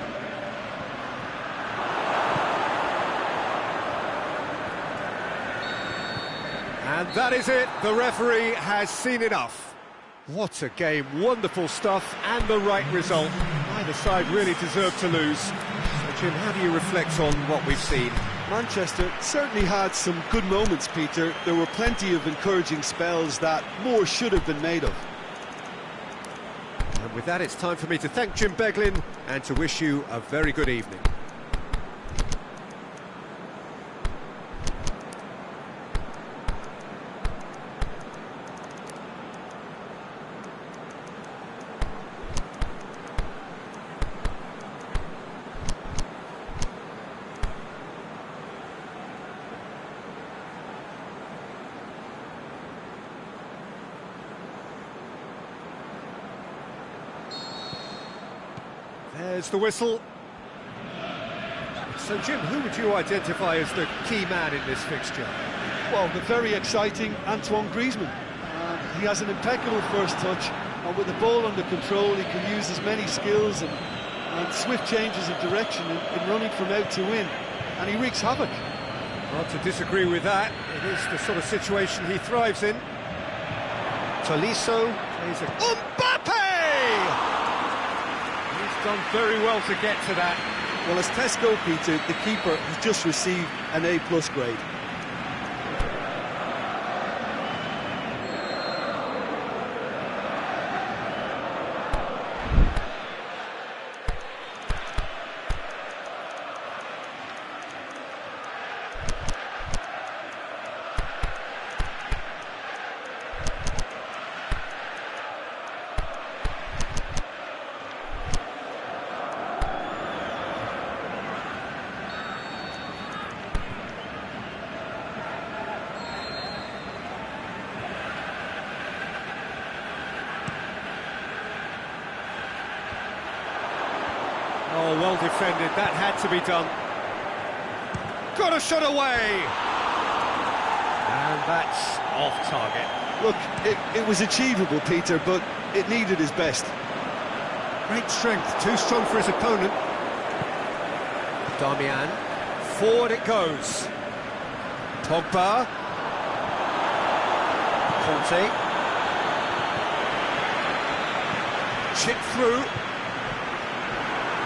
Speaker 1: And that is it. The referee has seen enough. What a game. Wonderful stuff and the right result. Neither side really deserved to lose. So, Jim, how do you reflect on what we've seen?
Speaker 2: Manchester certainly had some good moments, Peter. There were plenty of encouraging spells that more should have been made of.
Speaker 1: And with that, it's time for me to thank Jim Beglin and to wish you a very good evening. There's the whistle. So, Jim, who would you identify as the key man in this fixture?
Speaker 2: Well, the very exciting Antoine Griezmann. He has an impeccable first touch, and with the ball under control, he can use his many skills and swift changes of direction in running from out to in, and he wreaks havoc.
Speaker 1: Hard to disagree with that. It is the sort of situation he thrives in. Tolisso plays a... Mbappe! He's done very well to get to that.
Speaker 3: Well, as tests go, Peter, the keeper has just received an A+ grade.
Speaker 1: Oh, well defended, that had to be done. Got a shot away! And that's off target.
Speaker 3: Look, it was achievable, Peter, but it needed his best.
Speaker 1: Great strength, too strong for his opponent. Darmian, forward it goes. Pogba. Conte. Chip through.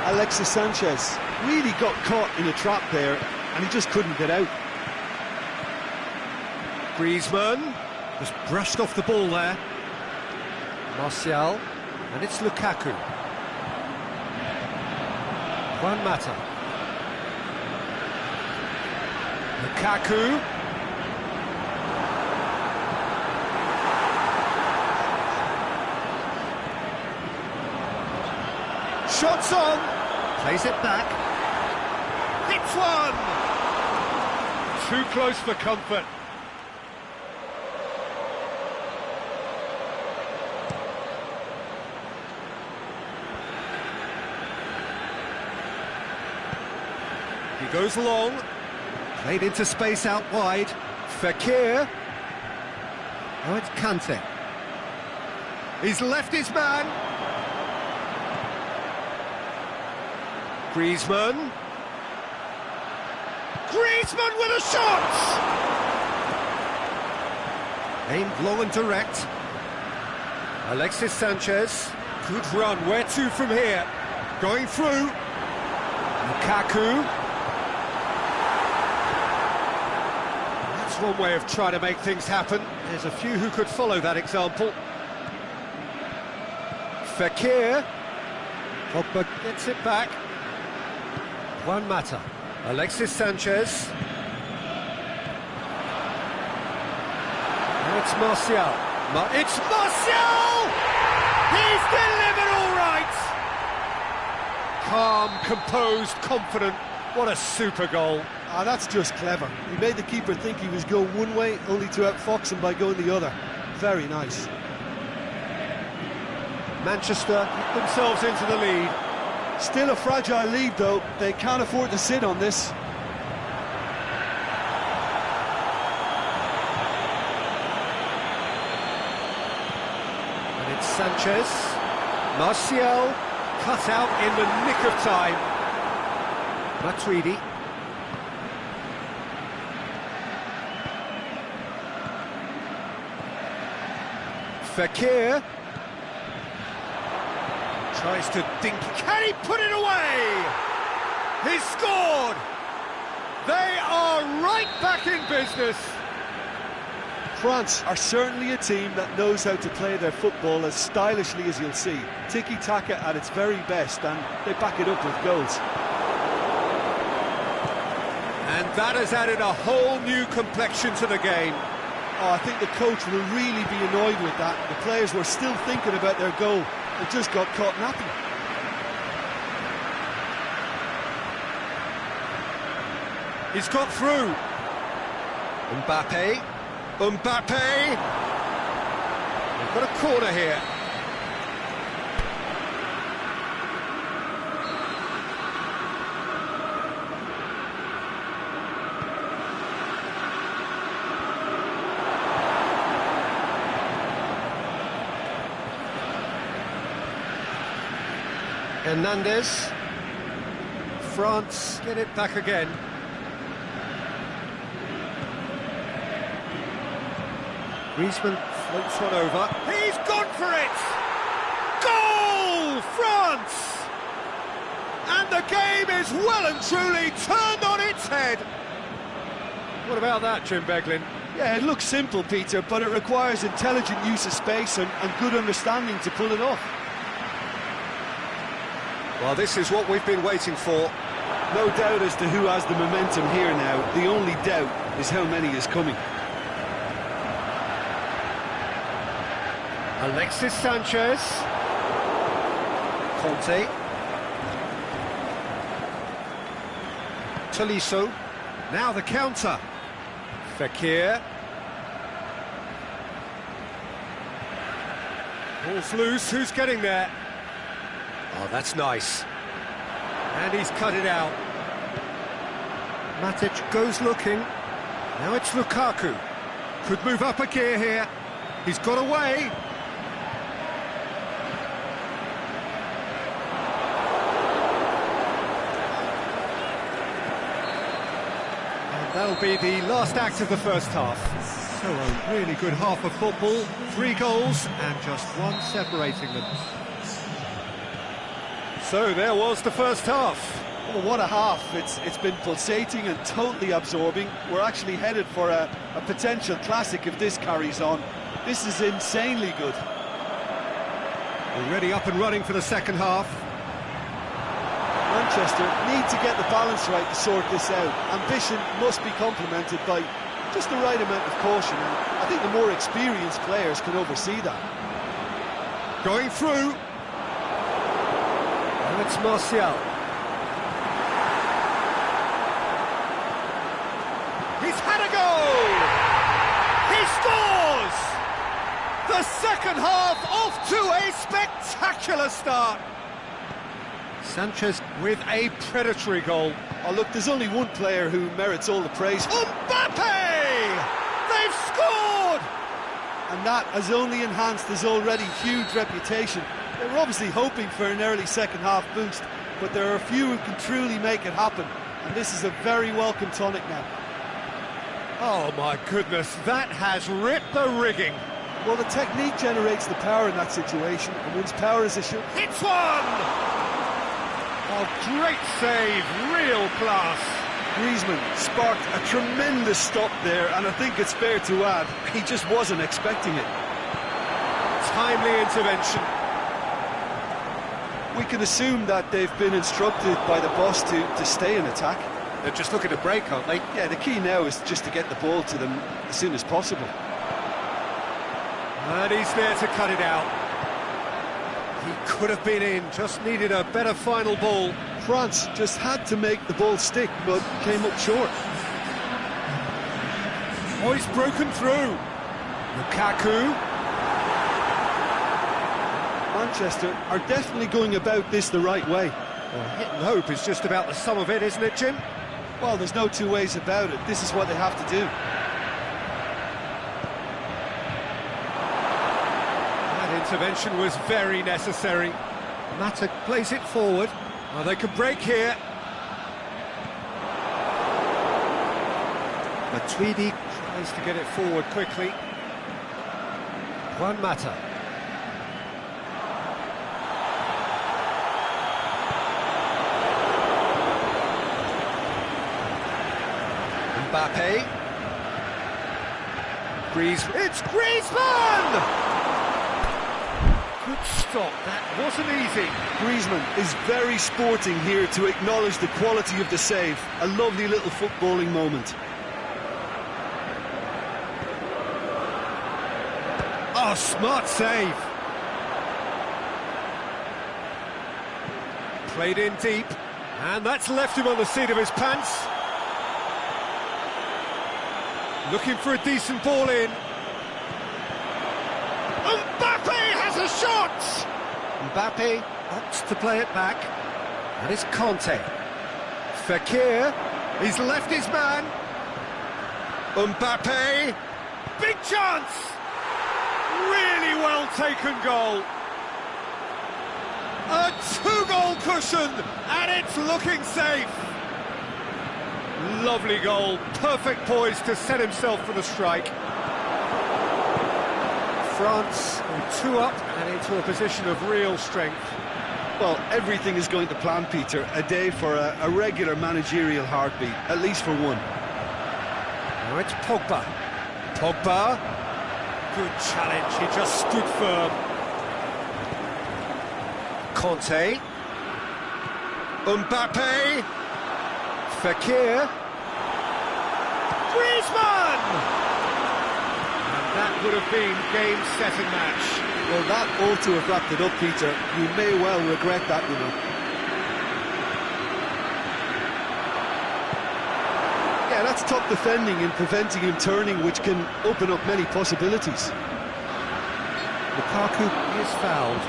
Speaker 3: Alexis Sanchez really got caught in a trap there, and he just couldn't get out.
Speaker 1: Griezmann just brushed off the ball there. Martial, and it's Lukaku. Juan Mata. Lukaku. Shots on. Plays it back. Hits one! Too close for comfort. He goes long. Played into space out wide. Fekir. Oh, it's Kante. He's left his man. Griezmann. Griezmann with a shot! Aimed long and direct. Alexis Sanchez. Good run. Where to from here? Going through. Lukaku. That's one way of trying to make things happen. There's a few who could follow that example. Fekir. Pogba gets it back. Juan Mata. Alexis Sanchez. Now it's Martial. It's Martial! He's delivered all right! Calm, composed, confident. What a super goal.
Speaker 2: That's just clever. He made the keeper think he was going one way, only to outfox him by going the other. Very nice.
Speaker 1: Manchester get themselves into the lead.
Speaker 2: Still a fragile lead, though. They can't afford to sit on this.
Speaker 1: And it's Sanchez. Martial cut out in the nick of time. Matuidi. Fekir. Tries to dink. Can he put it away? He's scored! They are right back in business.
Speaker 2: France are certainly a team that knows how to play their football as stylishly as you'll see. Tiki-taka at its very best, and they back it up with goals.
Speaker 1: And that has added a whole new complexion to the game.
Speaker 2: Oh, I think the coach will really be annoyed with that. The players were still thinking about their goal. They just got caught napping.
Speaker 1: He's got through. Mbappe. Mbappe. They've got a corner here. Hernandez. France get it back again. Griezmann floats one over. He's gone for it! Goal! France! And the game is well and truly turned on its head. What about that, Jim Beglin?
Speaker 2: Yeah, it looks simple, Peter, but it requires intelligent use of space and good understanding to pull it off.
Speaker 1: Well, this is what we've been waiting for.
Speaker 3: No doubt as to who has the momentum here now. The only doubt is how many is coming.
Speaker 1: Alexis Sanchez. Conte. Tolisso. Now the counter. Fekir. Ball's loose, who's getting there? Oh, that's nice. And he's cut it out. Matic goes looking. Now it's Lukaku. Could move up a gear here. He's got away. That'll be the last act of the first half. So a really good half of football, 3 goals and just one separating them. So there was the first half.
Speaker 2: Well, what a half. It's been pulsating and totally absorbing. We're actually headed for a potential classic if this carries on. This is insanely good.
Speaker 1: Already up and running for the second half.
Speaker 2: Manchester need to get the balance right to sort this out. Ambition must be complemented by just the right amount of caution, and I think the more experienced players can oversee that.
Speaker 1: Going through. And it's Martial. He's had a goal! He scores! The second half off to a spectacular start. Sanchez with a predatory goal.
Speaker 2: Oh, look, there's only one player who merits all the praise.
Speaker 1: Mbappe! They've scored!
Speaker 2: And that has only enhanced his already huge reputation. They were obviously hoping for an early second-half boost, but there are a few who can truly make it happen, and this is a very welcome tonic now.
Speaker 1: Oh, my goodness, that has ripped the rigging.
Speaker 2: Well, the technique generates the power in that situation, and once power is assured...
Speaker 1: Hits one! Oh, great save, real class.
Speaker 3: Griezmann sparked a tremendous stop there, and I think it's fair to add, he just wasn't expecting it.
Speaker 1: Timely intervention.
Speaker 2: We can assume that they've been instructed by the boss to stay in attack.
Speaker 1: They're just looking to break, aren't they?
Speaker 2: Yeah, the key now is just to get the ball to them as soon as possible.
Speaker 1: And he's there to cut it out. He could have been in, just needed a better final ball.
Speaker 2: France just had to make the ball stick, but came up short.
Speaker 1: Oh, he's broken through. Lukaku.
Speaker 2: Manchester are definitely going about this the right way.
Speaker 1: Well, hit and hope is just about the sum of it, isn't it, Jim?
Speaker 2: Well, there's no two ways about it. This is what they have to do.
Speaker 1: Intervention was very necessary. Mata plays it forward. Oh, they could break here. Matuidi tries to get it forward quickly. Juan Mata. Mbappe. Griezmann. It's Griezmann! Good stop, that wasn't easy.
Speaker 3: Griezmann is very sporting here to acknowledge the quality of the save. A lovely little footballing moment.
Speaker 1: Oh, smart save. Played in deep, and that's left him on the seat of his pants. Looking for a decent ball in. Mbappe has a shot! Mbappe opts to play it back. And it's Conte. Fekir, he's left his man. Mbappe, big chance! Really well taken goal. A Two-goal cushion, and it's looking safe. Lovely goal, perfect poise to set himself for the strike. France are 2 up and into a position of real strength.
Speaker 3: Well, everything is going to plan, Peter. A day for a regular managerial heartbeat, at least for one.
Speaker 1: Now it's Pogba. Pogba. Good challenge, he just stood firm. Conte. Mbappe. Fekir. Griezmann! And that would have been game-setting match.
Speaker 3: Well, that ought to have wrapped it up, Peter. You may well regret that, you know. Yeah, that's top defending and preventing him turning, which can open up many possibilities.
Speaker 1: Lukaku is fouled.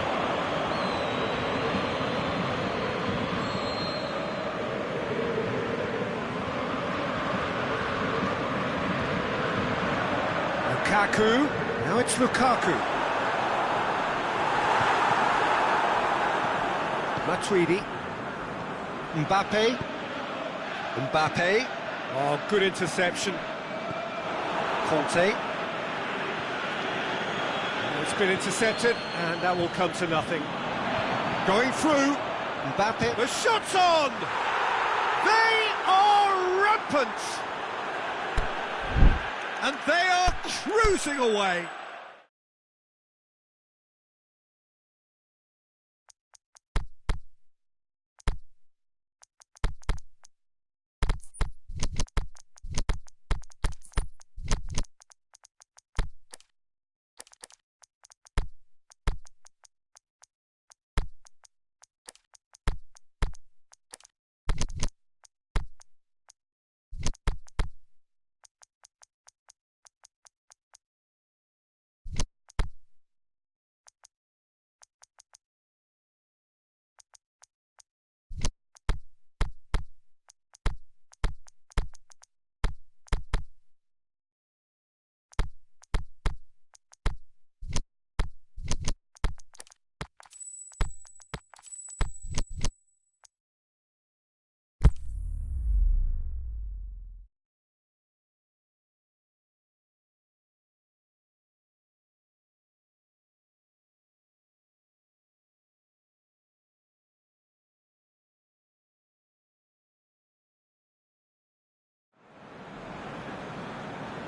Speaker 1: Lukaku. Now it's Lukaku. Matuidi. Mbappe. Mbappe. Oh, good interception. Conte. It's been intercepted, and that will come to nothing. Going through. Mbappe. The shot's on! They are rampant! And they are cruising away.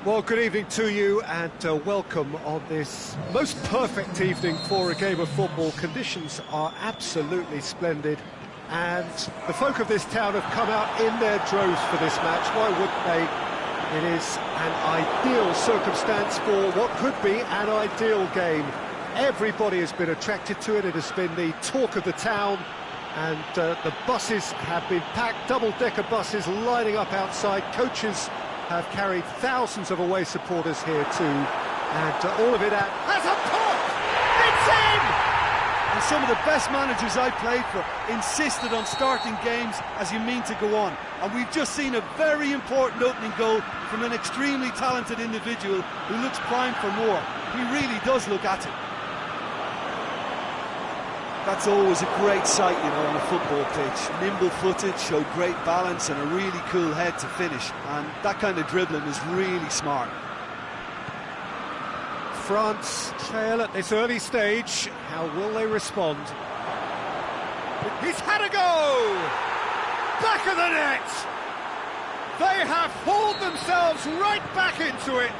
Speaker 1: Well, good evening to you and welcome on this most perfect evening for a game of football. Conditions are absolutely splendid and the folk of this town have come out in their droves for this match. Why wouldn't they? It is an ideal circumstance for what could be an ideal game. Everybody has been attracted to it. It has been the talk of the town and the buses have been packed, double-decker buses lining up outside. Coaches have carried thousands of away supporters here too, and all of it has a pop! It's in!
Speaker 2: And some of the best managers I played for insisted on starting games as you mean to go on. And we've just seen a very important opening goal from an extremely talented individual who looks primed for more. He really does look at it. That's always a great sight, you know, on a football pitch. Nimble-footed, showed great balance and a really cool head to finish. And that kind of dribbling is really smart.
Speaker 1: France trail at this early stage. How will they respond? He's had a go! Back of the net! They have hauled themselves right back into it.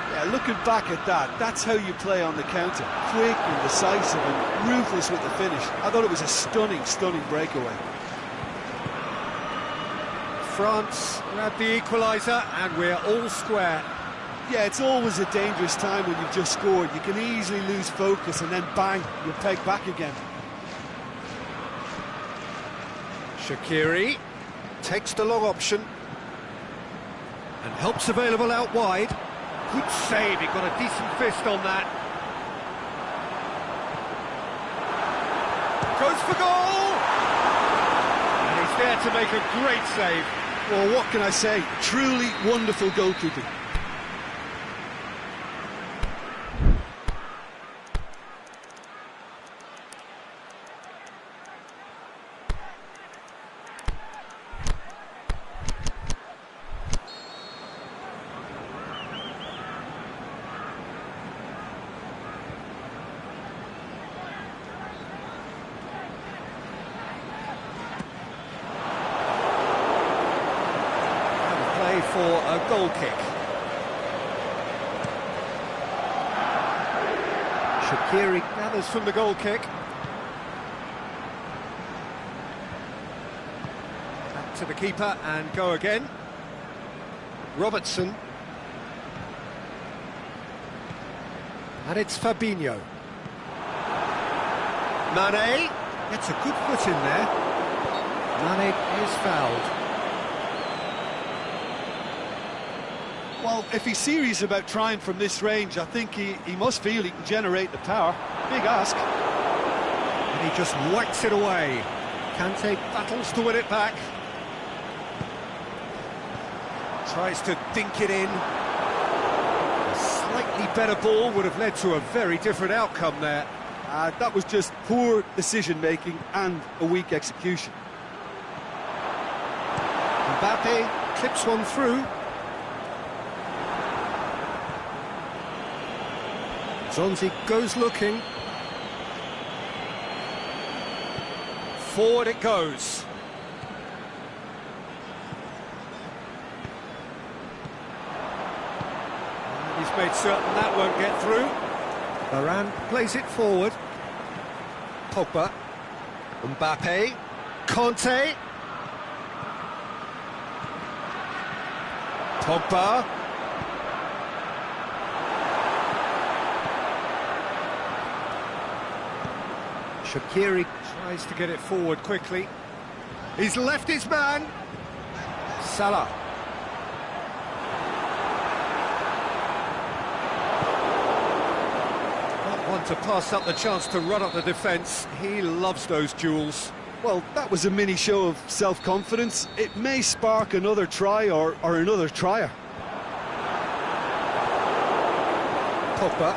Speaker 2: Yeah, looking back at that, that's how you play on the counter. Quick and decisive and ruthless with the finish. I thought it was a stunning, stunning breakaway.
Speaker 1: France grab the equaliser and we're all square.
Speaker 2: Yeah, it's always a dangerous time when you've just scored. You can easily lose focus and then bang, you're pegged back again.
Speaker 1: Shaqiri takes the long option and helps available out wide. Good save, he got a decent fist on that. Goes for goal! And he's there to make a great save.
Speaker 2: Well, what can I say? Truly wonderful goalkeeping.
Speaker 1: goal kick. Shaqiri gathers from the goal kick. Back to the keeper and go again. Robertson. And it's Fabinho. Mane gets a good foot in there. Mane is fouled.
Speaker 2: Well, if he's serious about trying from this range, I think he must feel he can generate the power. Big ask.
Speaker 1: And he just whacks it away. Kante battles to win it back. Tries to dink it in. A slightly better ball would have led to a very different outcome there.
Speaker 3: That was just poor decision-making and a weak execution.
Speaker 1: Mbappe clips one through. Zonzi goes looking. Forward it goes. And he's made certain that won't get through. Varane plays it forward. Pogba. Mbappe. Conte. Pogba. Shaqiri tries to get it forward quickly. He's left his man. Salah. Not one to pass up the chance to run up the defence. He loves those duels.
Speaker 3: Well, that was a mini show of self-confidence. It may spark another try or another trier.
Speaker 1: Pogba.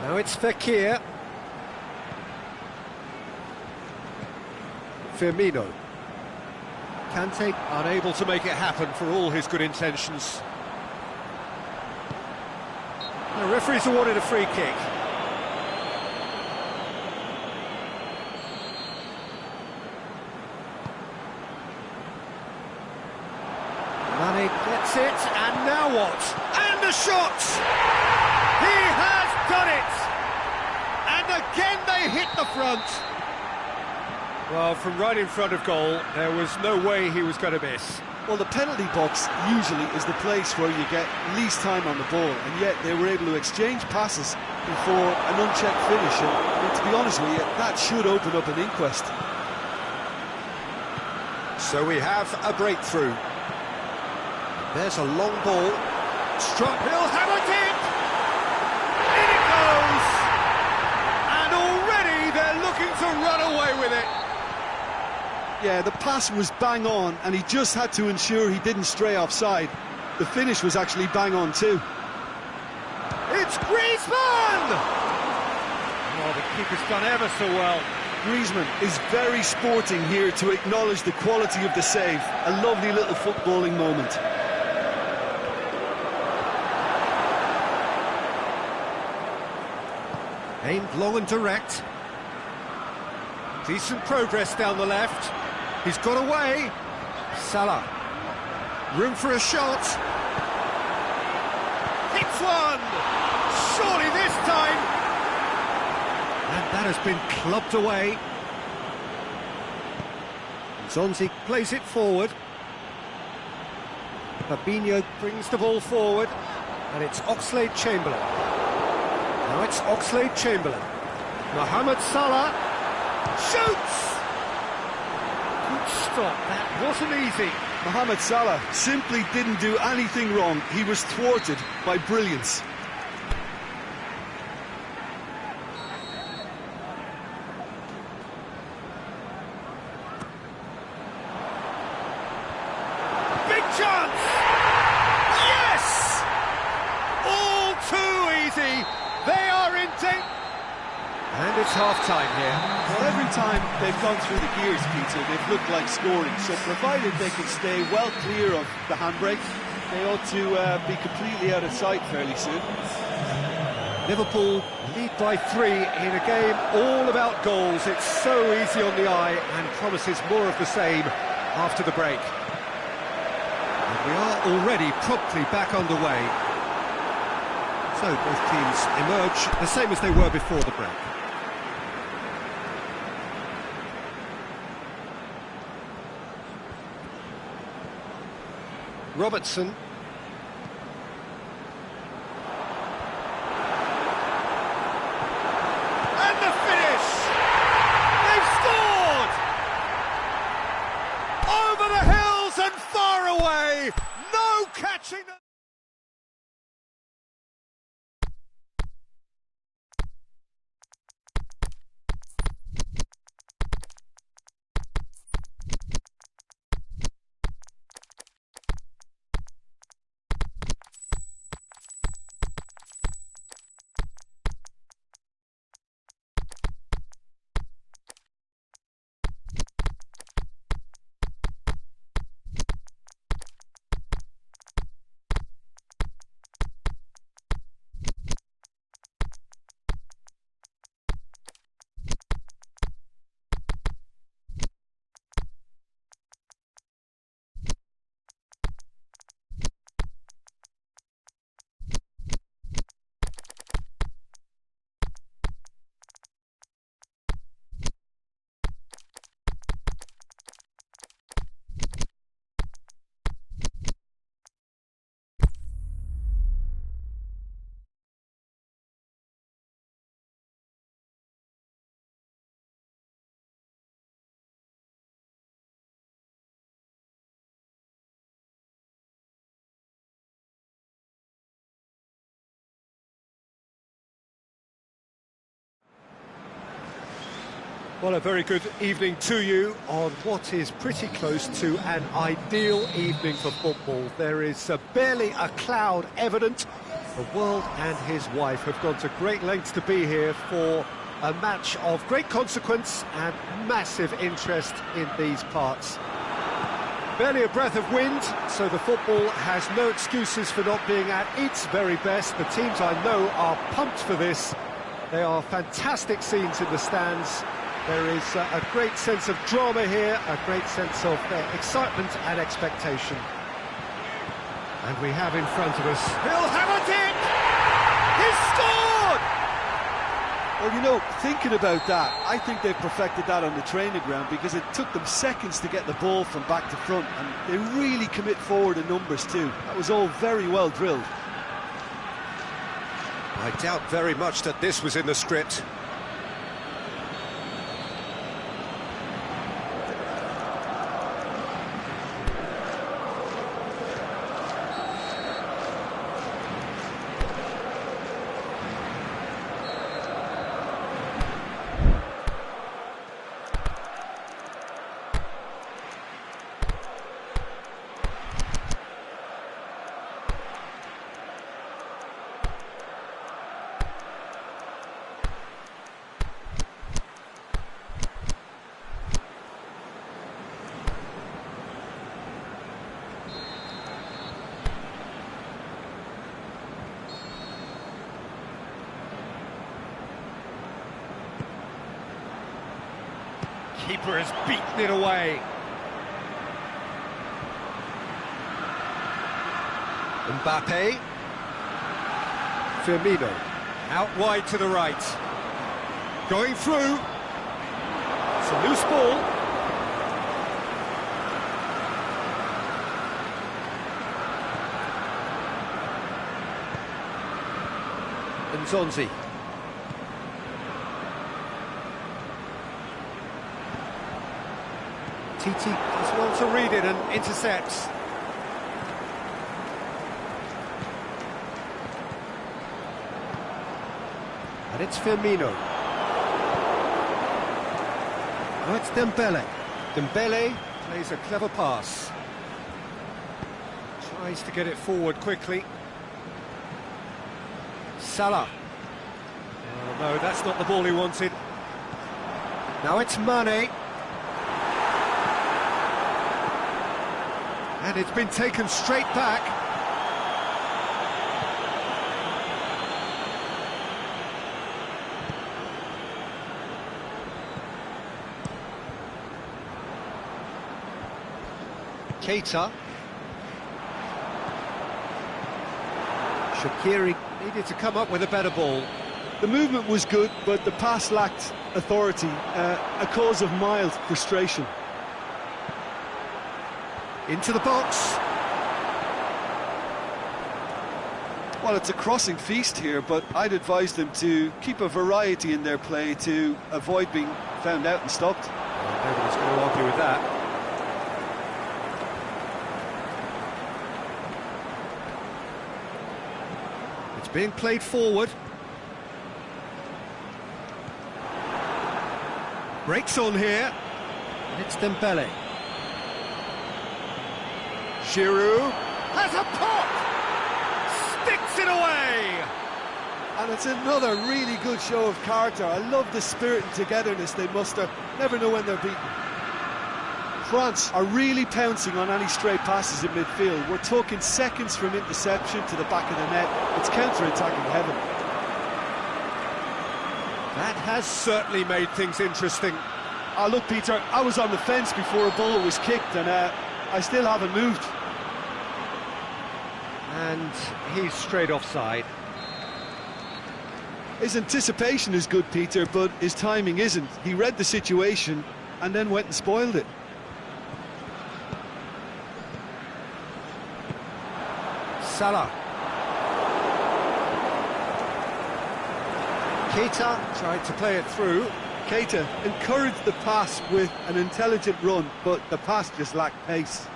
Speaker 1: Now it's Fekir. Firmino. Kante unable to make it happen for all his good intentions. The referee's awarded a free kick. Mane gets it, and now what? And the shot! He has done it! And again they hit the front. Well, from right in front of goal, there was no way he was going to miss.
Speaker 3: Well, the penalty box usually is the place where you get least time on the ball, and yet they were able to exchange passes before an unchecked finish, and to be honest with you, that should open up an inquest.
Speaker 1: So we have a breakthrough. There's a long ball. Struck, he'll have a dip! In it goes! And already they're looking to run away with it.
Speaker 3: Yeah, the pass was bang on, and he just had to ensure he didn't stray offside. The finish was actually bang on too.
Speaker 1: It's Griezmann! Oh, the keeper's done ever so well.
Speaker 3: Griezmann is very sporting here to acknowledge the quality of the save. A lovely little footballing moment.
Speaker 1: Aimed long and direct. Decent progress down the left. He's got away. Salah. Room for a shot. Hits one! Surely this time! And that has been clubbed away. Zonzi plays it forward. Fabinho brings the ball forward. And it's Oxlade-Chamberlain. Now it's Oxlade-Chamberlain. Mohamed Salah shoots! Good stop, that wasn't easy.
Speaker 3: Mohamed Salah simply didn't do anything wrong. He was thwarted by brilliance.
Speaker 1: Big chance! Yes! All too easy. They are in danger. And it's half-time here.
Speaker 2: Well, every time they've gone through the gears, Peter, they've looked like scoring. So provided they can stay well clear of the handbrake, they ought to be completely out of sight fairly soon.
Speaker 1: Liverpool lead by 3 in a game all about goals. It's so easy on the eye and promises more of the same after the break. And we are already promptly back underway. So both teams emerge the same as they were before the break. Robertson. And the finish! They've scored! Over the hills and far away! No catching them! Well, a very good evening to you on what is pretty close to an ideal evening for football. There is barely a cloud evident. The world and his wife have gone to great lengths to be here for a match of great consequence and massive interest in these parts. Barely a breath of wind, so the football has no excuses for not being at its very best. The teams I know are pumped for this. They are fantastic scenes in the stands. There is a great sense of drama here, a great sense of excitement and expectation. And we have in front of us... He'll have a dip! He's scored!
Speaker 3: Well, you know, thinking about that, I think they've perfected that on the training ground because it took them seconds to get the ball from back to front, and they really commit forward in numbers too. That was all very well drilled.
Speaker 1: I doubt very much that this was in the script. Keeper has beaten it away. Mbappe. Firmino. Out wide to the right. Going through. It's a loose ball. Nzonzi. Titi does well to read it and intercepts. And it's Firmino. Now it's Dembele. Dembele plays a clever pass. Tries to get it forward quickly. Salah. Oh no, that's not the ball he wanted. Now it's Mane. And it's been taken straight back. Keita. Shaqiri needed to come up with a better ball.
Speaker 3: The movement was good, but the pass lacked authority, a cause of mild frustration.
Speaker 1: Into the box.
Speaker 3: Well, it's a crossing feast here, but I'd advise them to keep a variety in their play to avoid being found out and stopped.
Speaker 1: Well, nobody's going to argue with that. It's being played forward. Breaks on here. And it's Dembele. Giroud has a pop! Sticks it away!
Speaker 3: And it's another really good show of character. I love the spirit and togetherness they muster. Never know when they're beaten. France are really pouncing on any stray passes in midfield. We're talking seconds from interception to the back of the net. It's counter-attacking heaven.
Speaker 1: That has certainly made things interesting.
Speaker 3: Oh, look, Peter, I was on the fence before a ball was kicked, and I still haven't moved.
Speaker 1: And he's straight offside.
Speaker 3: His anticipation is good, Peter, but his timing isn't. He read the situation and then went and spoiled it.
Speaker 1: Salah. Keita tried to play it through.
Speaker 3: Keita encouraged the pass with an intelligent run, but the pass just lacked pace.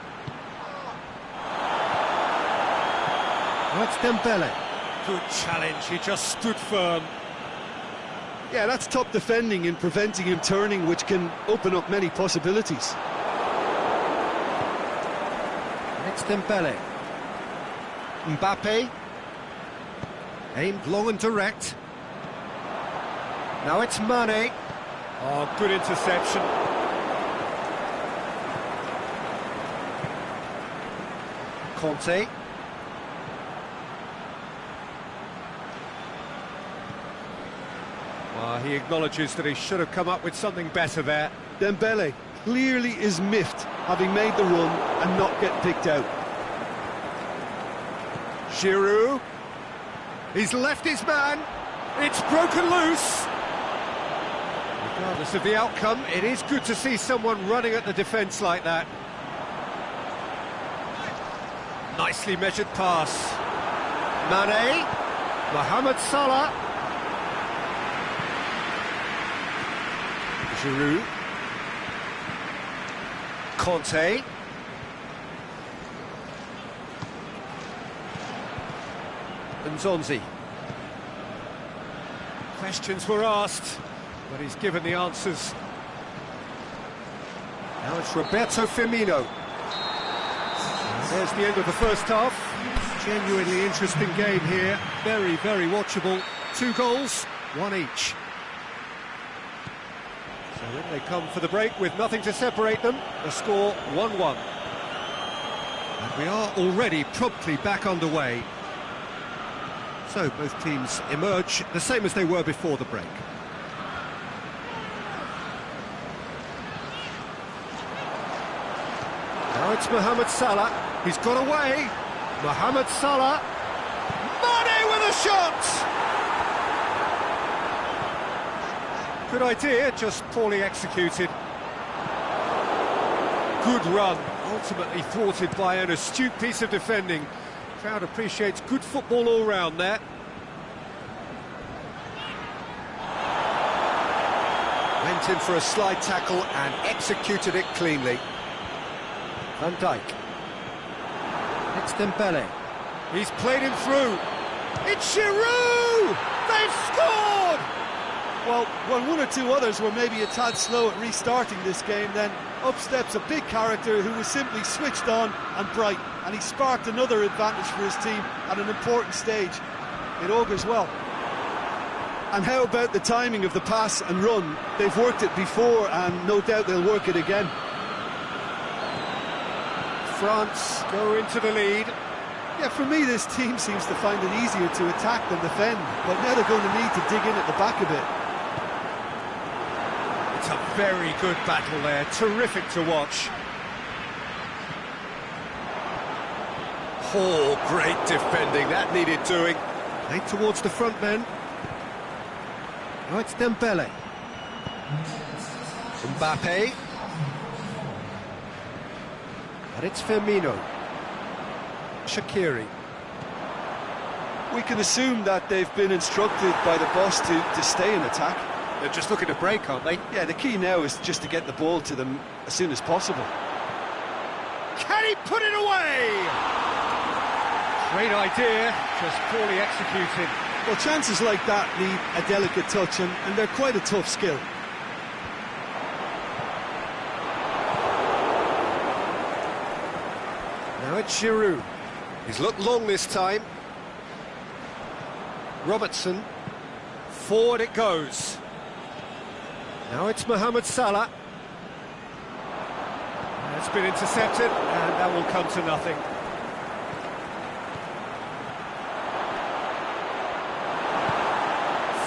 Speaker 1: That's Dembele. Good challenge, he just stood firm.
Speaker 3: Yeah, that's top defending and preventing him turning, which can open up many possibilities.
Speaker 1: It's Dembele. Mbappe. Aimed long and direct. Now it's Mane. Oh, good interception. Conte. Well, he acknowledges that he should have come up with something better there.
Speaker 3: Dembele clearly is miffed, having made the run and not get picked out.
Speaker 1: Giroud. He's left his man. It's broken loose. Regardless of the outcome, it is good to see someone running at the defence like that. Nicely measured pass. Mane. Mohamed Salah. Giroud. Conte. And Zonzi. Questions were asked, but he's given the answers. Now it's Roberto Firmino. There's the end of the first half. Genuinely interesting game here. Very, very watchable. 2 goals, 1 each. So in they come for the break with nothing to separate them. The score 1-1. And we are already promptly back underway. So both teams emerge the same as they were before the break. Now it's Mohamed Salah. He's got away. Mohamed Salah. Mane with a shot! Good idea, just poorly executed. Good run, ultimately thwarted by an astute piece of defending. Crowd appreciates good football all round there. Went in for a slide tackle and executed it cleanly. Van Dijk. It's Dembele. He's played him through. It's Giroud! They've scored!
Speaker 3: Well, when one or two others were maybe a tad slow at restarting this game, then up steps a big character who was simply switched on and bright, and he sparked another advantage for his team at an important stage. It augurs well. And how about the timing of the pass and run? They've worked it before, and no doubt they'll work it again.
Speaker 1: France go into the lead.
Speaker 3: Yeah, for me, this team seems to find it easier to attack than defend, but now they're going to need to dig in at the back a bit.
Speaker 1: It's a very good battle there, terrific to watch. Oh, great defending, that needed doing. Played towards the front men. Now it's Dembele. Mbappe. And it's Firmino. Shaqiri.
Speaker 3: We can assume that they've been instructed by the boss to stay in attack.
Speaker 1: They're just looking to break, aren't they?
Speaker 3: Yeah, the key now is just to get the ball to them as soon as possible.
Speaker 1: Can he put it away? Great idea, just poorly executed.
Speaker 3: Well, chances like that need a delicate touch, and they're quite a tough skill.
Speaker 1: Now it's Giroud. He's looked long this time. Robertson. Forward it goes. Now it's Mohamed Salah. It's been intercepted, and that will come to nothing.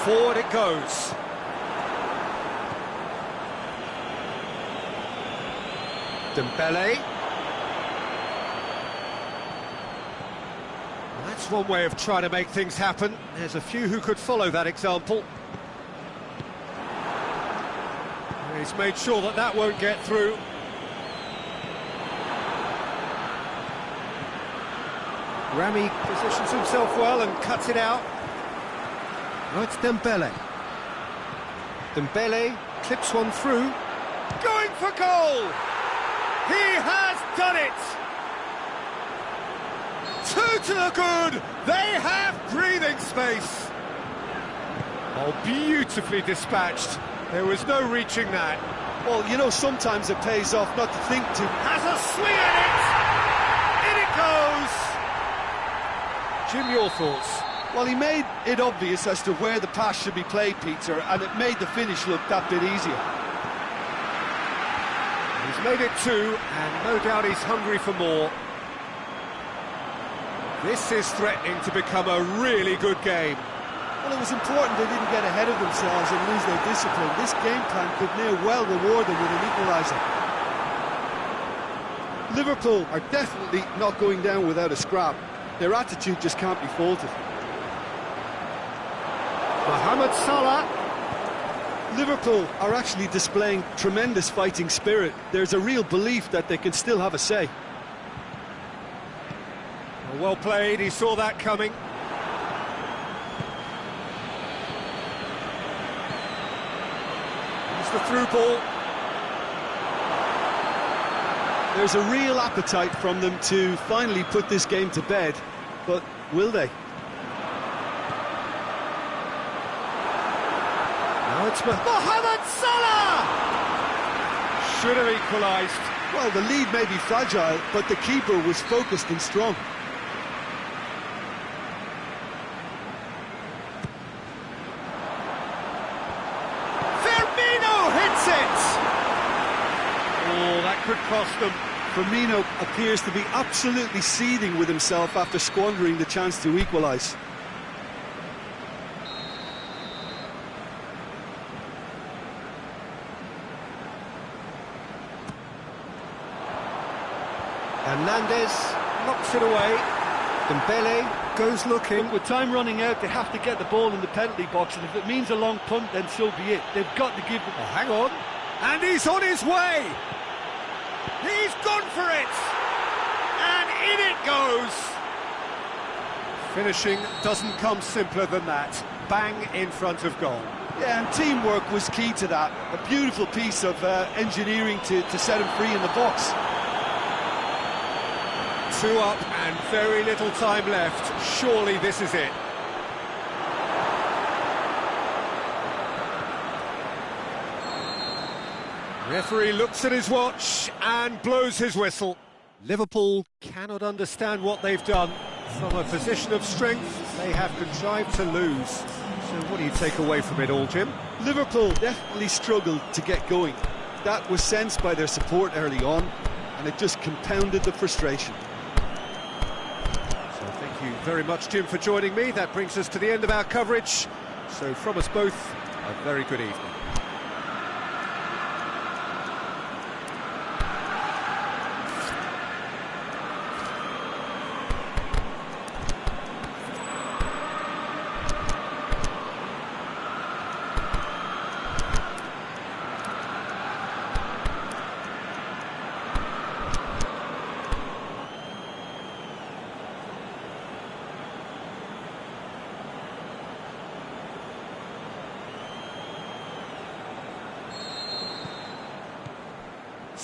Speaker 1: Forward it goes. Dembele. That's one way of trying to make things happen. There's a few who could follow that example. He's made sure that that won't get through. Rami positions himself well and cuts it out. Now it's Dembele. Dembele clips one through. Going for goal! He has done it! Two to the good! They have breathing space! Oh, beautifully dispatched. There was no reaching that.
Speaker 3: Well, you know, sometimes it pays off not to think too...
Speaker 1: Has a swing at it! In it goes! Jim, your thoughts?
Speaker 3: Well, he made it obvious as to where the pass should be played, Peter, and it made the finish look that bit easier.
Speaker 1: He's made it two, and no doubt he's hungry for more. This is threatening to become a really good game.
Speaker 3: Well, it was important they didn't get ahead of themselves and lose their discipline. This game plan could near well reward them with an equaliser. Liverpool are definitely not going down without a scrap. Their attitude just can't be faulted.
Speaker 1: Mohamed Salah.
Speaker 3: Liverpool are actually displaying tremendous fighting spirit. There's a real belief that they can still have a say.
Speaker 1: Well played, he saw that coming. It's the through ball.
Speaker 3: There's a real appetite from them to finally put this game to bed, but will they?
Speaker 1: Now it's Mohamed Salah! Should have equalised.
Speaker 3: Well, the lead may be fragile, but the keeper was focused and strong.
Speaker 1: Firmino hits it! Oh, that could cost them.
Speaker 3: Firmino appears to be absolutely seething with himself after squandering the chance to equalise.
Speaker 1: Hernandez knocks it away. Dembele goes looking.
Speaker 2: Look, with time running out, they have to get the ball in the penalty box, and if it means a long punt, then so be it. They've got to give it...
Speaker 1: Oh, hang on. And he's on his way! He's gone for it! And in it goes! Finishing doesn't come simpler than that. Bang in front of goal.
Speaker 3: Yeah, and teamwork was key to that. A beautiful piece of engineering to set him free in the box.
Speaker 1: 2 up and very little time left. Surely this is it. Referee looks at his watch and blows his whistle. Liverpool cannot understand what they've done. From a position of strength, they have contrived to lose. So what do you take away from it all, Jim?
Speaker 3: Liverpool definitely struggled to get going. That was sensed by their support early on, and it just compounded the frustration.
Speaker 1: So thank you very much, Jim, for joining me. That brings us to the end of our coverage. So from us both, a very good evening.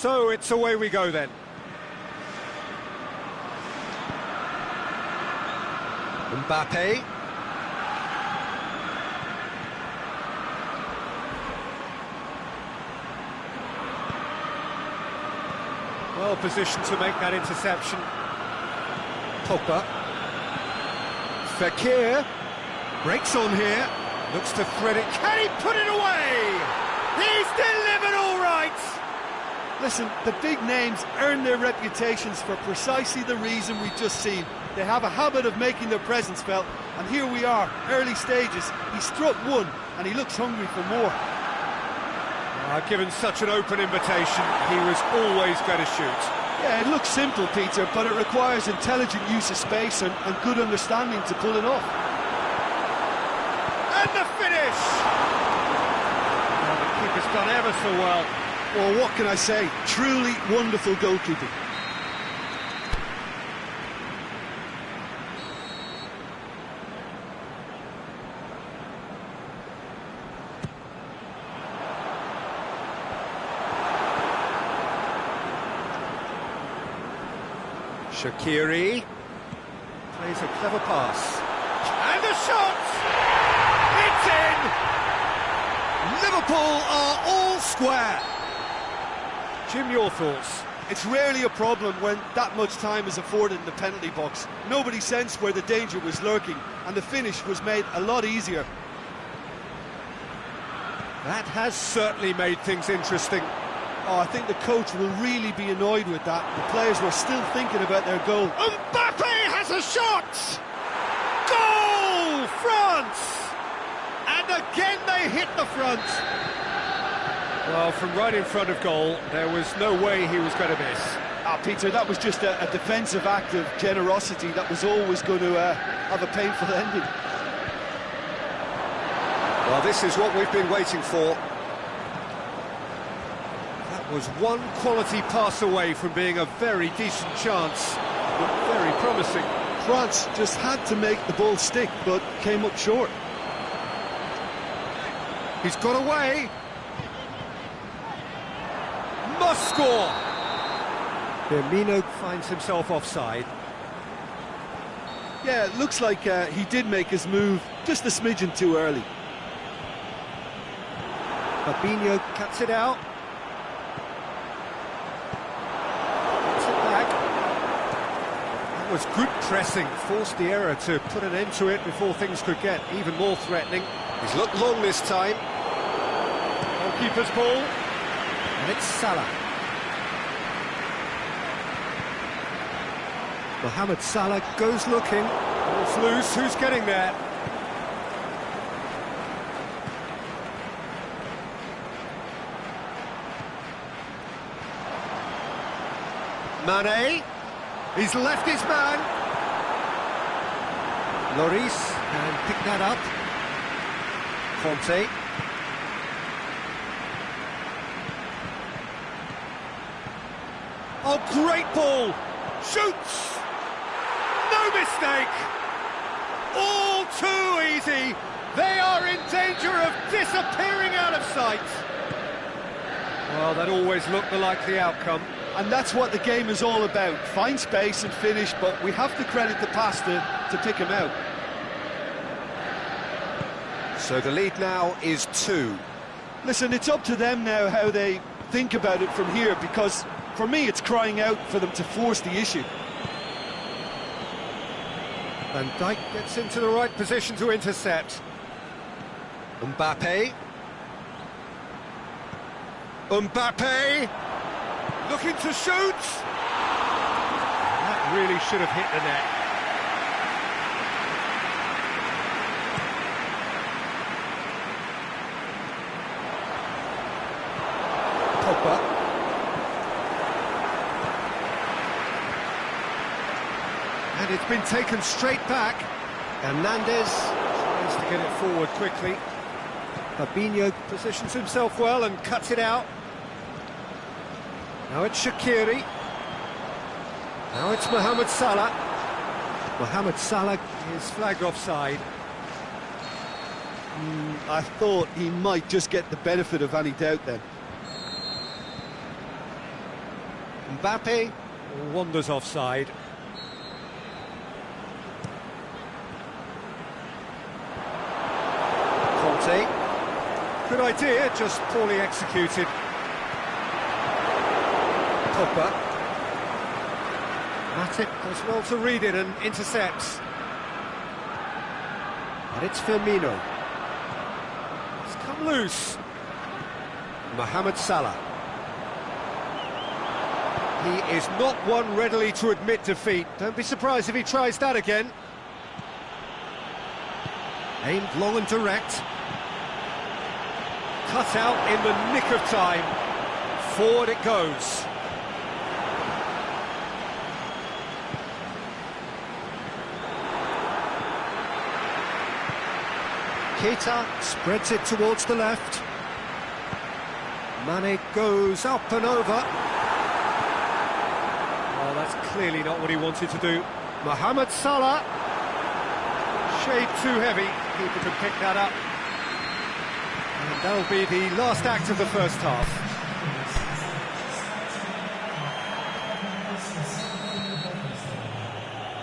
Speaker 1: So it's away we go then. Mbappe. Well positioned to make that interception. Pogba. Fekir. Breaks on here. Looks to thread it. Can he put it away? He's delivered all right!
Speaker 2: Listen, the big names earn their reputations for precisely the reason we've just seen. They have a habit of making their presence felt, and here we are, early stages. He struck one, and he looks hungry for more.
Speaker 1: Given such an open invitation, he was always going to shoot.
Speaker 2: Yeah, it looks simple, Peter, but it requires intelligent use of space and good understanding to pull it off.
Speaker 1: And the finish! The keeper's done ever so well.
Speaker 2: Well, what can I say? Truly wonderful goalkeeping.
Speaker 1: Shaqiri plays a clever pass. And a shot! It's in! Liverpool are all square. Jim, your thoughts?
Speaker 2: It's rarely a problem when that much time is afforded in the penalty box. Nobody sensed where the danger was lurking, and the finish was made a lot easier.
Speaker 1: That has certainly made things interesting.
Speaker 2: Oh, I think the coach will really be annoyed with that. The players were still thinking about their goal.
Speaker 1: Mbappe has a shot! Goal! France! And again they hit the front. Well, from right in front of goal, there was no way he was going to miss.
Speaker 2: Peter, that was just a defensive act of generosity that was always going to have a painful ending.
Speaker 1: Well, this is what we've been waiting for. That was one quality pass away from being a very decent chance, but very promising.
Speaker 2: France just had to make the ball stick, but came up short.
Speaker 1: He's got away. Must score! Firmino finds himself offside.
Speaker 2: Yeah, it looks like he did make his move just a smidgen too early.
Speaker 1: Fabinho cuts it out. Gets it back. That was good pressing. Forced the error to put an end to it before things could get even more threatening. He's looked long this time. Goalkeeper's ball. And it's Salah. Mohamed Salah goes looking. Ball's loose. Who's getting there? Mane. He's left his man. Lloris can pick that up. Conte. Oh, great ball! Shoots! No mistake! All too easy! They are in danger of disappearing out of sight! Well, that always looked the likely outcome.
Speaker 2: And that's what the game is all about. Find space and finish, but we have to credit the pass to pick him out.
Speaker 1: So the lead now is 2.
Speaker 2: Listen, it's up to them now how they think about it from here, because for me it's crying out for them to force the issue.
Speaker 1: Van Dijk gets into the right position to intercept. Mbappe. Mbappe! Looking to shoot! That really should have hit the net. Pogba. And it's been taken straight back. Hernandez tries to get it forward quickly. Fabinho positions himself well and cuts it out. Now it's Shaqiri. Now it's Mohamed Salah. Mohamed Salah is flagged offside.
Speaker 2: I thought he might just get the benefit of any doubt then.
Speaker 1: Mbappe wanders offside. Conte. Good idea, just poorly executed. Pogba. Matip does well to read it and intercepts. And it's Firmino. It's come loose. Mohamed Salah. He is not one readily to admit defeat. Don't be surprised if he tries that again. Aimed long and direct. Cut out in the nick of time. Forward it goes. Keita spreads it towards the left. Mane goes up and over. Oh, that's clearly not what he wanted to do. Mohamed Salah. Shade too heavy. Keeper can pick that up. And that'll be the last act of the first half.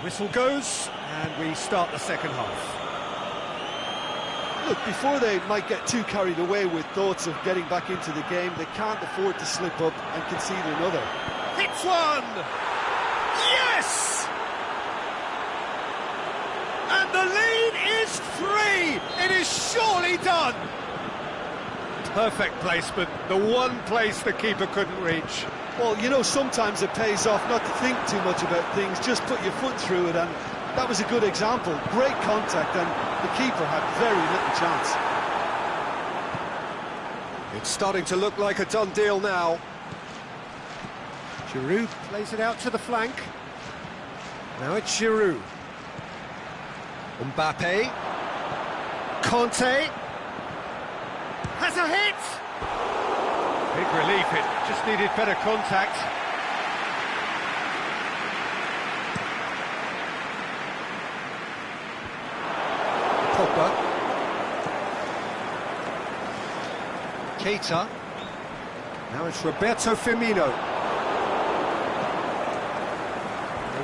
Speaker 1: Whistle goes, and we start the second half.
Speaker 3: Look, before they might get too carried away with thoughts of getting back into the game, they can't afford to slip up and concede another.
Speaker 1: Hits one! Yes! And the lead is 3! It is surely done! Perfect placement, the one place the keeper couldn't reach.
Speaker 3: Well, you know, sometimes it pays off not to think too much about things, just put your foot through it, and that was a good example. Great contact, and the keeper had very little chance.
Speaker 1: It's starting to look like a done deal now. Giroud plays it out to the flank. Now it's Giroud. Mbappe. Conte. Has a hit! Big relief, it just needed better contact. Pogba. Keita. Now it's Roberto Firmino.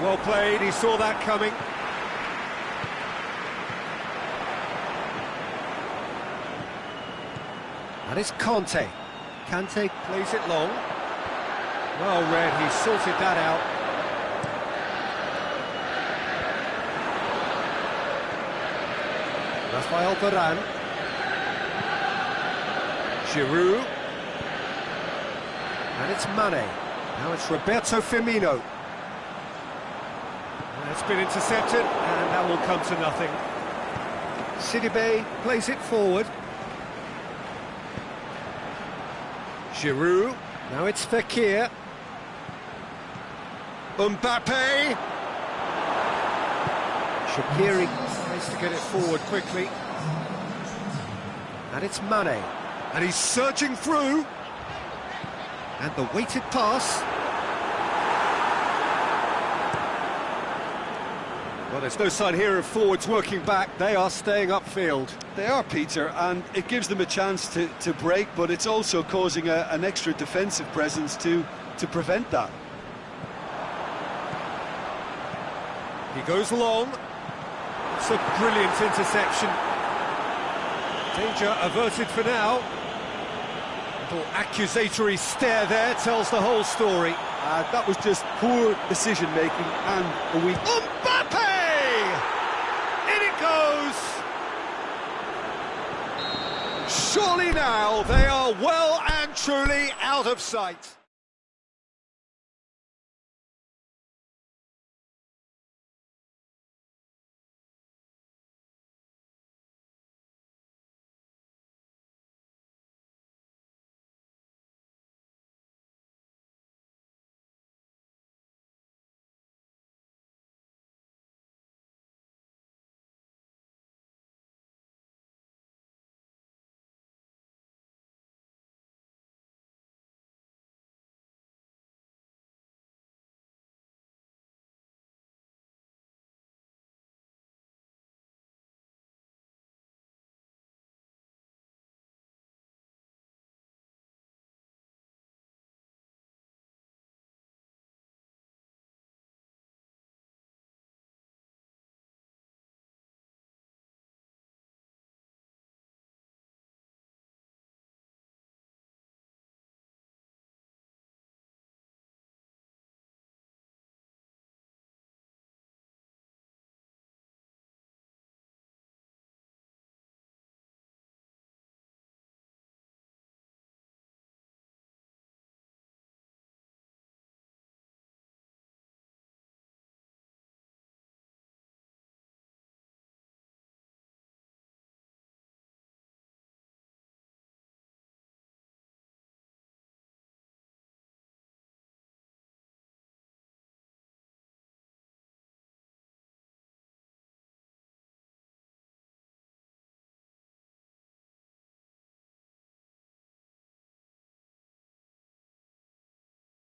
Speaker 1: Well played, he saw that coming. And it's Conte. Kante plays it long. Well read, he sorted that out. Rafael Varane. Giroud. And it's Mane. Now it's Roberto Firmino. And it's been intercepted, and that will come to nothing. Sidibe plays it forward. Giroud, now it's Fekir. Mbappe. Shaqiri tries to get it forward quickly. And it's Mane. And he's surging through. And the weighted pass. Well, there's no sign here of forwards working back. They are staying upfield.
Speaker 3: They are, Peter, and it gives them a chance to break, but it's also causing an extra defensive presence to prevent that.
Speaker 1: He goes long. It's a brilliant interception. Danger averted for now. Little accusatory stare there tells the whole story.
Speaker 3: That was just poor decision-making and a weak...
Speaker 1: Mbappe! In it goes! Surely now they are well and truly out of sight.